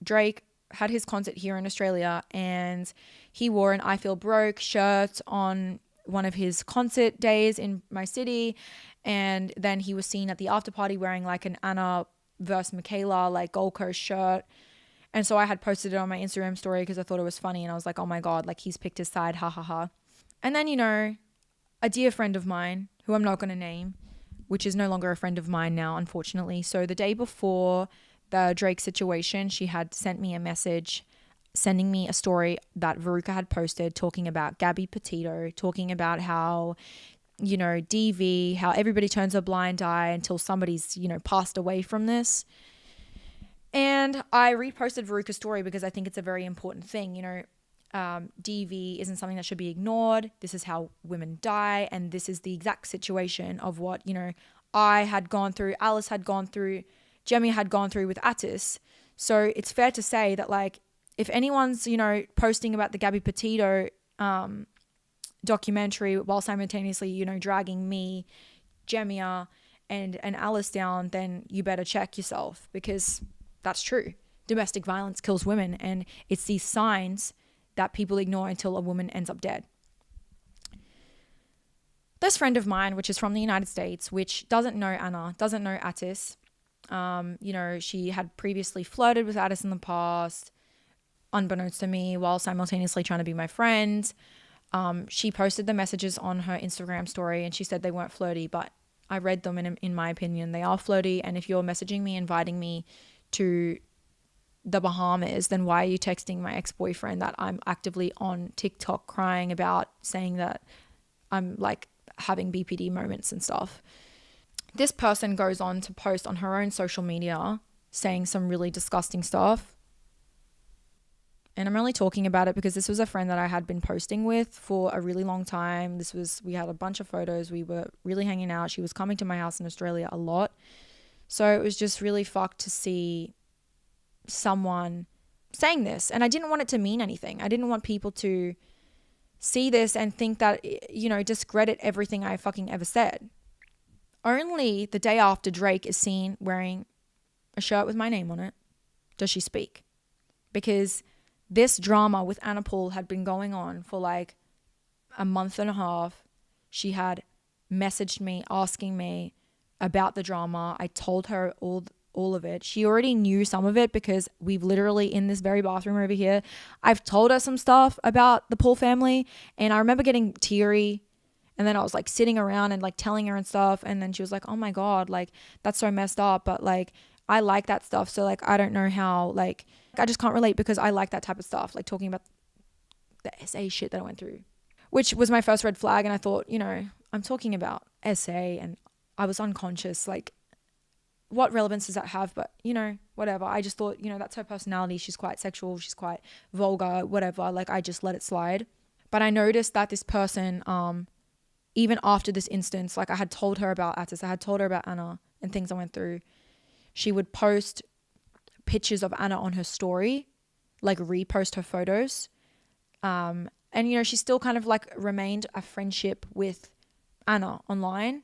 Drake had his concert here in Australia, and he wore an I Feel Broke shirt on one of his concert days in my city, and then he was seen at the after party wearing like an Anna versus Mikeala like Gold Coast shirt. And so I had posted it on my Instagram story because I thought it was funny. And I was like, oh my God, like he's picked his side, ha ha ha. And then, you know, a dear friend of mine, who I'm not going to name, which is no longer a friend of mine now, unfortunately. So the day before the Drake situation, she had sent me a message sending me a story that Veruca had posted talking about Gabby Petito, talking about how, you know, DV, how everybody turns a blind eye until somebody's, you know, passed away from this. And I reposted Veruca's story because I think it's a very important thing. You know, DV isn't something that should be ignored. This is how women die. And this is the exact situation of what, you know, I had gone through, Alice had gone through, Jemmy had gone through with Atis. So it's fair to say that, like, if anyone's, you know, posting about the Gabby Petito documentary while simultaneously, you know, dragging me, Jemia, and Alice down, then you better check yourself, because that's true. Domestic violence kills women, and it's these signs that people ignore until a woman ends up dead. This friend of mine, which is from the United States, which doesn't know Anna, doesn't know Atis, you know, she had previously flirted with Atis in the past, unbeknownst to me, while simultaneously trying to be my friend. She posted the messages on her Instagram story, and she said they weren't flirty, but I read them, and in my opinion, they are flirty. And if you're messaging me, inviting me to the Bahamas, then why are you texting my ex-boyfriend that I'm actively on TikTok crying about, saying that I'm like having BPD moments and stuff? This person goes on to post on her own social media saying some really disgusting stuff. And I'm only talking about it because this was a friend that I had been posting with for a really long time. We had a bunch of photos. We were really hanging out. She was coming to my house in Australia a lot. So it was just really fucked to see someone saying this. And I didn't want it to mean anything. I didn't want people to see this and think that, you know, discredit everything I fucking ever said. Only the day after Drake is seen wearing a shirt with my name on it does she speak. Because this drama with Anna Paul had been going on for like a month and a half. She had messaged me asking me about the drama. I told her all of it. She already knew some of it because we've literally, in this very bathroom over here, I've told her some stuff about the Paul family, and I remember getting teary, and then I was like sitting around and like telling her and stuff, and then she was like, oh my God, like that's so messed up, but like I like that stuff, so like I don't know how, like I just can't relate because I like that type of stuff, like talking about the SA shit that I went through, which was my first red flag. And I thought, you know, I'm talking about SA and I was unconscious, like what relevance does that have? But, you know, whatever. I just thought, you know, that's her personality. She's quite sexual. She's quite vulgar, whatever. Like, I just let it slide. But I noticed that this person, even after this instance, like I had told her about Atis, I had told her about Anna and things I went through. She would post pictures of Anna on her story, like repost her photos. And, you know, she still kind of like remained a friendship with Anna online.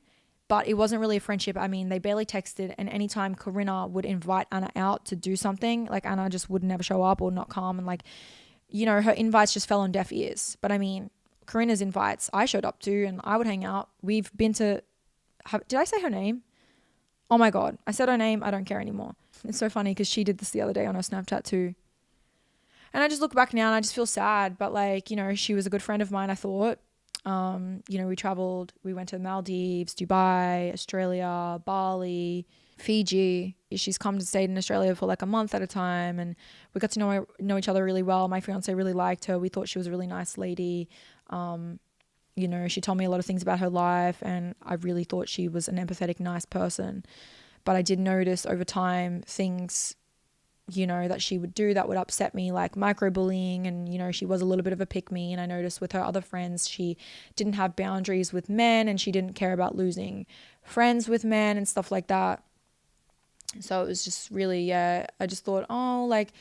But it wasn't really a friendship. I mean, they barely texted, and anytime Corinna would invite Anna out to do something, like Anna just would never show up or not come, and like, you know, her invites just fell on deaf ears. But I mean, Corinna's invites I showed up to, and I would hang out. We've been to, did I say her name? Oh my God, I said her name. I don't care anymore. It's so funny because she did this the other day on her Snapchat too. And I just look back now and I just feel sad. But like, you know, she was a good friend of mine, I thought. You know, we traveled, we went to Maldives, Dubai, Australia, Bali, Fiji. She's come to stay in Australia for like a month at a time, and we got to know each other really well. My fiance really liked her. We thought she was a really nice lady. You know, she told me a lot of things about her life, and I really thought she was an empathetic, nice person. But I did notice over time things, you know, that she would do that would upset me, like microbullying, and, you know, she was a little bit of a pick-me, and I noticed with her other friends, she didn't have boundaries with men, and she didn't care about losing friends with men and stuff like that. So it was just really, I just thought, oh, like,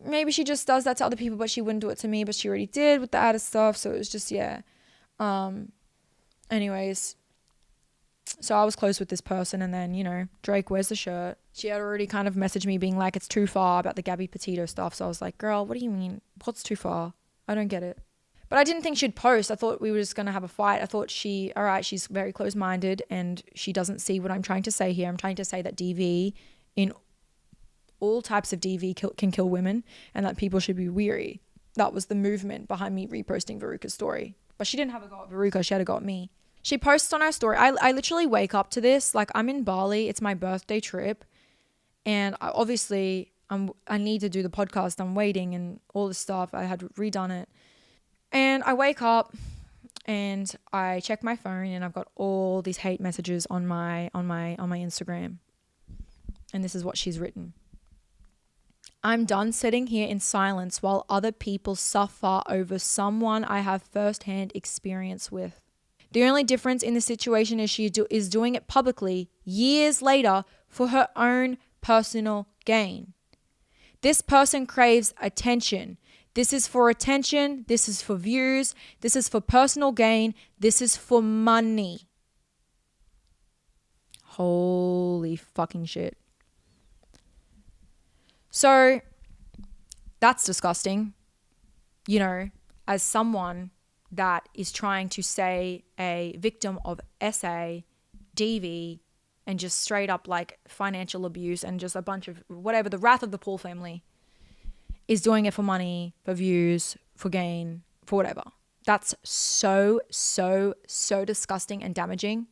maybe she just does that to other people, but she wouldn't do it to me, but she already did with the other stuff. So it was just, anyways, so I was close with this person, and then, you know, Drake wears the shirt. She had already kind of messaged me being like, it's too far about the Gabby Petito stuff. So I was like, girl, what do you mean? What's too far? I don't get it. But I didn't think she'd post. I thought we were just going to have a fight. I thought she's very close-minded, and she doesn't see what I'm trying to say here. I'm trying to say that DV, in all types of DV can kill women and that people should be weary. That was the movement behind me reposting Veruca's story. But she didn't have a go at Veruca, she had a go at me. She posts on her story. I literally wake up to this. Like, I'm in Bali. It's my birthday trip. And I need to do the podcast. I'm waiting and all this stuff. I had redone it. And I wake up and I check my phone and I've got all these hate messages on my Instagram. And this is what she's written. I'm done sitting here in silence while other people suffer over someone I have first-hand experience with. The only difference in the situation is she is doing it publicly years later for her own personal gain. This person craves attention. This is for attention. This is for views. This is for personal gain. This is for money. Holy fucking shit. So that's disgusting. You know, as someone that is trying to say a victim of SA, DV, and just straight up like financial abuse and just a bunch of whatever, the wrath of the Paul family, is doing it for money, for views, for gain, for whatever. That's so disgusting and damaging.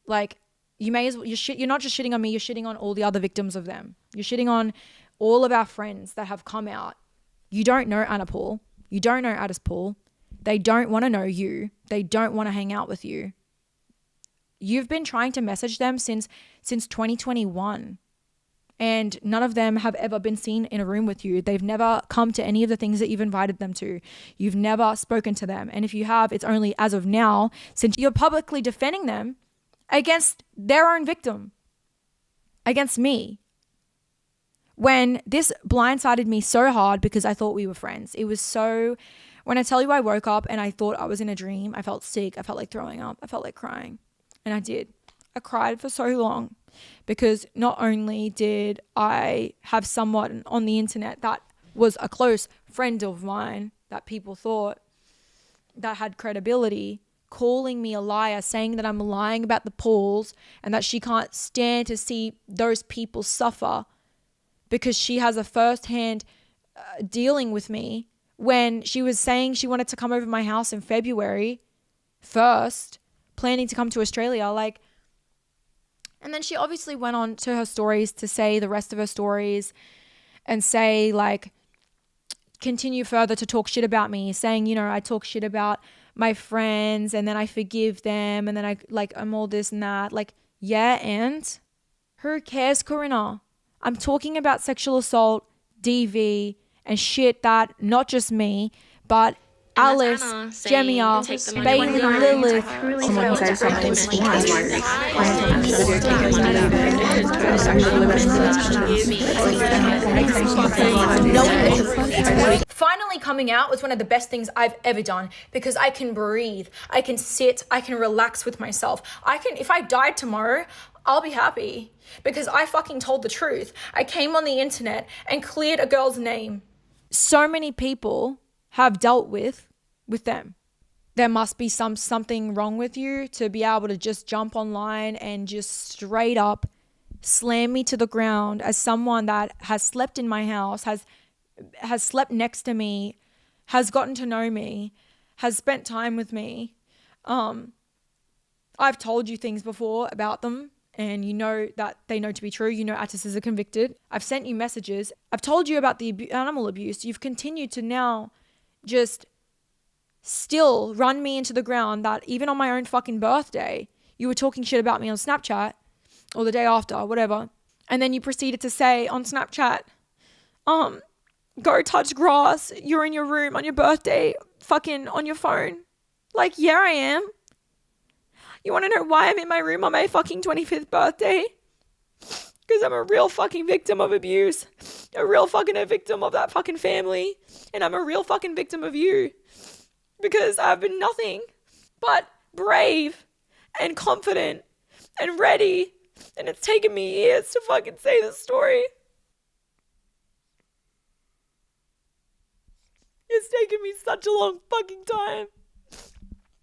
Like, you may as well, you're not just shitting on me, you're shitting on all the other victims of them. You're shitting on all of our friends that have come out. You don't know Anna Paul. You don't know Addis Paul. They don't want to know you. They don't want to hang out with you. You've been trying to message them since 2021. And none of them have ever been seen in a room with you. They've never come to any of the things that you've invited them to. You've never spoken to them. And if you have, it's only as of now, since you're publicly defending them against their own victim, against me. When this blindsided me so hard because I thought we were friends. It was so, when I tell you I woke up and I thought I was in a dream, I felt sick, I felt like throwing up, I felt like crying. And I did. I cried for so long because not only did I have someone on the internet that was a close friend of mine that people thought that had credibility, calling me a liar, saying that I'm lying about the Pauls and that she can't stand to see those people suffer because she has a first-hand dealing with me, when she was saying she wanted to come over my house in February 1st, planning to come to Australia, like. And then she obviously went on to her stories to say the rest of her stories and say, like, continue further to talk shit about me, saying, you know, I talk shit about my friends and then I forgive them and then I'm all this and that. Like, yeah, and who cares, Corinna? I'm talking about sexual assault, DV, and shit that not just me, but Alice, Jemia, Bailey, Lilith. Someone say something Finally coming out was one of the best things I've ever done because I can breathe, I can sit, I can relax with myself. If I died tomorrow, I'll be happy because I fucking told the truth. I came on the internet and cleared a girl's name. So many people have dealt with them. There must be something wrong with you to be able to just jump online and just straight up slam me to the ground as someone that has slept in my house, has slept next to me, has gotten to know me, has spent time with me. I've told you things before about them and you know that they know to be true. You know Attis are convicted. I've sent you messages. I've told you about the animal abuse. You've continued to now just still run me into the ground that even on my own fucking birthday, you were talking shit about me on Snapchat or the day after, whatever. And then you proceeded to say on Snapchat, go touch grass. You're in your room on your birthday, fucking on your phone. Like, yeah, I am. You want to know why I'm in my room on my fucking 25th birthday? Because I'm a real fucking victim of abuse. A real fucking victim of that fucking family. And I'm a real fucking victim of you. Because I've been nothing but brave and confident and ready. And it's taken me years to fucking say this story. It's taken me such a long fucking time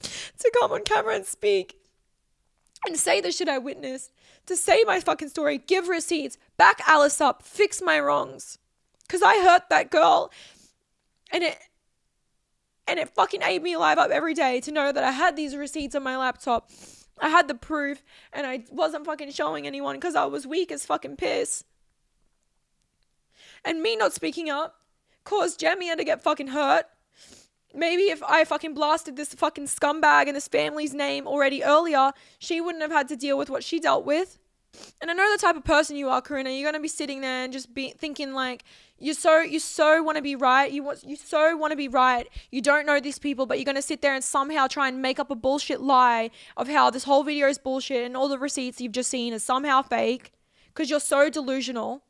to come on camera and speak and say the shit I witnessed, to say my fucking story, give receipts, back Alice up, fix my wrongs. Because I hurt that girl. And it fucking ate me alive up every day to know that I had these receipts on my laptop. I had the proof and I wasn't fucking showing anyone because I was weak as fucking piss. And me not speaking up caused Jamia to get fucking hurt. Maybe if I fucking blasted this fucking scumbag and this family's name already earlier, she wouldn't have had to deal with what she dealt with. And I know the type of person you are, Karina. You're going to be sitting there and just be thinking like, you so want to be right. You so want to be right. You don't know these people, but you're going to sit there and somehow try and make up a bullshit lie of how this whole video is bullshit and all the receipts you've just seen is somehow fake because you're so delusional.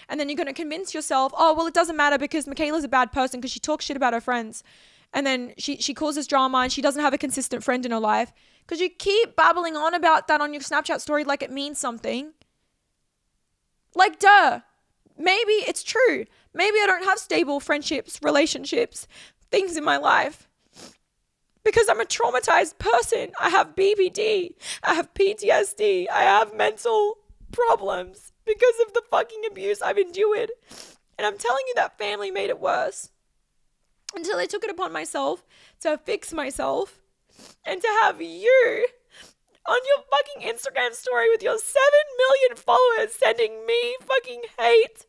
And then you're going to convince yourself, oh, well, it doesn't matter because Mikeala's a bad person because she talks shit about her friends. And then she causes drama and she doesn't have a consistent friend in her life because you keep babbling on about that on your Snapchat story like it means something. Like, duh. Maybe it's true. Maybe I don't have stable friendships, relationships, things in my life because I'm a traumatized person. I have BPD. I have PTSD. I have mental problems because of the fucking abuse I've endured. And I'm telling you that family made it worse until I took it upon myself to fix myself and to have you on your fucking Instagram story with your 7 million followers sending me fucking hate,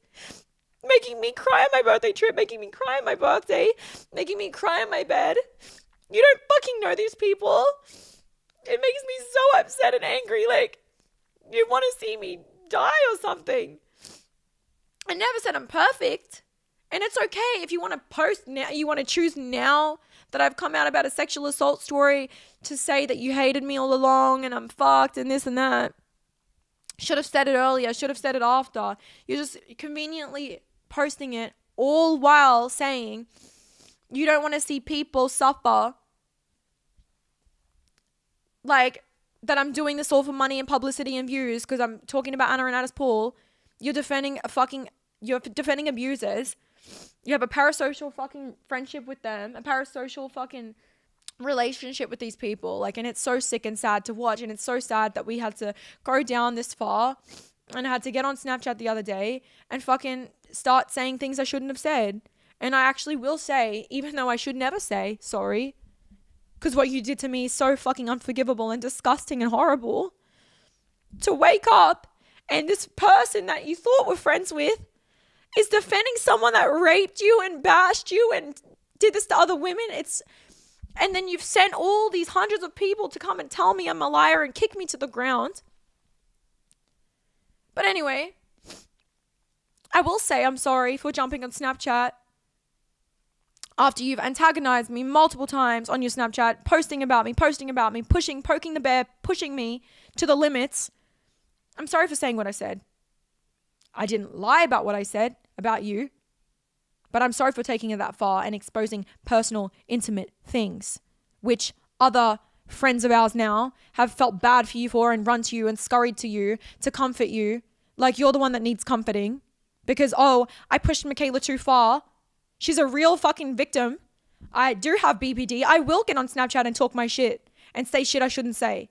making me cry on my birthday trip, making me cry on my birthday, making me cry on my bed. You don't fucking know these people. It makes me so upset and angry. Like, you want to see me die or something. I never said I'm perfect. And it's okay if you want to post now, you want to choose now that I've come out about a sexual assault story to say that you hated me all along and I'm fucked and this and that. Should have said it earlier, should have said it after. You're just conveniently posting it all while saying you don't want to see people suffer. Like that I'm doing this all for money and publicity and views because I'm talking about Anna and Addis Paul. You're defending abusers. You have a parasocial fucking friendship with them, a parasocial fucking relationship with these people. Like, and it's so sick and sad to watch. And it's so sad that we had to go down this far and I had to get on Snapchat the other day and fucking start saying things I shouldn't have said. And I actually will say, even though I should never say sorry, because what you did to me is so fucking unforgivable and disgusting and horrible. To wake up and this person that you thought were friends with is defending someone that raped you and bashed you and did this to other women. And then you've sent all these hundreds of people to come and tell me I'm a liar and kick me to the ground. But anyway, I will say I'm sorry for jumping on Snapchat after you've antagonized me multiple times on your Snapchat, posting about me, poking the bear, pushing me to the limits. I'm sorry for saying what I said. I didn't lie about what I said about you, but I'm sorry for taking it that far and exposing personal, intimate things, which other friends of ours now have felt bad for you for and run to you and scurried to you to comfort you. Like you're the one that needs comforting because, oh, I pushed Mikeala too far. She's a real fucking victim. I do have BPD. I will get on Snapchat and talk my shit and say shit I shouldn't say.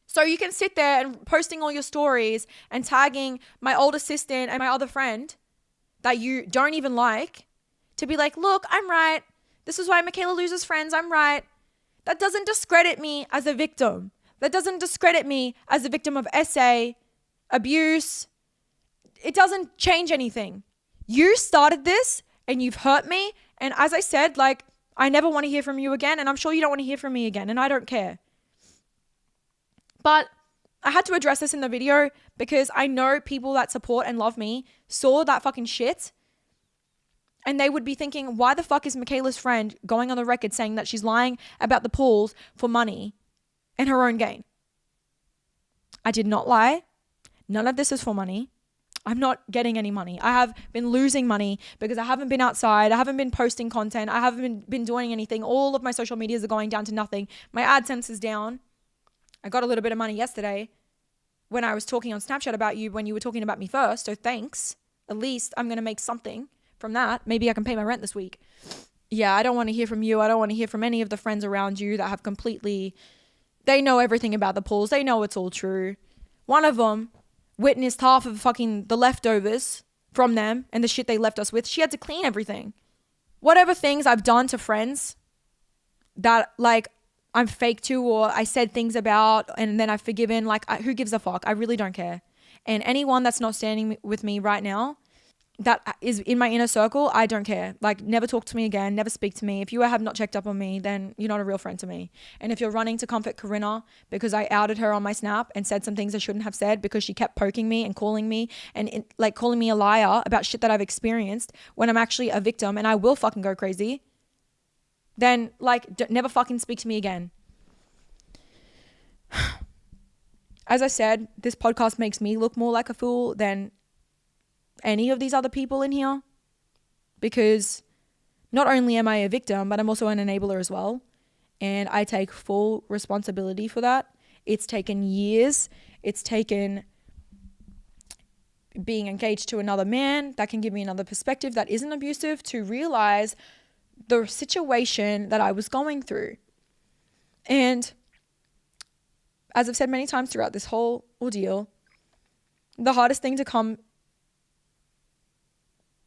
So you can sit there and posting all your stories and tagging my old assistant and my other friend that you don't even like to be like, look, I'm right. This is why Mikeala loses friends. I'm right. That doesn't discredit me as a victim. That doesn't discredit me as a victim of SA, abuse. It doesn't change anything. You started this and you've hurt me. And as I said, like, I never want to hear from you again. And I'm sure you don't want to hear from me again. And I don't care. But I had to address this in the video because I know people that support and love me saw that fucking shit. And they would be thinking, why the fuck is Mikeala's friend going on the record saying that she's lying about the pools for money and her own gain? I did not lie. None of this is for money. I'm not getting any money. I have been losing money because I haven't been outside. I haven't been posting content. I haven't been doing anything. All of my social medias are going down to nothing. My AdSense is down. I got a little bit of money yesterday when I was talking on Snapchat about you when you were talking about me first. So thanks. At least I'm going to make something from that. Maybe I can pay my rent this week. Yeah, I don't want to hear from you. I don't want to hear from any of the friends around you that have completely... They know everything about the pools. They know it's all true. One of them witnessed half of fucking the leftovers from them and the shit they left us with. She had to clean everything. Whatever things I've done to friends that like I'm fake to, or I said things about and then I've forgiven, like who gives a fuck? I really don't care. And anyone that's not standing with me right now, that is in my inner circle, I don't care. Like, never talk to me again, never speak to me. If you have not checked up on me, then you're not a real friend to me. And if you're running to comfort Corinna because I outed her on my Snap and said some things I shouldn't have said because she kept poking me and calling me and like calling me a liar about shit that I've experienced when I'm actually a victim and I will fucking go crazy, then like never fucking speak to me again. As I said, this podcast makes me look more like a fool than any of these other people in here, because not only am I a victim, but I'm also an enabler as well, and I take full responsibility for that. It's taken years. It's taken being engaged to another man that can give me another perspective that isn't abusive to realize the situation that I was going through. And as I've said many times throughout this whole ordeal, the hardest thing to come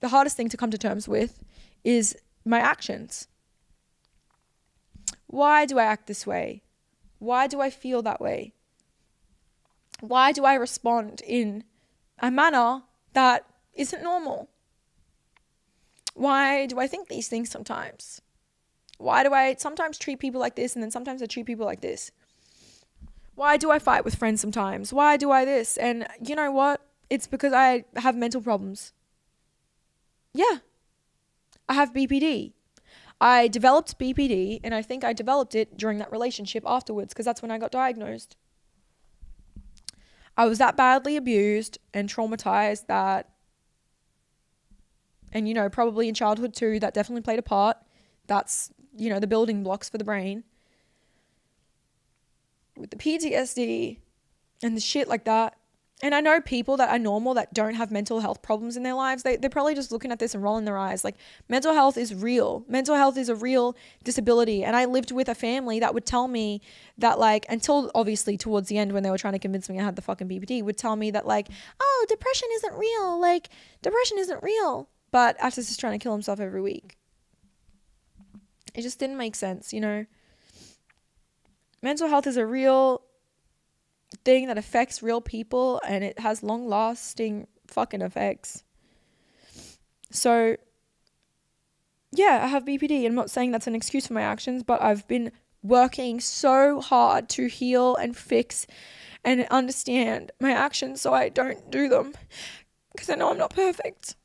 to terms with is my actions. Why do I act this way? Why do I feel that way? Why do I respond in a manner that isn't normal? Why do I think these things sometimes? Why do I sometimes treat people like this and then sometimes I treat people like this? Why do I fight with friends sometimes? Why do I this? And you know what? It's because I have mental problems. Yeah, I have BPD. I developed BPD, and I think I developed it during that relationship afterwards, because that's when I got diagnosed. I was that badly abused and traumatized that, and probably in childhood too, that definitely played a part. That's, the building blocks for the brain. With the PTSD and the shit like that. And I know people that are normal that don't have mental health problems in their lives. They're probably just looking at this and rolling their eyes. Like, mental health is real. Mental health is a real disability. And I lived with a family that would tell me that, like, until obviously towards the end when they were trying to convince me I had the fucking BPD, would tell me that, like, oh, depression isn't real. Like, depression isn't real. But Atis is trying to kill himself every week. It just didn't make sense, Mental health is a real thing that affects real people, and it has long-lasting fucking effects. So, yeah, I have BPD. I'm not saying that's an excuse for my actions, but I've been working so hard to heal and fix and understand my actions so I don't do them, because I know I'm not perfect.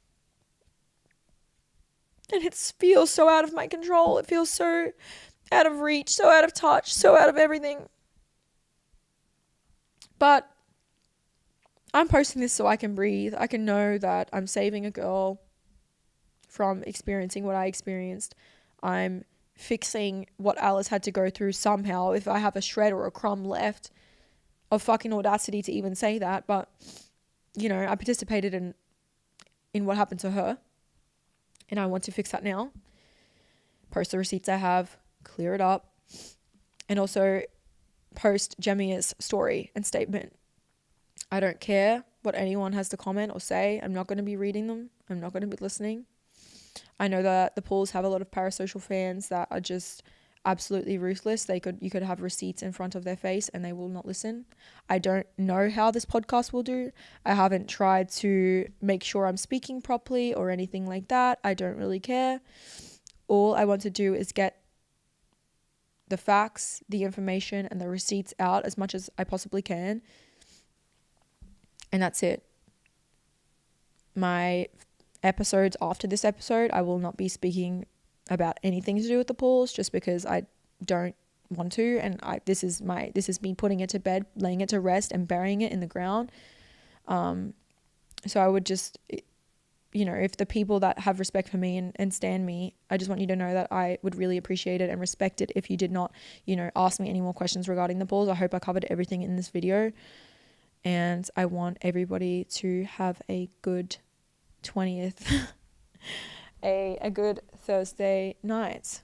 And it feels so out of my control. It feels so out of reach, so out of touch, so out of everything. But I'm posting this so I can breathe. I can know that I'm saving a girl from experiencing what I experienced. I'm fixing what Alice had to go through somehow, if I have a shred or a crumb left of fucking audacity to even say that. But, I participated in what happened to her, and I want to fix that now. Post the receipts I have, clear it up, and also post Jemia's story and statement. I don't care what anyone has to comment or say. I'm not going to be reading them. I'm not going to be listening. I know that the pools have a lot of parasocial fans that are just absolutely ruthless. You could have receipts in front of their face and they will not listen. I don't know how this podcast will do. I haven't tried to make sure I'm speaking properly or anything like that. I don't really care. All I want to do is get the facts, the information, and the receipts out as much as I possibly can. And that's it. My episodes after this episode, I will not be speaking about anything to do with the pools, just because I don't want to. And this is me putting it to bed, laying it to rest, and burying it in the ground. So I would just, if the people that have respect for me and stand me, I just want you to know that I would really appreciate it and respect it if you did not, ask me any more questions regarding the pools. I hope I covered everything in this video, and I want everybody to have a good 20th, a good Thursday night.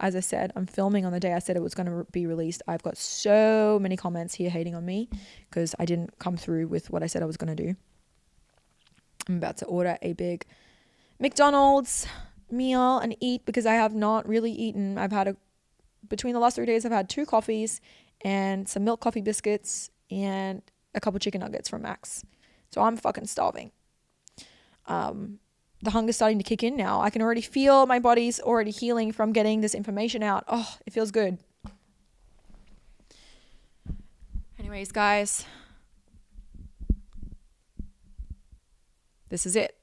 As I said, I'm filming on the day I said it was going to be released. I've got so many comments here hating on me because I didn't come through with what I said I was going to do. I'm about to order a big McDonald's meal and eat because I have not really eaten. Between the last 3 days, I've had 2 coffees and some milk coffee biscuits and a couple chicken nuggets from Max. So I'm fucking starving. The hunger's starting to kick in now. I can already feel my body's already healing from getting this information out. Oh, it feels good. Anyways, guys, this is it.